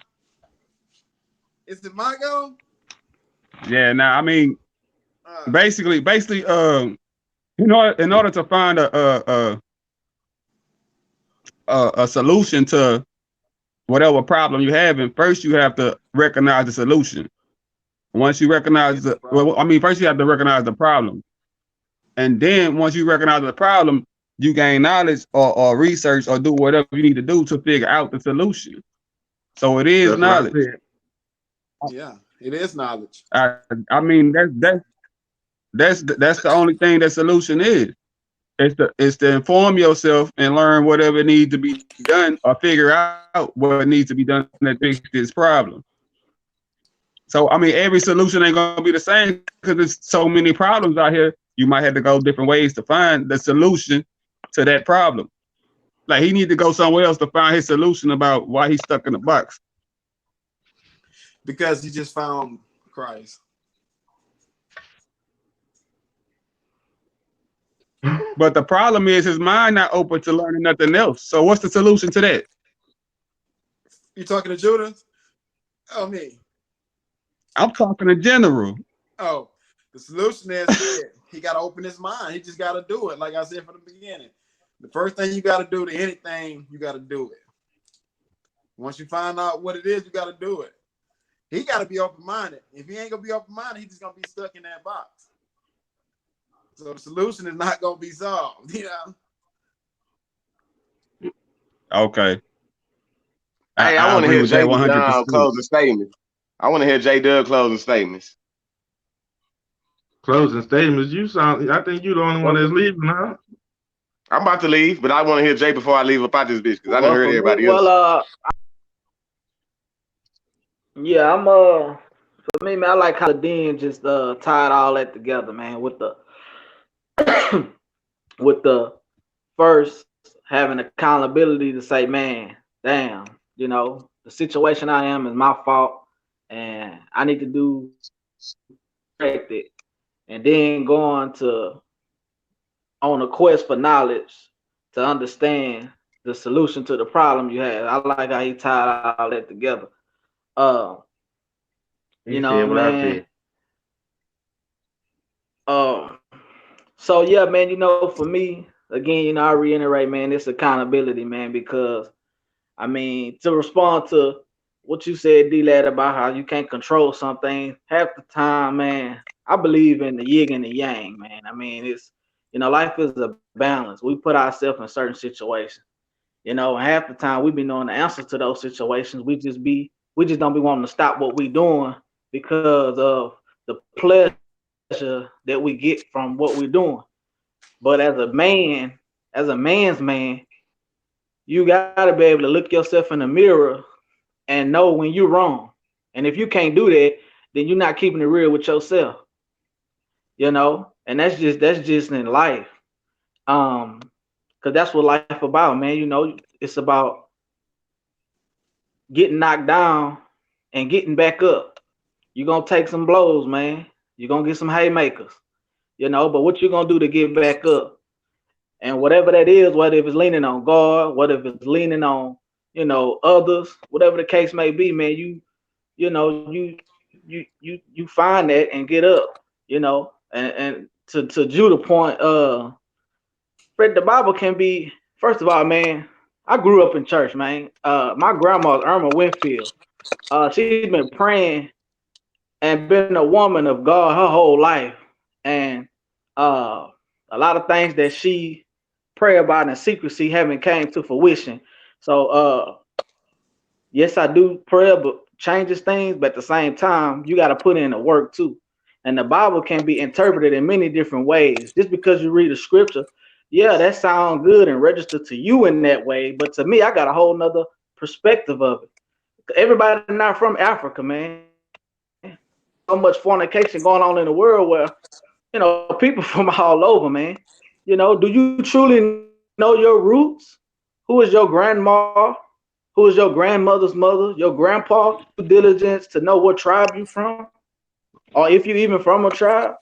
Is it my go? Yeah. Now, I mean, Uh, basically, in order to find a solution to whatever problem you have, and first you have to recognize the solution. Once you recognize it's the well, problem. I mean, first you have to recognize the problem, and then once you recognize the problem, you gain knowledge or research or do whatever you need to do to figure out the solution. So it is That's what I knowledge. said. Yeah, it is knowledge. I I mean that's the only thing that solution is. It's to inform yourself and learn whatever needs to be done or figure out what needs to be done to fix this problem. So I mean every solution ain't gonna be the same because there's so many problems out here. You might have to go different ways to find the solution to that problem. Like he need to go somewhere else to find his solution about why he's stuck in a box. Because he just found Christ. But the problem is his mind not open to learning nothing else. So what's the solution to that? You talking to Judah? Oh, me. I'm talking in general. Oh, the solution is shit. He got to open his mind. He just got to do it. Like I said from the beginning, the first thing you got to do to anything, you got to do it. Once you find out what it is, you got to do it. He got to be open minded. If he ain't gonna be open minded, he's just gonna be stuck in that box. So the solution is not gonna be solved. You know. Okay. Hey, I I want to agree hear with that Jay 100%. closing statements. I want to hear J Dub closing statements. Closing statements. You sound. I think you the only one Well, that's leaving now. I'm about to leave, but I want to hear Jay before I leave up out this bitch because I done Well, heard for me, everybody else. yeah, for me, man, I like how the Dean just tied all that together, man, with the with the first having accountability to say, man, damn, you know, the situation I am is my fault, and I need to do correct it, and then going to on a quest for knowledge to understand the solution to the problem you have. I like how he tied all that together. Uh, He you said know, what I man. said. Uh, so yeah, man. You know, for me, again, you know, I reiterate, man, it's accountability, man, because I mean, to respond to what you said, D-Lad, about how you can't control something, half the time, man, I believe in the yin and the yang, man. I mean, it's, you know, life is a balance. We put ourselves in certain situations. You know, half the time we be knowing the answers to those situations. We just don't be wanting to stop what we doing because of the pleasure that we get from what we're doing. But as a man's man, you gotta be able to look yourself in the mirror and know when you're wrong. And if you can't do that, then you're not keeping it real with yourself, you know. And that's just in life, because that's what life about, man. You know, it's about getting knocked down and getting back up. You're gonna take some blows, man. You're gonna get some haymakers, you know. But what you gonna do to get back up? And whatever that is, whether if it's leaning on God, whether if it's leaning on, you know, others, whatever the case may be, man, you know, you find that and get up, you know. And to Judah point, Fred, the Bible can be, first of all, man, I grew up in church, man. My grandma's Irma Winfield. She's been praying and been a woman of God her whole life. And uh a lot of things that she pray about in secrecy haven't came to fruition. So yes, I do prayer, but changes things, but at the same time, you got to put in the work too. And the Bible can be interpreted in many different ways. Just because you read a scripture, yeah, that sounds good and register to you in that way. But to me, I got a whole nother perspective of it. Everybody not from Africa, man. So much fornication going on in the world where, you know, people from all over, man. You know, do you truly know your roots? Who is your grandma? Who is your grandmother's mother? Your grandpa? Due diligence to know what tribe you from, or if you even from a tribe.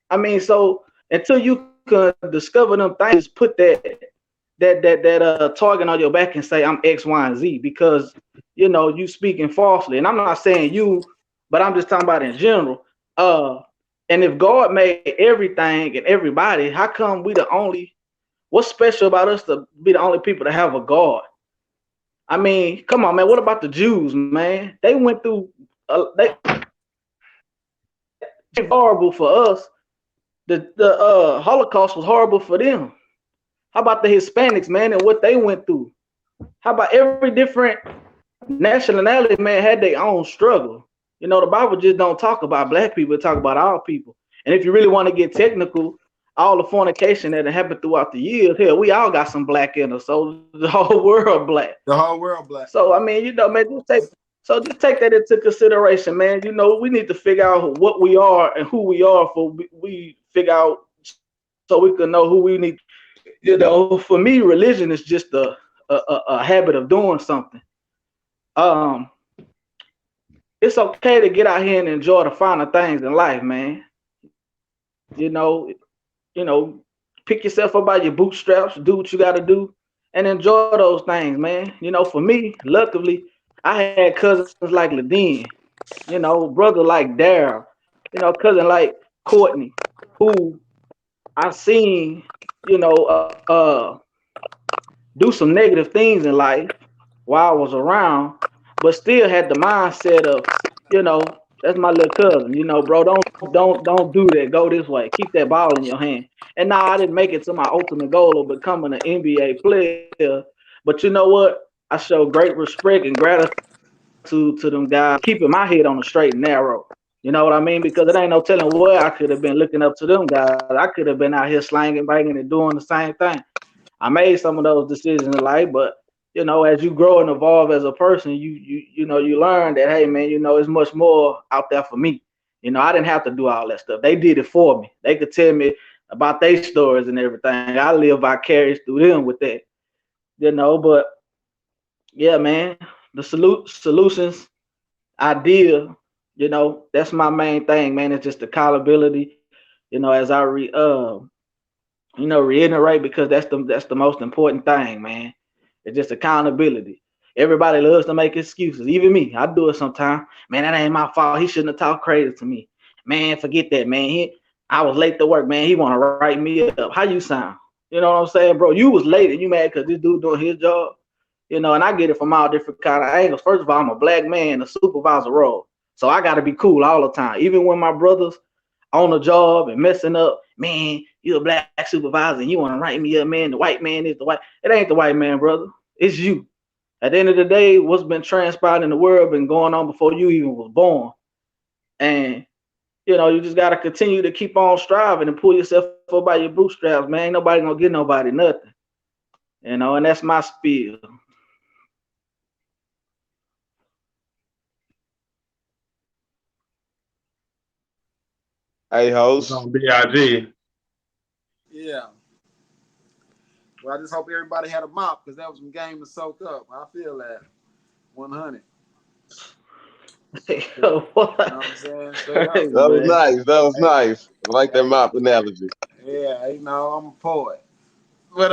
I mean, so until you can discover them things, you just put that target on your back and say I'm X, Y, and Z because you know you speaking falsely. And I'm not saying you, but I'm just talking about in general. Uh, and if God made everything and everybody, how come we the only? What's special about us to be the only people to have a God? I mean, come on, man. What about the Jews, man? They went through. That horrible for us. The Holocaust was horrible for them. How about the Hispanics, man, and what they went through? How about every different nationality, man, had their own struggle? You know, the Bible just don't talk about black people; it talk about all people. And if you really want to get technical, all the fornication that happened throughout the years, hell, we all got some black in us, so the whole world black. The whole world black. So I mean, you know, man, just take that into consideration, man. You know, we need to figure out what we are and who we are for we figure out so we can know who we need. You know, for me, religion is just a habit of doing something. Um, it's okay to get out here and enjoy the finer things in life, man. You know, pick yourself up by your bootstraps, do what you got to do, and enjoy those things, man. You know, for me, luckily, I had cousins like Ladine, you know, brother like Daryl, you know, cousin like Courtney, who I seen, you know, do some negative things in life while I was around, but still had the mindset of, you know, that's my little cousin. You know, bro, don't do that. Go this way. Keep that ball in your hand. And now I didn't make it to my ultimate goal of becoming an NBA player, but you know what? I show great respect and gratitude to them guys keeping my head on the straight and narrow. You know what I mean? Because it ain't no telling where I could have been looking up to them guys. I could have been out here slanging, banging, and doing the same thing. I made some of those decisions in life, but you know, as you grow and evolve as a person, you know you learn that hey man, you know, it's much more out there for me. You know, I didn't have to do all that stuff. They did it for me. They could tell me about their stories and everything. I live vicarious through them with that. You know, but yeah, man. the solutions idea, that's my main thing, man. It's just accountability, as I reiterate, because that's the most important thing, man. It's just accountability. Everybody loves to make excuses. Even me, I do it sometimes. Man, that ain't my fault. He shouldn't have talked crazy to me. Man, forget that, man. I was late to work, man. He want to write me up. How you sound? You know what I'm saying, bro? You was late and you mad because this dude doing his job. And I get it from all different kind of angles. First of all, I'm a black man in a supervisor role. So I got to be cool all the time. Even when my brothers on the job and messing up, man, you a black supervisor and you want to write me up, man. The white man is the white. It ain't the white man, brother. It's you. At the end of the day, what's been transpired in the world been going on before you even was born. And you just gotta continue to keep on striving and pull yourself up by your bootstraps, man. Ain't nobody gonna get nobody nothing. And that's my spiel. Hey, It's host. on BIG. Yeah. Well, I just hope everybody had a mop because that was some game to soak up. I feel that 100. You know What? what I'm saying? Straight up. Crazy, That was man. nice. That was Hey, nice. I like that hey, mop analogy. yeah, I'm a poet. But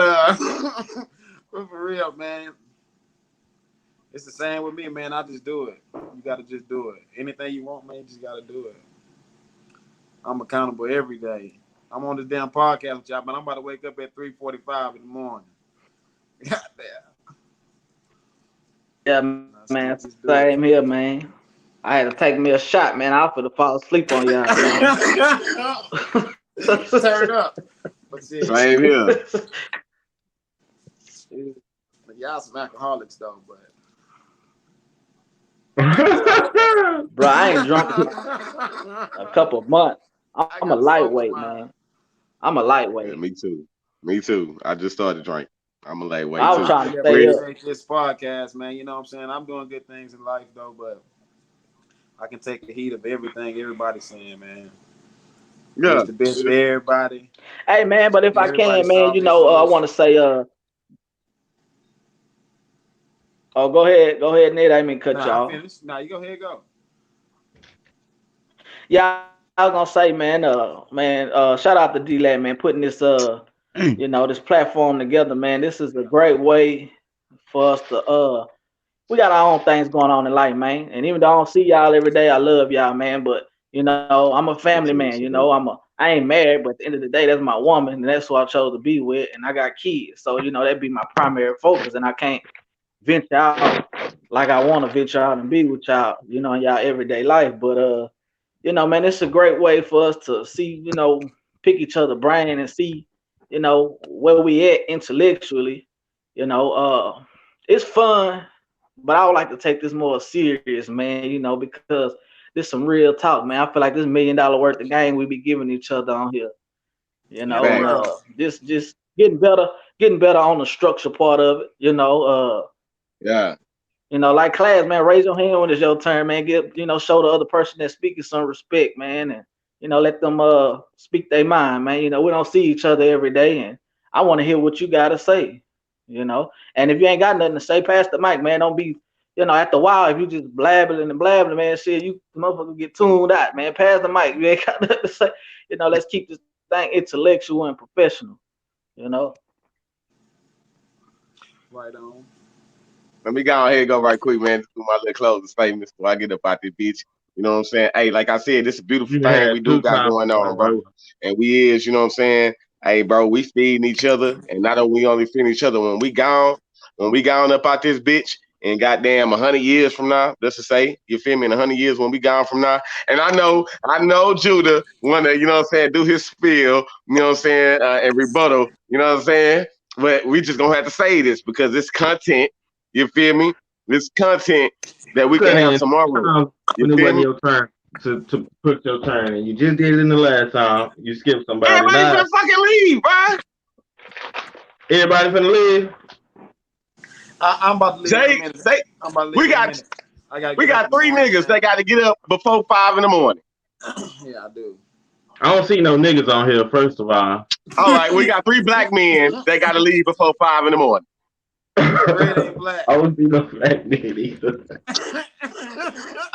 but for real, man, it's the same with me, man. I just do it. You gotta just do it. Anything you want, man, you just gotta do it. I'm accountable every day. I'm on this damn podcast with y'all, but I'm about to wake up at 3:45 in the morning. Goddamn. Yeah, I man. still just Same do it. here, man. I had to take me a shot, man. I was finna fall asleep on y'all, man. Turn up. But shit, Same here. y'all some alcoholics though, but Bro, I ain't drunk in a couple of months. I'm I a got a sober lightweight, mind. man. I'm a Yeah, lightweight. me too. Me too. I just started drinking. I'm a lightweight I was I too. trying to really stay Pretty. up. appreciate this podcast, man. You know what I'm saying? I'm doing good things in life though, but I can take the heat of everything everybody's saying, man. Yeah. Wish the best for everybody. Hey, man, but if I Everybody can, man, solve their I want to solution. say, oh, go ahead, Ned. I didn't mean to cut Nah, I y'all. finished. Nah, you go ahead, go. Yeah, I was gonna say, shout out to D-Lad, man, putting this, this platform together, man. This is a great way for us to, we got our own things going on in life, man. And even though I don't see y'all every day, I love y'all, man. But I'm a family man. Salute. I ain't married, but at the end of the day, that's my woman, and that's who I chose to be with. And I got kids, so that'd be my primary focus. And I can't venture out like I want to venture out and be with y'all, in y'all everyday life. But man, it's a great way for us to see, pick each other brain and see, where we at intellectually. It's fun, but I would like to take this more serious, man, because this some real talk, man. I feel like this $1 million worth of game we be giving each other on here, Yeah, and Facts. bro. just getting better on the structure part of it, Yeah. like class, man, raise your hand when it's your turn, man. Show the other person that's speaking some respect, man, and let them speak their mind, man. We don't see each other every day, and I want to hear what you gotta say, And if you ain't got nothing to say, pass the mic, man. Don't be, after a while, if you just blabbing and blabbing, man, shit, you motherfucker get tuned out, man. Pass the mic. You ain't got nothing to say. Let's keep this thing intellectual and professional, you know. Right on. Let me go ahead and go right quick, man. Do my little closing statements before I get up out this bitch. You know what I'm saying? Hey, like I said, this is a beautiful You thing had we do two got going topics, on, bro. bro. And you know what I'm saying? Hey, bro, we feeding each other. And not only we only feeding each other when we gone up out this bitch and goddamn 100 years from now, let's just say, you feel me, in 100 years when we gone from now. And I know Judah wanna, you know what I'm saying, do his spiel, you know what I'm saying, and rebuttal, you know what I'm saying? But we just gonna have to say this because it's content, you feel me? This content that we Go can have ahead. tomorrow. You When it feel wasn't me? your turn to put your turn, and you just did it in the last time. You skipped somebody. Everybody Now finna fucking leave, bro. everybody finna leave. I'm about to leave in a Jay, minute. they I'm about to leave we in a got minute. I gotta we get up got in the three morning, niggas man. that gotta get up before 5 in the morning. Yeah, I do. I don't see no niggas on here. First of all, All right, we got three black men that gotta leave before 5 in the morning. Red ain't black. I wouldn't be no black nigga either.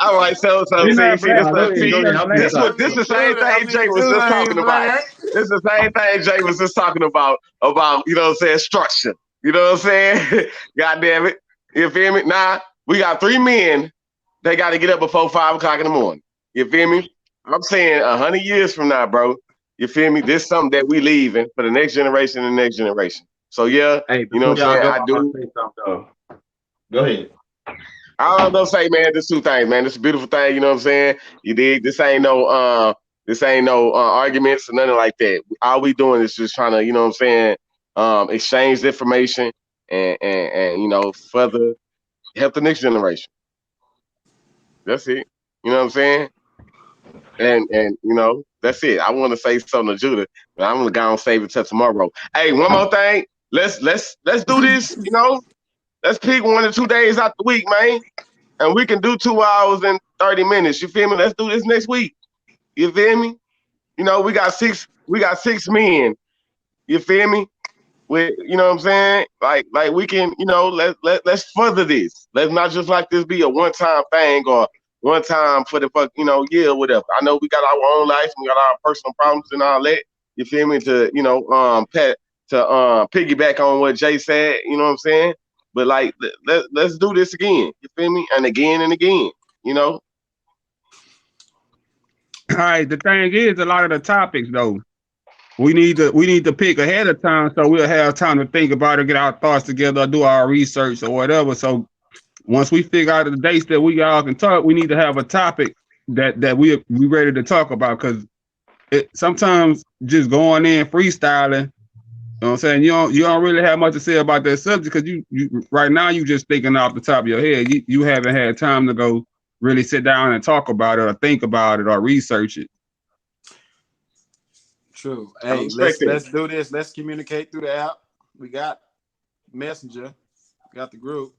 All right, so You're see, not see, black. this, Nah, go ahead, You're go see, ahead. not I'm black. just talking. this the same thing Jay was Judah just talking ain't about. black. This is the same thing Jay was just talking about you know what I'm saying, structure. You know what I'm saying? God damn it. You feel me? Nah, we got 3 men. They got to get up before 5 o'clock in the morning. You feel me? I'm saying 100 years from now, bro. You feel me? This is something that we leaving for the next generation and the next generation. So yeah, Hey, you know before what I'm y'all saying? go, I I'm gonna do. say something though. Go ahead. I was gonna say, man, there's 2 things, man. This is a beautiful thing, you know what I'm saying? You dig? This ain't no arguments or nothing like that. All we doing is just trying to, you know what I'm saying, exchange information and you know, further help the next generation. That's it. You know what I'm saying? And you know, that's it. I want to say something to Judah, but I'm gonna go and save it till tomorrow. Hey, one more thing. Let's do this, you know. Let's pick 1 or 2 days out the week, man. And we can do 2 hours and 30 minutes. You feel me? Let's do this next week. You feel me? You know, we got 6 men. You feel me? You know what I'm saying? Like we can, you know, let's further this. Let's not just like this be a one-time thing or one time for the fuck, you know, yeah, whatever. I know we got our own life, we got our personal problems and all that. You feel me? To, you know, piggyback on what Jay said, you know what I'm saying? But like let's do this again. You feel me? And again, you know? All right. The thing is, a lot of the topics though, we need to pick ahead of time so we'll have time to think about it, get our thoughts together, do our research or whatever. So once we figure out the dates that we all can talk, we need to have a topic that we ready to talk about, because sometimes just going in freestyling, you know what I'm saying, you don't really have much to say about that subject, because you right now you just thinking off the top of your head. You haven't had time to go really sit down and talk about it or think about it or research it. True. I Hey, respect that. let's do this. Let's communicate through the app. We got Messenger. We got the group.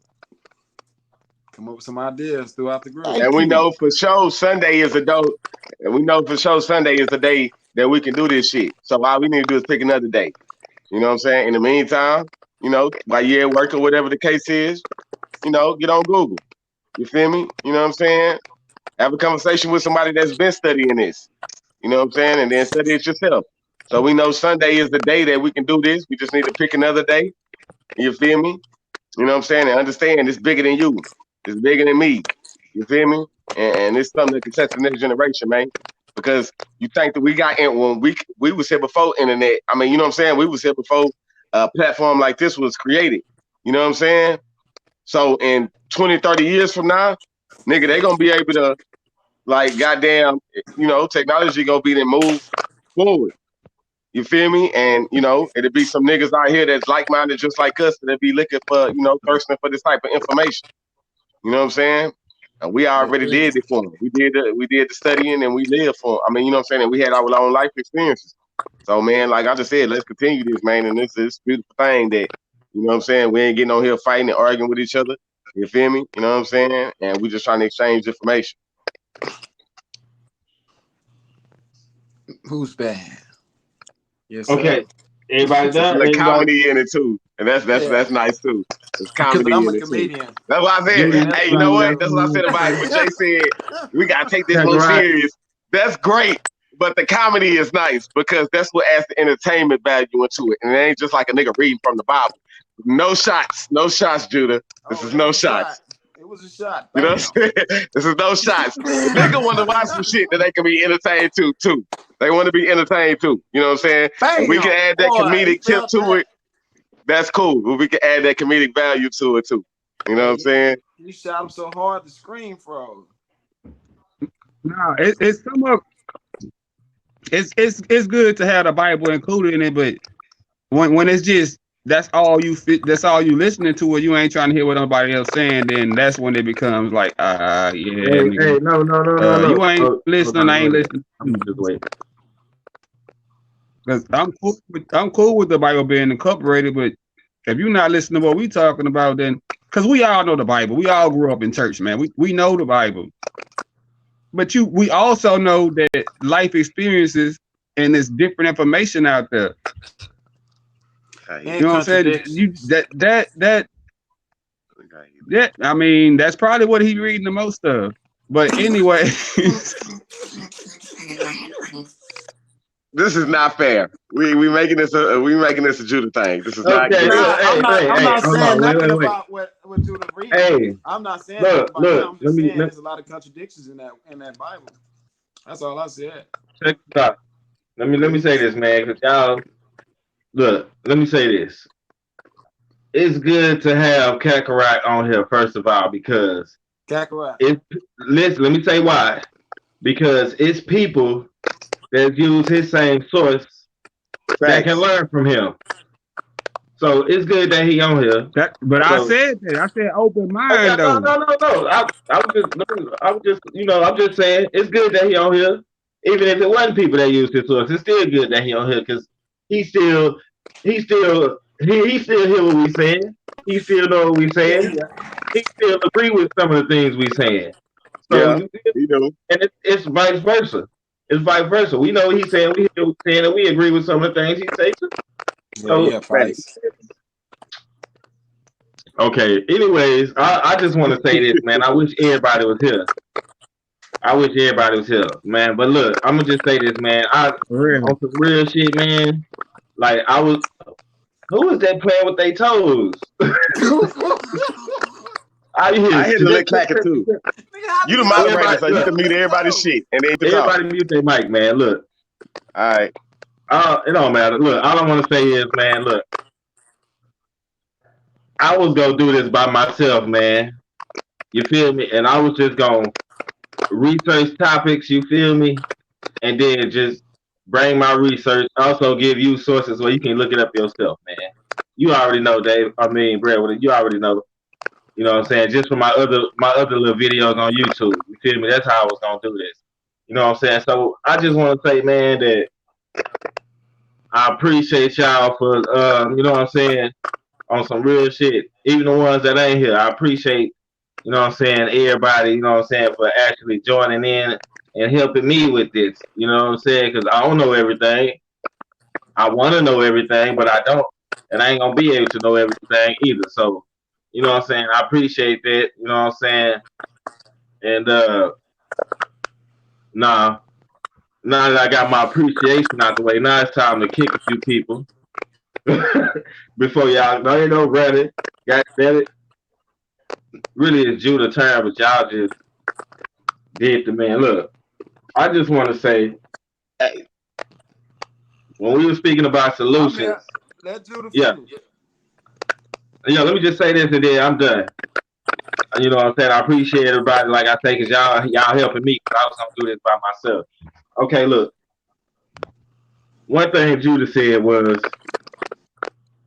Come up with some ideas throughout the group. And we know for sure Sunday is a dope. And we know for sure Sunday is the day that we can do this shit. So all we need to do is pick another day. You know what I'm saying? In the meantime, you know, while you're at work or whatever the case is, you know, get on Google. You feel me? You know what I'm saying? Have a conversation with somebody that's been studying this. You know what I'm saying? And then study it yourself. So we know Sunday is the day that we can do this. We just need to pick another day. You feel me? You know what I'm saying? And understand it's bigger than you. It's bigger than me. You feel me? And it's something that can touch the next generation, man. Because you think that we got in when we was here before internet. I mean, you know what I'm saying? We was here before a platform like this was created. You know what I'm saying? So in 20, 30 years from now, nigga, they gonna be able to, like, goddamn, you know, technology gonna be then move forward. You feel me? And, you know, it'll be some niggas out here that's like-minded just like us that be looking for, you know, thirsting for this type of information. You know what I'm saying? And we already did it for them. We did the studying and we lived for them. I mean, you know what I'm saying? And we had our own life experiences. So, man, like I just said, let's continue this, man. And this is beautiful thing that, you know what I'm saying? We ain't getting on here fighting and arguing with each other. You feel me? You know what I'm saying? And we just trying to exchange information. Who's bad? Yes, Okay. sir. Everybody It's a done? little Everybody? comedy in it too. And that's Yeah. nice too. There's Because comedy I'm a in it too. comedian. That's why I said, And Judah, that's hey, you what know you what? got That's what I said something? about it. When Jay said we gotta take this That's more right. serious, that's great. But the comedy is nice because that's what adds the entertainment value into it. And it ain't just like a nigga reading from the Bible. No shots. No shots, Judah. This oh, is it was no a shot. shots. It was a shot. You know Bam. what I'm saying? This is no shots. The nigga want to watch some shit that they can be entertained too. They want to be entertained too. You know what I'm saying? And we can Bam. add that Boy, he comedic tip felt to that. it. That's cool. We can add that comedic value to it too. You know what I'm Hey, saying? you shot him so hard the screen froze. No, it's some of it's good to have the Bible included in it, but when it's just that's all you listening to, or you ain't trying to hear what nobody else saying, then that's when it becomes like, yeah, Hey, nigga, no. you ain't Hold listening, on, I go ain't ahead. listening. I'm gonna just wait. Because I'm cool with the Bible being incorporated, but if you're not listening to what we talking about, then because we all know the Bible, we all grew up in church, man. We know the Bible, but we also know that life experiences and there's different information out there. I hear You And you. know what I'm saying? contradictions. That Yeah, I mean that's probably what he reading the most of. But anyway, This is not fair. We making this a Judah thing. This is not Okay, good. look, Nah, hey, hey, I'm hey, not hold saying on, nothing wait. about what Judah reading. Hey, I'm not saying nothing look, about him. I'm let just saying me there's a lot of contradictions in that Bible. That's all I said. check this out. Let me say this, man, because y'all look. Let me say this. It's good to have Kakarot on here first of all because Kakarot. it. Listen, let me say why. Because it's people that use his same source that can Facts. learn from him. So it's good that he on here. but I So said that. I said open okay, mind no, though. no, no, no. I was just, I'm just saying it's good that he on here. Even if it wasn't people that use his source, it's still good that he on here because he still, he still, he still hear what we saying. He still know what we saying. Yeah. He still agree with some of the things we saying. So Yeah, you know. and it's vice versa. It's vice versa. We know what he's saying. We hear what he's saying, and we agree with some of the things he say too. So Yeah, Facts. Price. okay. Anyways, I just want to say this, man. I wish everybody was here. I wish everybody was here, man. But look, I'm gonna just say this, man. For real. On some real shit, man. Like I was, who was that playing with their toes? I I hear hit the lick clacker too. Nigga, how You the do know moderator, everybody. so you Look, can mute everybody's shit and then you can talk. everybody mute their mic, man. Look, All right. it don't matter. Look, all I want to say is, man. Look, I was gonna do this by myself, man. You feel me? And I was just gonna research topics. You feel me? And then just bring my research. Also give you sources where you can look it up yourself, man. You already know, Dave. I mean, Brad, you already know. You know what I'm saying? Just from my other little videos on YouTube. You feel me? That's how I was gonna do this. You know what I'm saying? So I just want to say, man, that I appreciate y'all for you know what I'm saying, on some real shit. Even the ones that ain't here, I appreciate, you know what I'm saying, everybody, you know what I'm saying, for actually joining in and helping me with this. You know what I'm saying? Because I don't know everything. I want to know everything, but I don't. And I ain't going to be able to know everything either. So, you know what I'm saying? I appreciate that. You know what I'm saying? And nah, now that I got my appreciation out the way, now it's time to kick a few people. Before y'all, no, ain't no running. God damn it. Really, it's Judah time, but y'all just did the man. Look, I just want to say, hey, when we were speaking about I'm here. solutions, Let Judah yeah, finish. yeah. Let me just say this, and then I'm done. You know what I'm saying? I appreciate everybody, like I say, because y'all helping me. Because I was gonna do this by myself. Okay, look. One thing Judah said was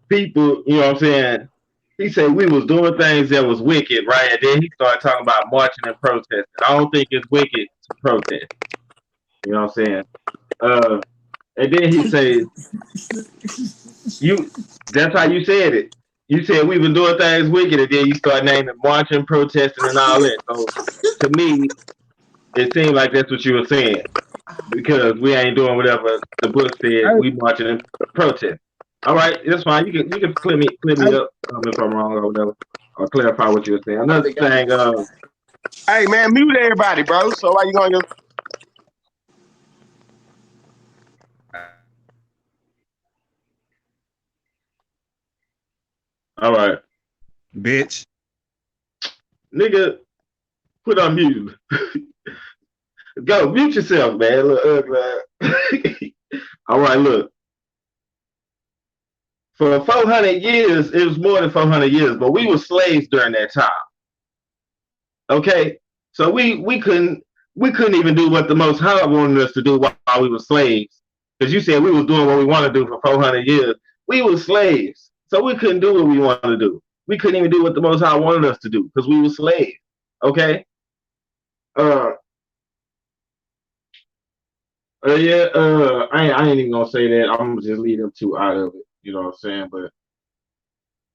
people. You know what I'm saying? He said we was doing things that was wicked, right? And then he started talking about marching and protesting. I don't think it's wicked to protest. You know what I'm saying? And then he said, "You." That's how you said it. You said we been doing things wicked, and then you start naming marching, protesting, and all that. So to me, it seemed like that's what you were saying because we ain't doing whatever the book said. Hey, We marching and protest. All right, that's fine. You can clear me hey, up if I'm wrong or whatever, or clarify what you were saying. Another thing, Hey man, mute everybody, bro. So why you gonna all right, bitch. nigga, put on mute. Go mute yourself, man. Look, all right, look. For 400 years, it was more than 400 years, but we were slaves during that time. Okay, so we couldn't even do what the Most High wanted us to do while we were slaves. Because you said we was doing what we want to do for 400 years. We were slaves, so we couldn't do what we wanted to do. We couldn't even do what the Most High wanted us to do because we were slaves. Okay. Uh. Yeah. I ain't even gonna say that. I'm gonna just lead them two out of it. You know what I'm saying? But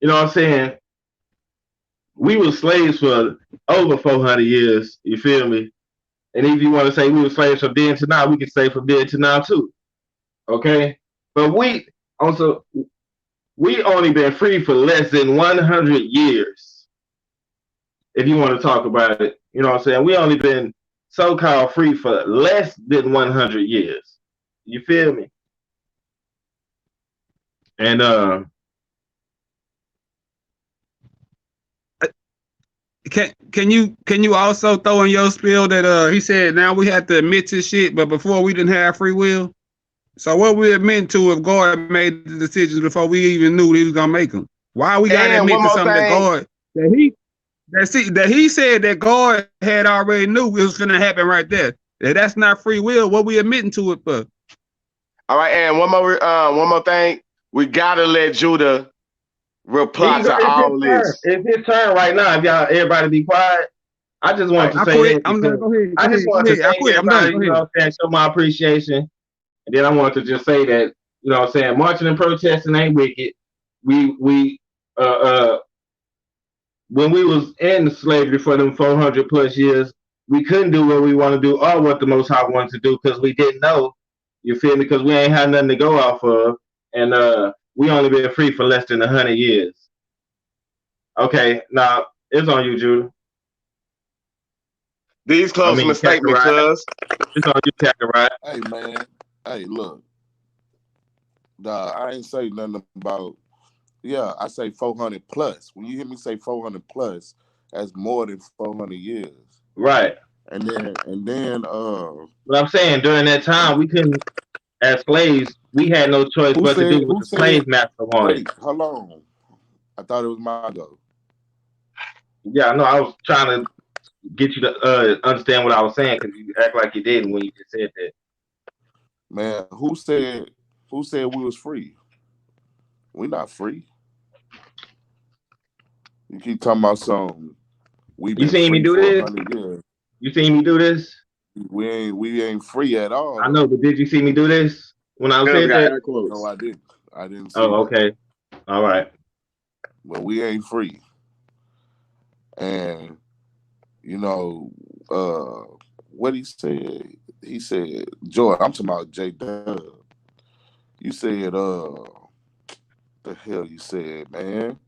you know what I'm saying? We were slaves for over 400 years. You feel me? And if you want to say we were slaves from then to now, we can say from then to now too. Okay? But we only been free for less than 100 years. if you want to talk about it. You know what I'm saying? We only been so-called free for less than 100 years. You feel me? And Can you also throw in your spiel that he said now we have to admit to shit, but before we didn't have free will. So what we admit to if God made the decisions before we even knew he was gonna make them? Why we gotta And admit one to more something that thing. God that he said that God had already knew it was gonna happen right there. If that's not free will, what we admitting to it for? All right, and one more thing. We gotta let Judah reply to it's his all turn. this. It's his turn right now. If y'all everybody be quiet. I just All wanted right. to I say quit. that I'm done. because Go ahead. I Go just ahead. Go wanted to ahead. I thank quit. I'm done. everybody, Go you know ahead. what I'm saying, show my appreciation. And then I wanted to just say that, you know what I'm saying, marching and protesting ain't wicked. We when we was in slavery for them 400 plus years, we couldn't do what we want to do or what the Most High wanted to do because we didn't know. You feel me? Because we ain't had nothing to go off of, and we only been free for less than 100 years. Okay, now it's on you, Judah. These I closing the mean, statement, Kakarot. cuz. It's on you, Kakarot. Hey man, hey look, I ain't say nothing about. Yeah, I say 400 plus. When you hear me say 400 plus, that's more than 400 years. Right. And then But I'm saying during that time, we couldn't, as slaves, we had no choice who but to said do what who the said slave master wanted. wait, hold on. I thought it was my go. Yeah, I know. I was trying to get you to understand what I was saying because you act like you didn't when you just said that. Man, who said we was free? We not free. You keep talking about something. We You been seen me free do for this? 100 years. You seen me do this? We ain't free at all I know, though. but did you see me do this when I Cuz said got that? air No, quotes. I didn't. I didn't see Oh, that. okay. All right. But we ain't free. And you know, what he said, Joy, I'm talking about J Dub. You said, the hell you said, man.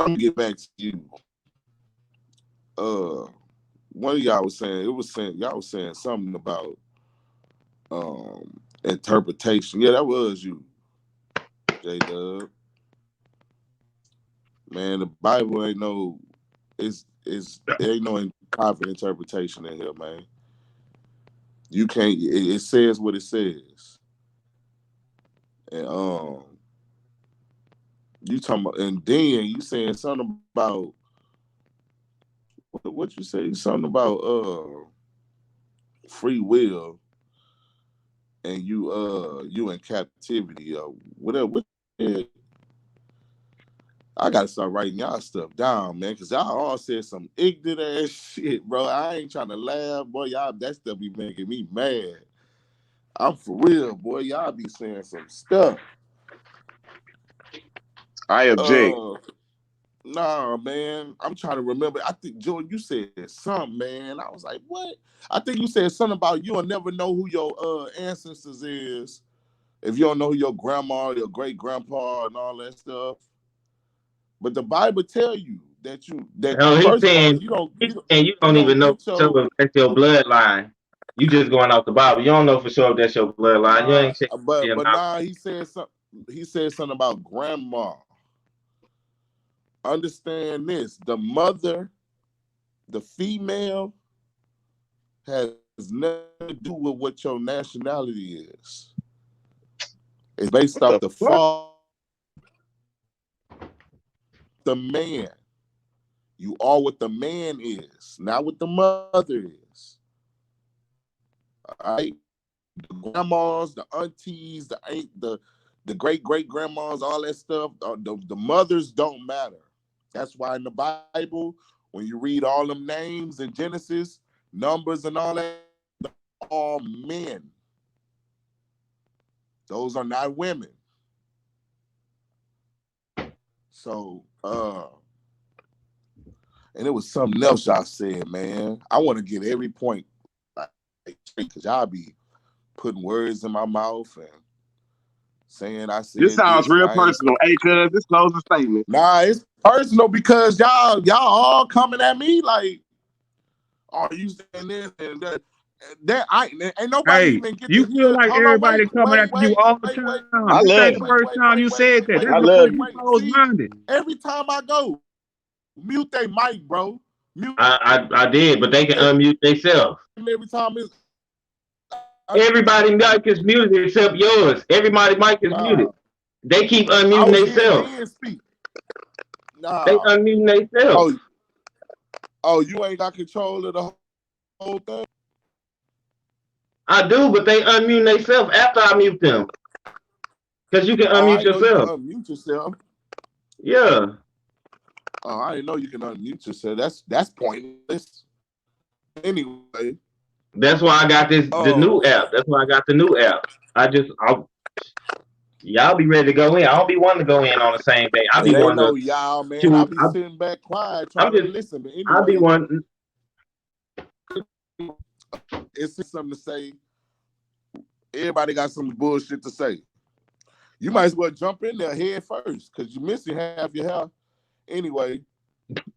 I'm gonna get back to you. Uh, one of y'all was saying, y'all was saying something about interpretation. Yeah, that was you, J Dub. Man, the Bible ain't no, there ain't no private interpretation in here, man. You can't. It says what it says, and you talking about, and then you saying something about what you say? Something about free will, and you in captivity or whatever. I gotta start writing y'all stuff down, man, because y'all all said some ignorant ass shit, bro. I ain't trying to laugh, boy. Y'all that stuff be making me mad. I'm for real, boy. Y'all be saying some stuff. I object. Uh, nah, man. I'm trying to remember. I think Jordan, you said something, man. I was like, what? I think you said something about you'll never know who your ancestors is if you don't know who your grandma, your great grandpa, and all that stuff. But the Bible tell you that Hell, first of all, you don't he's you, saying you you don't even don't know get for sure your if that's your bloodline. You just going off the Bible. You don't know for sure if that's your bloodline. You nah, ain't checking but DNA. nah, he said something. He said something about grandma. Understand this: the mother, the female, has nothing to do with what your nationality is. It's based What off the the fuck? father, the man. You are what the man is, not what the mother is. All right, the grandmas, the aunties, the great great grandmas, all that stuff. The mothers don't matter. That's why in the Bible, when you read all them names in Genesis, Numbers, and all that, all men. Those are not women. So, and it was something else y'all said, man. I want to get every point like because y'all be putting words in my mouth, and saying I This said sounds this and real I ain't. personal. Hey, cuz, this closing statement. Nah, it's personal because y'all all coming at me like, oh, you saying this and that. That ain't nobody Hey, even get you to feel hear. like Hold on, everybody coming after you all the time. I This love ain't the you. first time you said that. This I is love because you. you close See, minded. every time I go, mute they mic, bro. Mute I did, but they can unmute themselves. every time it's. Everybody mic is muted except yours. Everybody mic is muted. Nah, They keep I unmuting was here themselves. then speak. They Nah. unmuting themselves. Oh, you ain't got control of the whole thing. I do, but they unmute themselves after I mute them. Because you can Oh, I unmute didn't know you could yourself. unmute yourself. Yeah. Oh, I didn't know you can unmute yourself. That's pointless. Anyway. That's why I got the new app. That's why I got the new app. Y'all be ready to go in. I don't be wanting to go in on the same day. I be It ain't wanting no y'all, man. I to. be sitting back quiet I'm trying to just. listen. But I be anyway, wanting. it's just something to say. Everybody got some bullshit to say. You might as well jump in there head first because you missing half your hair. Anyway,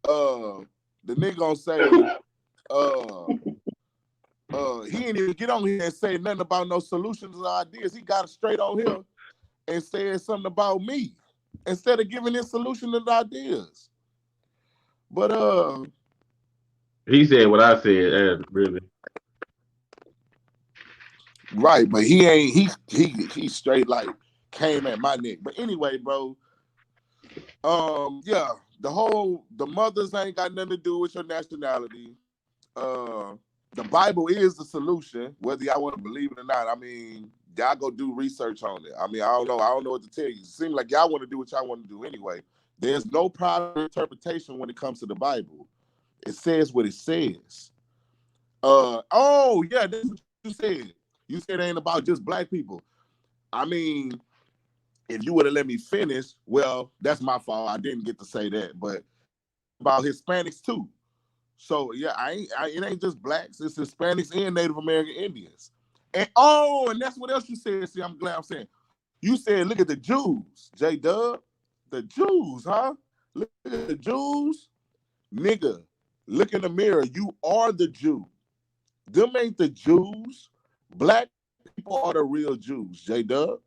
the nigga gonna say, he ain't even get on here and say nothing about no solutions or ideas. He got straight on here and said something about me instead of giving his solution and ideas. But He said what I said. Really. right, but he ain't he straight like came at my neck. But anyway, bro, yeah, the mothers ain't got nothing to do with your nationality. The Bible is the solution, whether y'all want to believe it or not. I mean, y'all go do research on it. I mean, I don't know what to tell you. It seems like y'all want to do what y'all want to do anyway. There's no proper interpretation when it comes to the Bible. It says what it says. Oh yeah, that's what you said. You said it ain't about just black people. I mean, if you would have let me finish, well, that's my fault. I didn't get to say that, but about Hispanics too. So yeah, it ain't just blacks, it's Hispanics and Native American Indians. And that's what else you said. See, I'm glad I'm saying. You said, look at the Jews, J-Dub. The Jews, huh? Look at the Jews. Nigga, look in the mirror. You are the Jew. Them ain't the Jews. Black people are the real Jews, J-Dub.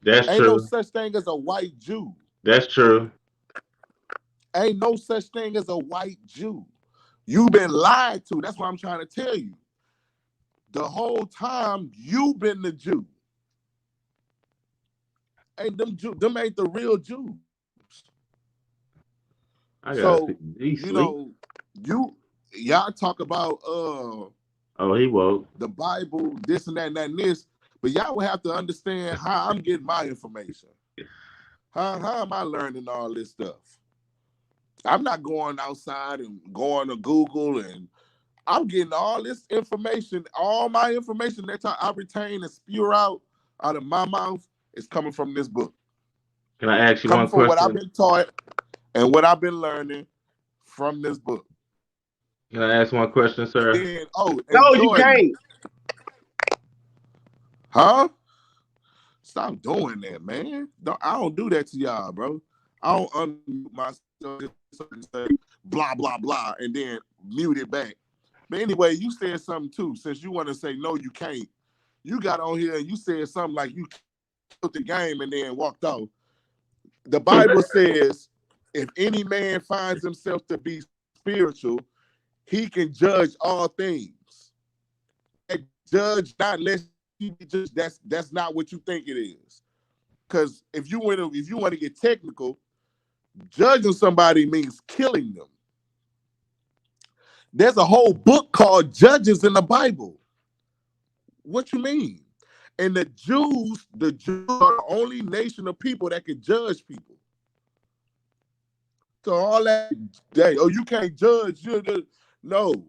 That's Ain't no true. such thing as a white Jew. That's true. Ain't no such thing as a white Jew. You've been lied to. That's what I'm trying to tell you. The whole time you've been the Jew. Ain't them ain't the real Jews. I gotta So, see. He you sleep. know, y'all talk about Oh, he woke. the Bible, this and that and that and this, but y'all would have to understand how I'm getting my information. How am I learning all this stuff? I'm not going outside and going to Google, and I'm getting all this information, all my information that I retain and spew out of my mouth is coming from this book. Can I ask you Coming one from what I've question? been taught and what I've been learning from this book. Can I ask one question, And sir? then, No, and you Jordan, can't. huh? Stop doing that, man. I don't do that to y'all, bro. I don't unmute myself and say blah, blah, blah, and then mute it back. But anyway, you said something too. Since you want to say, no, you can't. You got on here and you said something like you killed the game and then walked off. The Bible says, if any man finds himself to be spiritual, he can judge all things. And judge not lest he be judged. That's not what you think it is. Because if you want to get technical, judging somebody means killing them. There's a whole book called Judges in the Bible. What you mean? And the Jews are the only nation of people that can judge people. So all that day, you can't judge. No,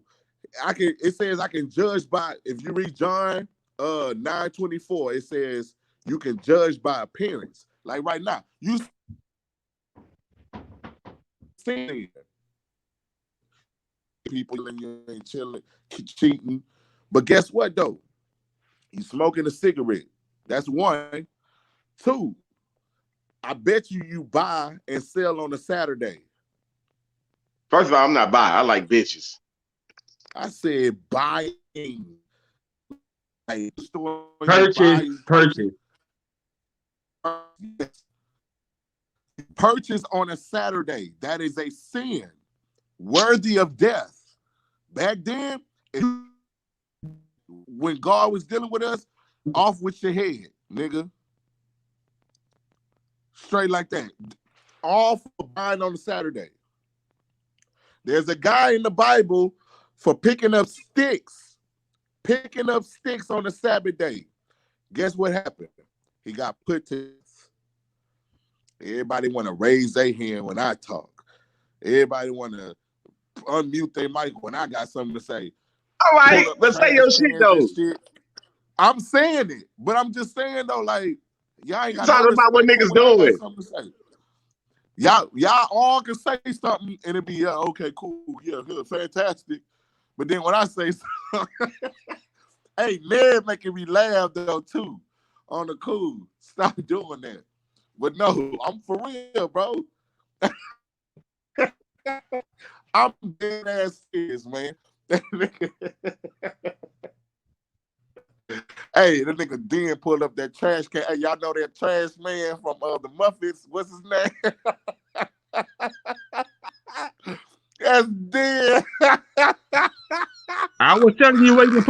I can. It says I can judge by. If you read John 9:24, it says you can judge by appearance. Like right now, you see people and you ain't chilling, cheating. But guess what though? You smoking a cigarette. That's one. 2, I bet you buy and sell on a Saturday. First of all, I'm not bi. I like bitches. I said buying. Like, Purchase. Purchase on a Saturday. That is a sin worthy of death. Back then, when God was dealing with us, off with your head, nigga. Straight like that. All for buying on a Saturday. There's a guy in the Bible for picking up sticks on the Sabbath day. Guess what happened? He got put to. Everybody want to raise their hand when I talk. Everybody want to unmute their mic when I got something to say. All right, but say your shit though. Shit. I'm saying it, but I'm just saying though, like y'all ain't got talking about what niggas doing. Something to say. Y'all all can say something and it'll be okay, cool, yeah, good, fantastic. But then when I say something, hey, Ned making me laugh though too. On the cool. Stop doing that. But no, I'm for real, bro. I'm dead ass serious, man. Hey, the nigga Den pulled up that trash can. Hey, y'all know that trash man from the Muffets? What's his name? That's Den. I was telling you where you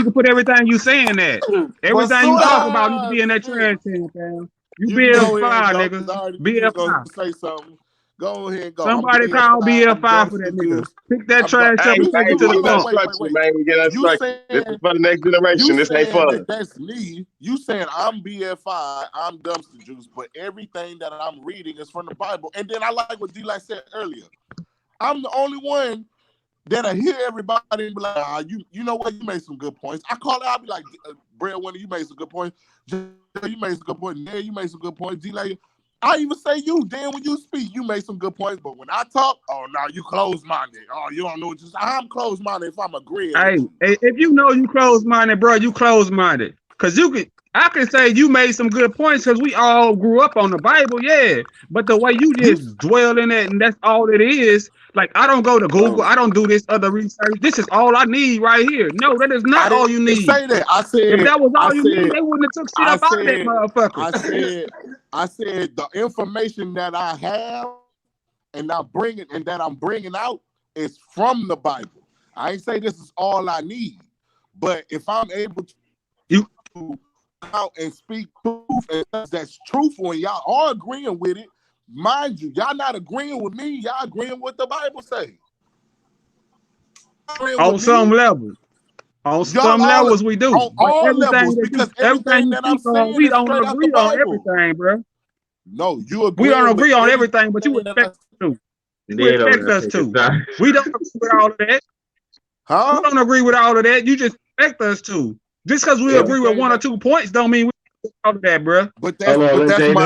can put everything you saying at. Everything you talk about need to be in that trash can, fam. You BF5, nigga. BF5. Say something. Go ahead and go. Somebody call BF5 for that nigga. Pick that trash up and take it to the dump. This is for the next generation. This ain't for us. That's me. You saying I'm BF5, I'm dumpster juice, but everything that I'm reading is from the Bible. And then I like what D-Light said earlier. I'm the only one that I hear everybody and be like, you know what? You made some good points. I call it, I'll be like, Brad Winter, you made some good points. You made some good points. Yeah, you made some good points. D-Light, I even say you, Dan, when you speak, you make some good points. But when I talk, oh, no, you close-minded. Oh, you don't know what you're saying. I'm close-minded if I'm agreeing with you. If you know you close-minded, bro, you close-minded. Because I can say you made some good points because we all grew up on the Bible, yeah. But the way you just dwell in it, and that's all it is. Like, I don't go to Google. I don't do this other research. This is all I need right here. No, that is not all you need. Say that. I said, if that was all you need, they wouldn't have took shit up out of that motherfucker. I said the information that I have and I'm bringing out is from the Bible. I ain't say this is all I need, but if I'm able to out and speak truth and that's truthful and y'all are agreeing with it, mind you, y'all not agreeing with me, y'all agreeing with what the Bible say. On some levels. On some levels we do. On all levels, because everything that I'm saying we don't agree on everything, bro. No, you agree. We don't agree on everything, but you expect us to. You expect us to. We don't agree with all of that. Huh? We don't agree with all of that. You just expect us to. Just because we agree with 1 or 2 points don't mean we agree with all of that, bro. But that's what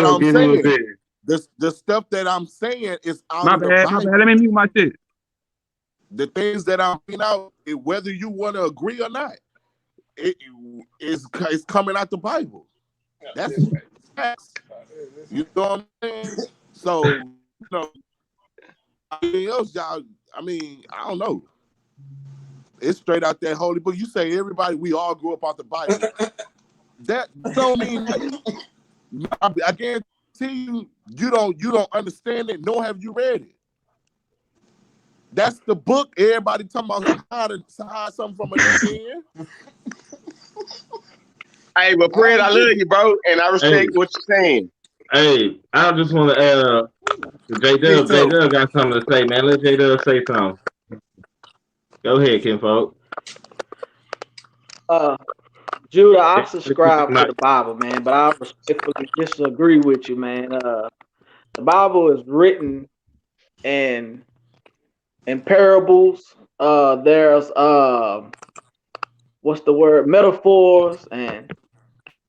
I'm saying. The stuff that I'm saying is out of the Bible. My bad. Let me mute my shit. The things that I'm putting out, whether you want to agree or not, it's coming out the Bible. That's facts. You know what I'm saying? So, anything else, y'all, I mean, I don't know. It's straight out that holy book. You say everybody, we all grew up out the Bible. That don't mean I guarantee you don't understand it, nor have you read it. That's the book everybody talking about how to hide something from a end. Hey, but Fred, I love you, bro, and I respect what you're saying. Hey, I just want to add, J-Dub got something to say, man. Let J-Dub say something. Go ahead, kinfolk. Judah, I subscribe to the Bible, man, but I respectfully disagree with you, man. The Bible is written in parables. There's what's the word? Metaphors, and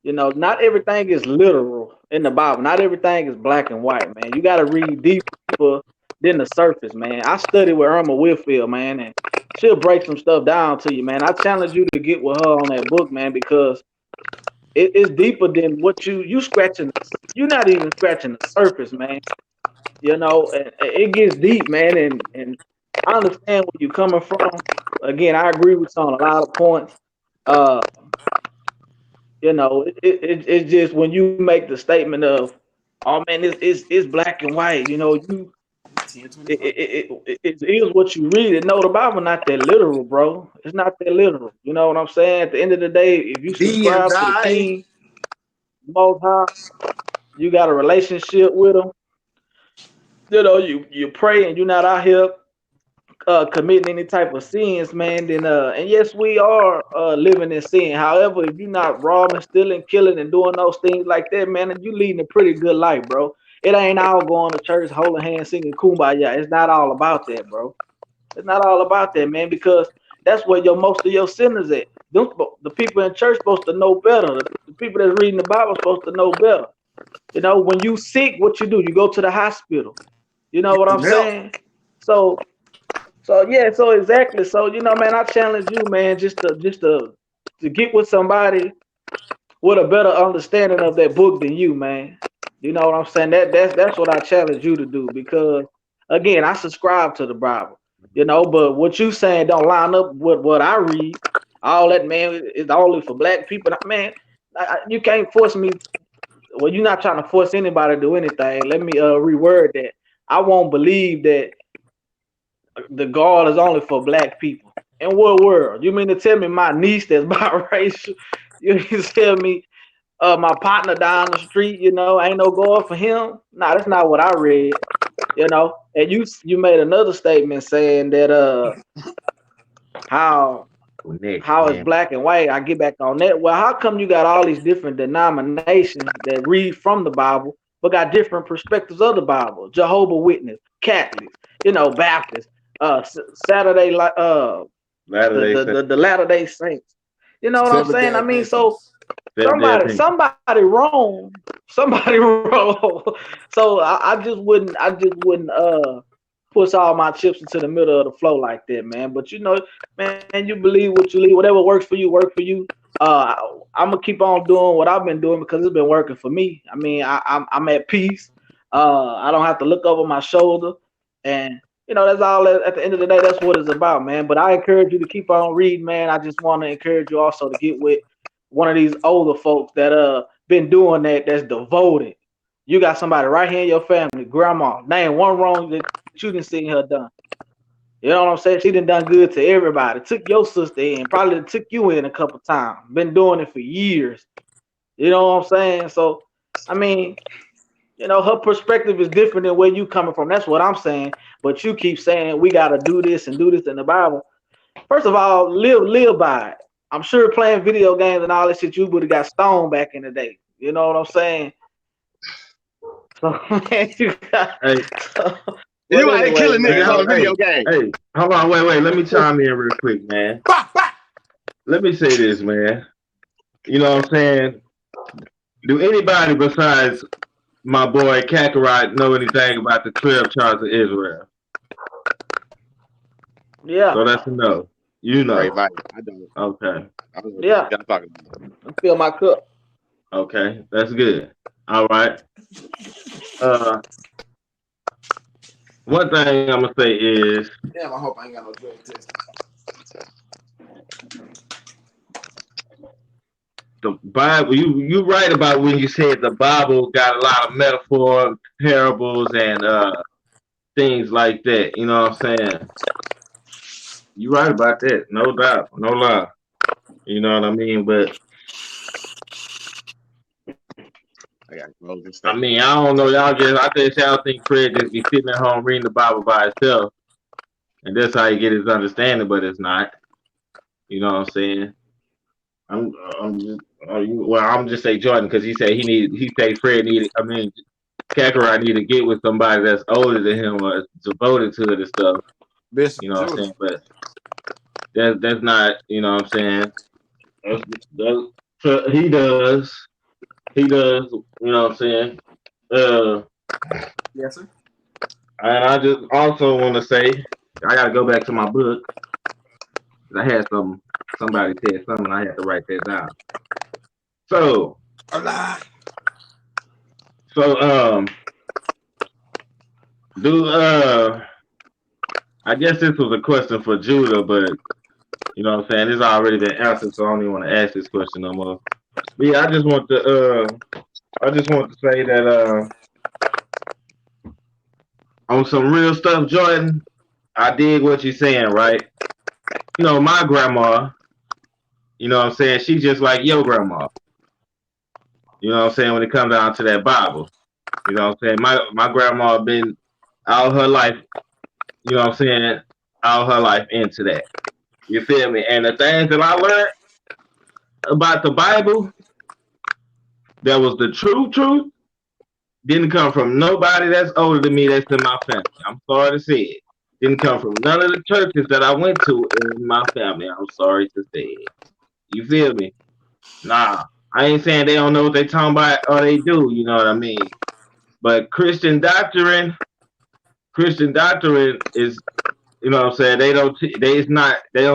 not everything is literal in the Bible. Not everything is black and white, man. You got to read deeper than the surface, man. I studied with Irma Whitfield, man, and she'll break some stuff down to you, man. I challenge you to get with her on that book, man, because it's deeper than what you scratching. You're not even scratching the surface, man. You know, and it gets deep, man. And I understand where you're coming from. Again, I agree with you on a lot of points. Uh, you know, it's just when you make the statement of, "Oh man, it's black and white." You know, you 10:25. it is what you read. It. No, the Bible not that literal, bro. It's not that literal. You know what I'm saying? At the end of the day, if you D and subscribe to the die. King, Most High, you got a relationship with him. You know, you pray and you're not out here committing any type of sins, man. Then and yes, we are living in sin. However, if you're not robbing, stealing, killing, and doing those things like that, man, you leading a pretty good life, bro. It ain't all going to church, holding hands, singing kumbaya. It's not all about that, bro. It's not all about that, man, because that's where most of your sinners at. The people in church supposed to know better. The people that's reading the Bible supposed to know better. You know, when you sick, what you do? You go to the hospital. You know Get what I'm some help. saying? So, so yeah, so exactly. So man, I challenge you, man, just to get with somebody with a better understanding of that book than you, man. You know what I'm saying? That's what I challenge you to do because again, I subscribe to the Bible. You know, but what you saying don't line up with what I read. All that, man, is only for black people. Man, you can't force me. Well, you're not trying to force anybody to do anything. Let me reword that. I won't believe that the God is only for black people. In what world? You mean to tell me my niece that's biracial? You mean to tell me my partner down the street, ain't no God for him? Nah, that's not what I read. And you made another statement saying that how Next, how it's man. black and white. I get back on that. Well, how come you got all these different denominations that read from the Bible, but got different perspectives of the Bible? Jehovah Witness, Catholics, Baptists, Saturday, Latter Day Saint, the Latter Day Saints. You know what I'm Seventh saying? Day I mean, so Adventist. Seventh Day Adventist. somebody wrong, somebody wrong. So I just wouldn't push all my chips into the middle of the flow like that, man. But man, you believe what you believe. Whatever works for you, work for you. Uh, I'm gonna keep on doing what I've been doing because it's been working for me. I mean, I'm at peace. I don't have to look over my shoulder, and that's all. At the end of the day, that's what it's about, man. But I encourage you to keep on reading, man. I just want to encourage you also to get with one of these older folks that been doing that. That's devoted. You got somebody right here in your family, grandma. Name one wrong that you didn't see her done. You know what I'm saying? She done good to everybody. Took your sister in, probably took you in a couple times. Been doing it for years. You know what I'm saying? So, I mean, her perspective is different than where you coming from. That's what I'm saying. But you keep saying we gotta do this and do this in the Bible. First of all, live by it. I'm sure playing video games and all that shit, you would have got stoned back in the day. You know what I'm saying? So, man, you got. Hey, So, but You out here anyway, killing hey, niggas man. on a hey, video game. hey, hold on, wait. Let me chime in real quick, man. Bah, bah. Let me say this, man. You know what I'm saying? Do anybody besides my boy Kakarot know anything about the 12 tribes of Israel? Yeah, So that's a no. You Right, know. right. I don't. Okay. I don't know what yeah. y'all talking about. I fill my cup. Okay. That's good. All right. Uh, one thing I'm gonna say is Damn, I hope I ain't got no drug test. the Bible. You right about when you said the Bible got a lot of metaphor, parables, and things like that. You know what I'm saying? You right about that, no doubt, no lie. You know what I mean? But I got to close this I thing. mean, I don't know. Y'all think Fred just be sitting at home reading the Bible by himself, and that's how he get his understanding. But it's not. You know what I'm saying? I'm just, I'm just say Jordan because he say Fred needed. I mean, Kakarot need to get with somebody that's older than him or devoted to it and stuff. Bishop You know what I'm Judah. saying? But that's not. You know what I'm saying? So he does. He does. You know what I'm saying? Uh, Yes, sir. and I just also want to say I got to go back to my book. I had somebody said something. I had to write that down. So, Allah. so do I guess this was a question for Judah, but you know what I'm saying, it's already been answered, so I don't even want to ask this question no more. But yeah, I just want to say that on some real stuff, Jordan, I dig what you're saying, right? You know, my grandma, you know what I'm saying, she's just like your grandma. You know what I'm saying, when it comes down to that Bible. You know what I'm saying? My grandma been all her life, you know what I'm saying, all her life into that. You feel me? And the things that I learned about the Bible that was the true truth didn't come from nobody that's older than me that's in my family. I'm sorry to say it. Didn't come from none of the churches that I went to in my family. I'm sorry to say it. You feel me? Nah, I ain't saying they don't know what they talking about or they do. You know what I mean? But Christian doctrine is, you know what I'm saying. They don't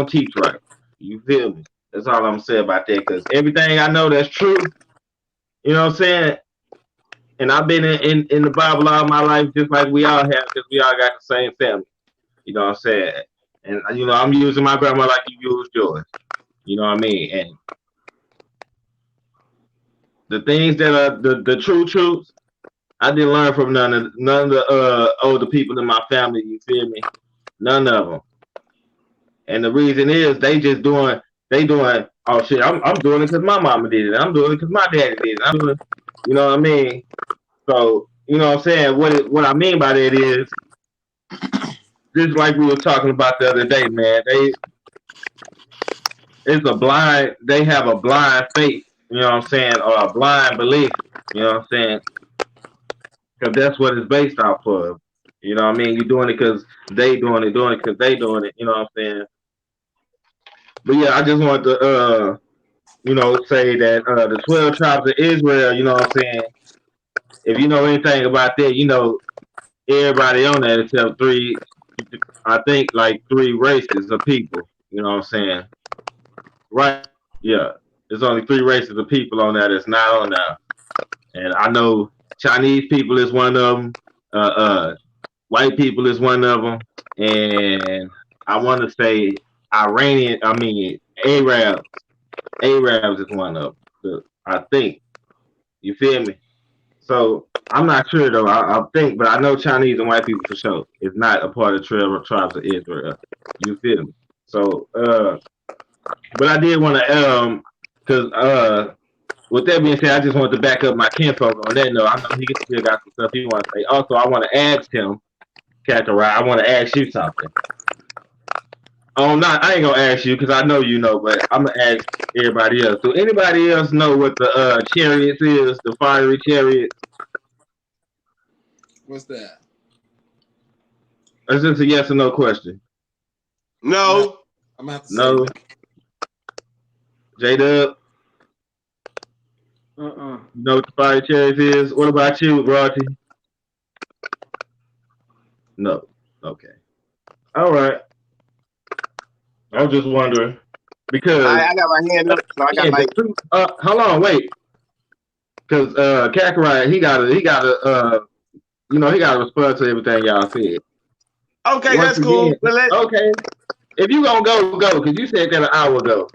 teach right. You feel me? That's all I'm saying about that. Because everything I know that's true, you know what I'm saying. And I've been in the Bible all my life, just like we all have, because we all got the same family. You know what I'm saying? And you know, I'm using my grandma like you used yours. You know what I mean? And the things that are the true truths, I didn't learn from none of the older people in my family. You feel me? None of them. And the reason is they doing. Oh shit! I'm doing it because my mama did it. I'm doing it because my daddy did it. I'm doing, you know what I mean? So you know what I'm saying. What I mean by that is just like we were talking about the other day, man. They have a blind faith. You know what I'm saying, or a blind belief. You know what I'm saying? Because that's what it's based off of. You know what I mean? You're doing it because they doing it because they doing it. You know what I'm saying? But yeah, I just wanted to you know, say that the 12 tribes of Israel, you know what I'm saying? If you know anything about that, you know everybody on that except three, I think like three races of people. You know what I'm saying? Right? Yeah. There's only three races of people on that that's not on there. And I know Chinese people is one of them. White people is one of them. And I want to say Arabs. Arabs is one of them. I think. You feel me? So I'm not sure though. I think, but I know Chinese and white people for sure is not a part of the 12 tribes of Israel. You feel me? So, but I did want to, cause with that being said, I just wanted to back up my kinfolk on that note. I know he still got some stuff he wants to say. Also, I want to ask him, Captain Ryan, I want to ask you something. I ain't gonna ask you because I know you know, but I'm gonna ask everybody else. Do anybody else know what the chariots is? The fiery chariots? What's that? Is this a yes or no question? No. I'm gonna have to say No. J-Dub? Uh-uh. You know what the fire chariots is? What about you, Rocky? No. Okay. All right. I was just wondering because I got my hand up, so I got like. hold on, wait. Because Kakarot, he got you know, he got to respond to everything y'all said. Okay, Once that's cool. Again, okay. If you gonna go, because you said that an hour ago.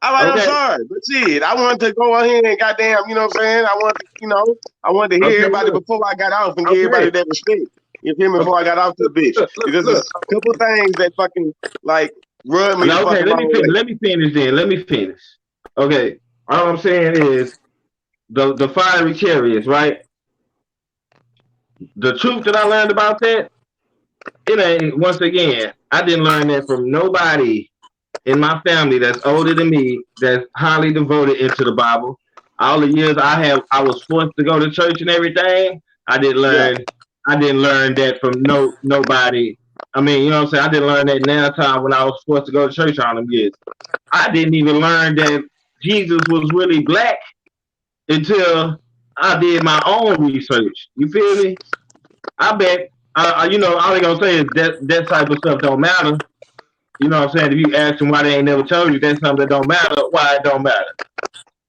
All right, okay. I'm sorry, but shit, I wanted to go ahead and goddamn, you know what I'm saying? I wanted to hear everybody before I got off and give everybody that respect. You feel me? Before I got off to the bitch. There's a couple things that fucking like rub me. No, okay, let me finish then. Let me finish. Okay, all I'm saying is the fiery chariots, right? The truth that I learned about that, it ain't, once again, I didn't learn that from nobody in my family that's older than me, that's highly devoted into the Bible. All the years I was forced to go to church and everything. I didn't learn that from nobody. I mean, you know what I'm saying? I didn't learn that now time when I was forced to go to church all them years. I didn't even learn that Jesus was really black until I did my own research. You feel me? I bet, you know, all they gonna say is that type of stuff don't matter. You know what I'm saying? If you ask them why they ain't never told you, that's something that don't matter. Why it don't matter?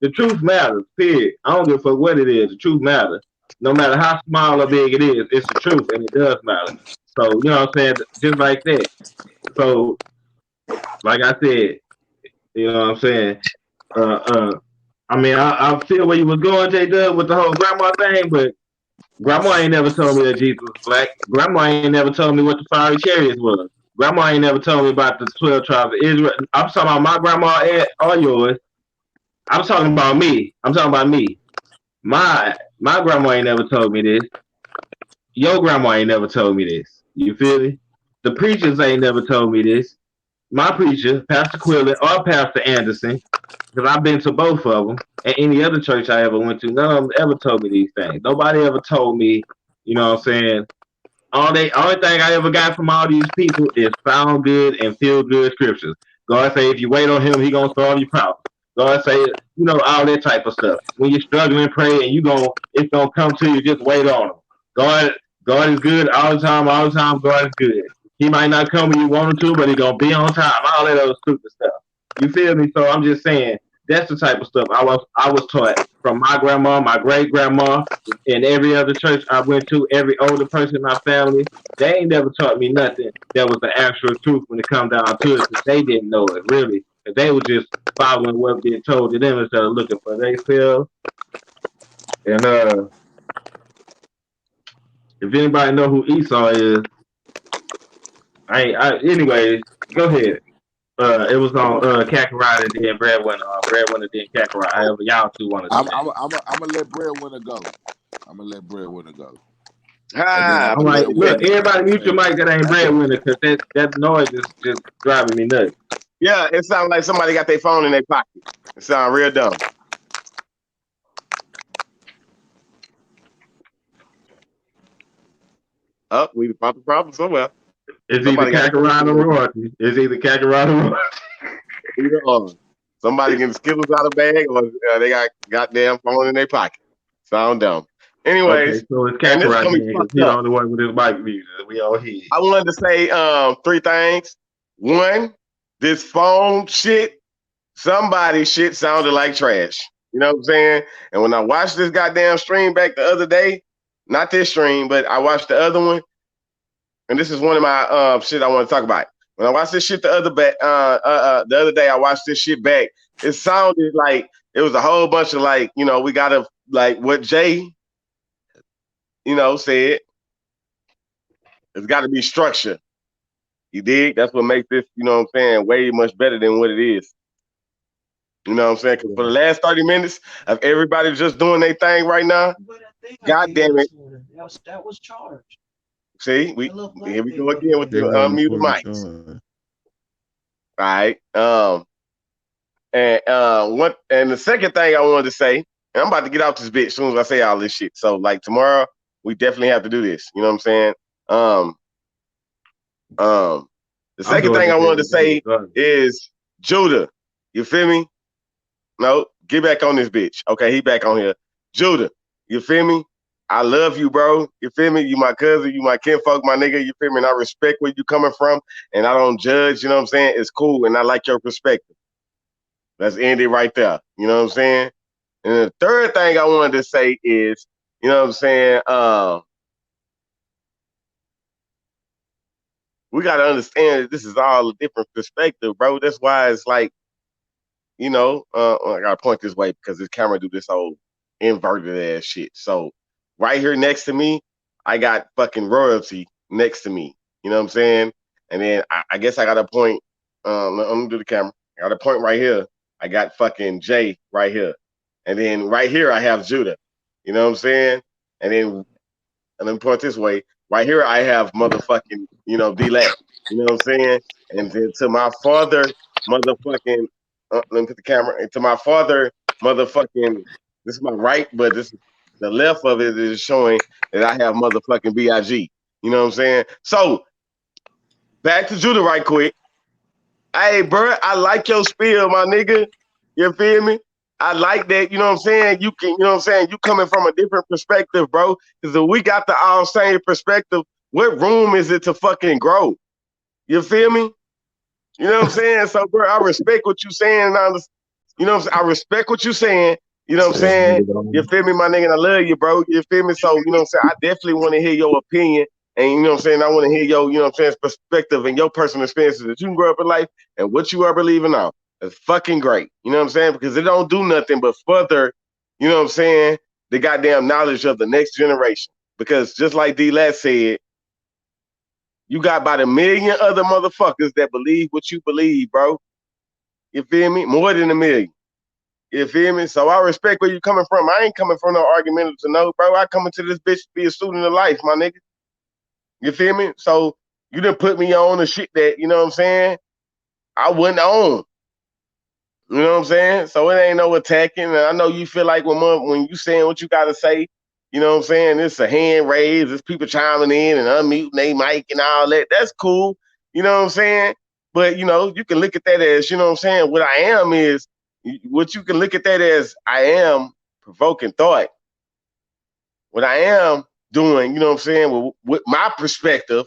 The truth matters. Period. I don't give a fuck what it is. The truth matters. No matter how small or big it is, it's the truth, and it does matter. So you know what I'm saying? Just like that. So like I said, you know what I'm saying? Uh, uh. I mean, I feel where you was going, J Dub, with the whole grandma thing, but grandma ain't never told me that Jesus was black. Grandma ain't never told me what the fiery chariots was. Grandma ain't never told me about the 12 tribes of Israel. I'm talking about my grandma or yours. I'm talking about me. I'm talking about me. My grandma ain't never told me this. Your grandma ain't never told me this. You feel me? The preachers ain't never told me this. My preacher, Pastor Quillen or Pastor Anderson, because I've been to both of them, and any other church I ever went to, none of them ever told me these things. Nobody ever told me, you know what I'm saying? Only thing I ever got from all these people is found good and feel good scriptures. God say if you wait on him, he gonna solve your problem. God say, all that type of stuff. When you're struggling, pray, and it's gonna come to you. Just wait on him. God, God is good all the time. All the time, God is good. He might not come when you want him to, but he gonna be on time. All that other stupid stuff. You feel me? So I'm just saying that's the type of stuff I was taught from my grandma, my great grandma, and every other church I went to, every older person in my family. They ain't never taught me nothing that was the actual truth when it come down to it, because they didn't know it really. And they were just following what being told to them instead of looking for themselves. And if anybody know who Esau is, anyways, go ahead. It was on Kakarot and then Breadwinner. Breadwinner then Kakarot. However, y'all two want to do that. I'm gonna let Breadwinner go. I'm gonna let Breadwinner go. And then Ah, I'm after like, look, Breadwinner, everybody mute your hey, mic that ain't Breadwinner, because that noise is just driving me nuts. yeah, it sounds like somebody got their phone in their pocket. It sounds real dumb. Oh, we found the problem somewhere. It's either Somebody got their phone Kakarot or in their pocket. royalty. It's either Kakarot or royalty. Either or. Somebody getting Skittles out of bag, or they got goddamn phone in their pocket. Sound dumb. Okay, Anyways, so it's and this is Kakarot gonna be then, because fucked he the up. only one with his mic muted. We all here. I wanted to say three things. One, this phone shit, somebody shit sounded like trash. You know what I'm saying? And when I watched this goddamn stream back the other day, not this stream, but I watched the other one, and this is one of my shit I want to talk about. When I watched this shit the other day, I watched this shit back. It sounded like it was a whole bunch of like, we gotta like what Jay, said. It's got to be structure. You dig? That's what makes this, way much better than what it is. You know what I'm saying? Because for the last 30 minutes of everybody just doing their thing right now, God damn it. That was charged. See, here we go again with the They wasn't unmuted fully mics. charged. All right. And the second thing I wanted to say, and I'm about to get off this bitch as soon as I say all this shit. So like tomorrow, we definitely have to do this. You know what I'm saying? The second thing I wanted to say is Judah. You feel me? No, get back on this bitch. Okay, he back on here. Judah, you feel me? I love you, bro. You feel me? You my cousin, you my kinfolk, my nigga. You feel me? And I respect where you coming from, and I don't judge. You know what I'm saying? It's cool, and I like your perspective. Let's end it right there. You know what I'm saying? And the third thing I wanted to say is, you know what I'm saying? We got to understand that this is all a different perspective, bro. That's why it's like, I gotta point this way because this camera do this whole inverted ass shit. So right here next to me, I got fucking royalty next to me. You know what I'm saying? And then I guess I got a point. Let me do the camera. I got a point right here. I got fucking Jay right here. And then right here I have Judah. You know what I'm saying? And let me point this way. Right here I have motherfucking, D-Lack. You know what I'm saying? And then to my father, motherfucking, let me put the camera, and to my father, motherfucking, this is my right, but this the left of it is showing that I have motherfucking BIG. You know what I'm saying? So back to Judah right quick. Hey, bro, I like your spiel, my nigga. You feel me? I like that, you know what I'm saying? You know what I'm saying? You coming from a different perspective, bro. Because if we got the all same perspective, what room is it to fucking grow? You feel me? You know what I'm saying? So, bro, I respect what you saying. And You know what I'm saying? I respect what you're saying. You know what I'm Let's get saying? it You on. feel me, my nigga? And I love you, bro. You feel me? So, you know what I'm saying? I definitely want to hear your opinion. And you know what I'm saying? I want to hear your, you know what I'm saying, perspective and your personal experiences that you can grow up in life and what you are believing now. It's fucking great. You know what I'm saying? Because it don't do nothing but further, you know what I'm saying, the goddamn knowledge of the next generation. Because just like D-Lat said, you got about a million other motherfuckers that believe what you believe, bro. You feel me? More than a million. You feel me? So I respect where you coming from. I ain't coming from no argumentative to know, bro. I come into this bitch to be a student of life, my nigga. You feel me? So you done put me on the shit that, you know what I'm saying, I wouldn't own. You know what I'm saying? So it ain't no attacking. And I know you feel like when you saying what you gotta say, you know what I'm saying, it's a hand raised, it's people chiming in and unmuting their mic and all that. That's cool. You know what I'm saying? But you know, you can look at that as, you know what I'm saying, what I am is what you can look at that as I am provoking thought. What I am doing, you know what I'm saying, with my perspective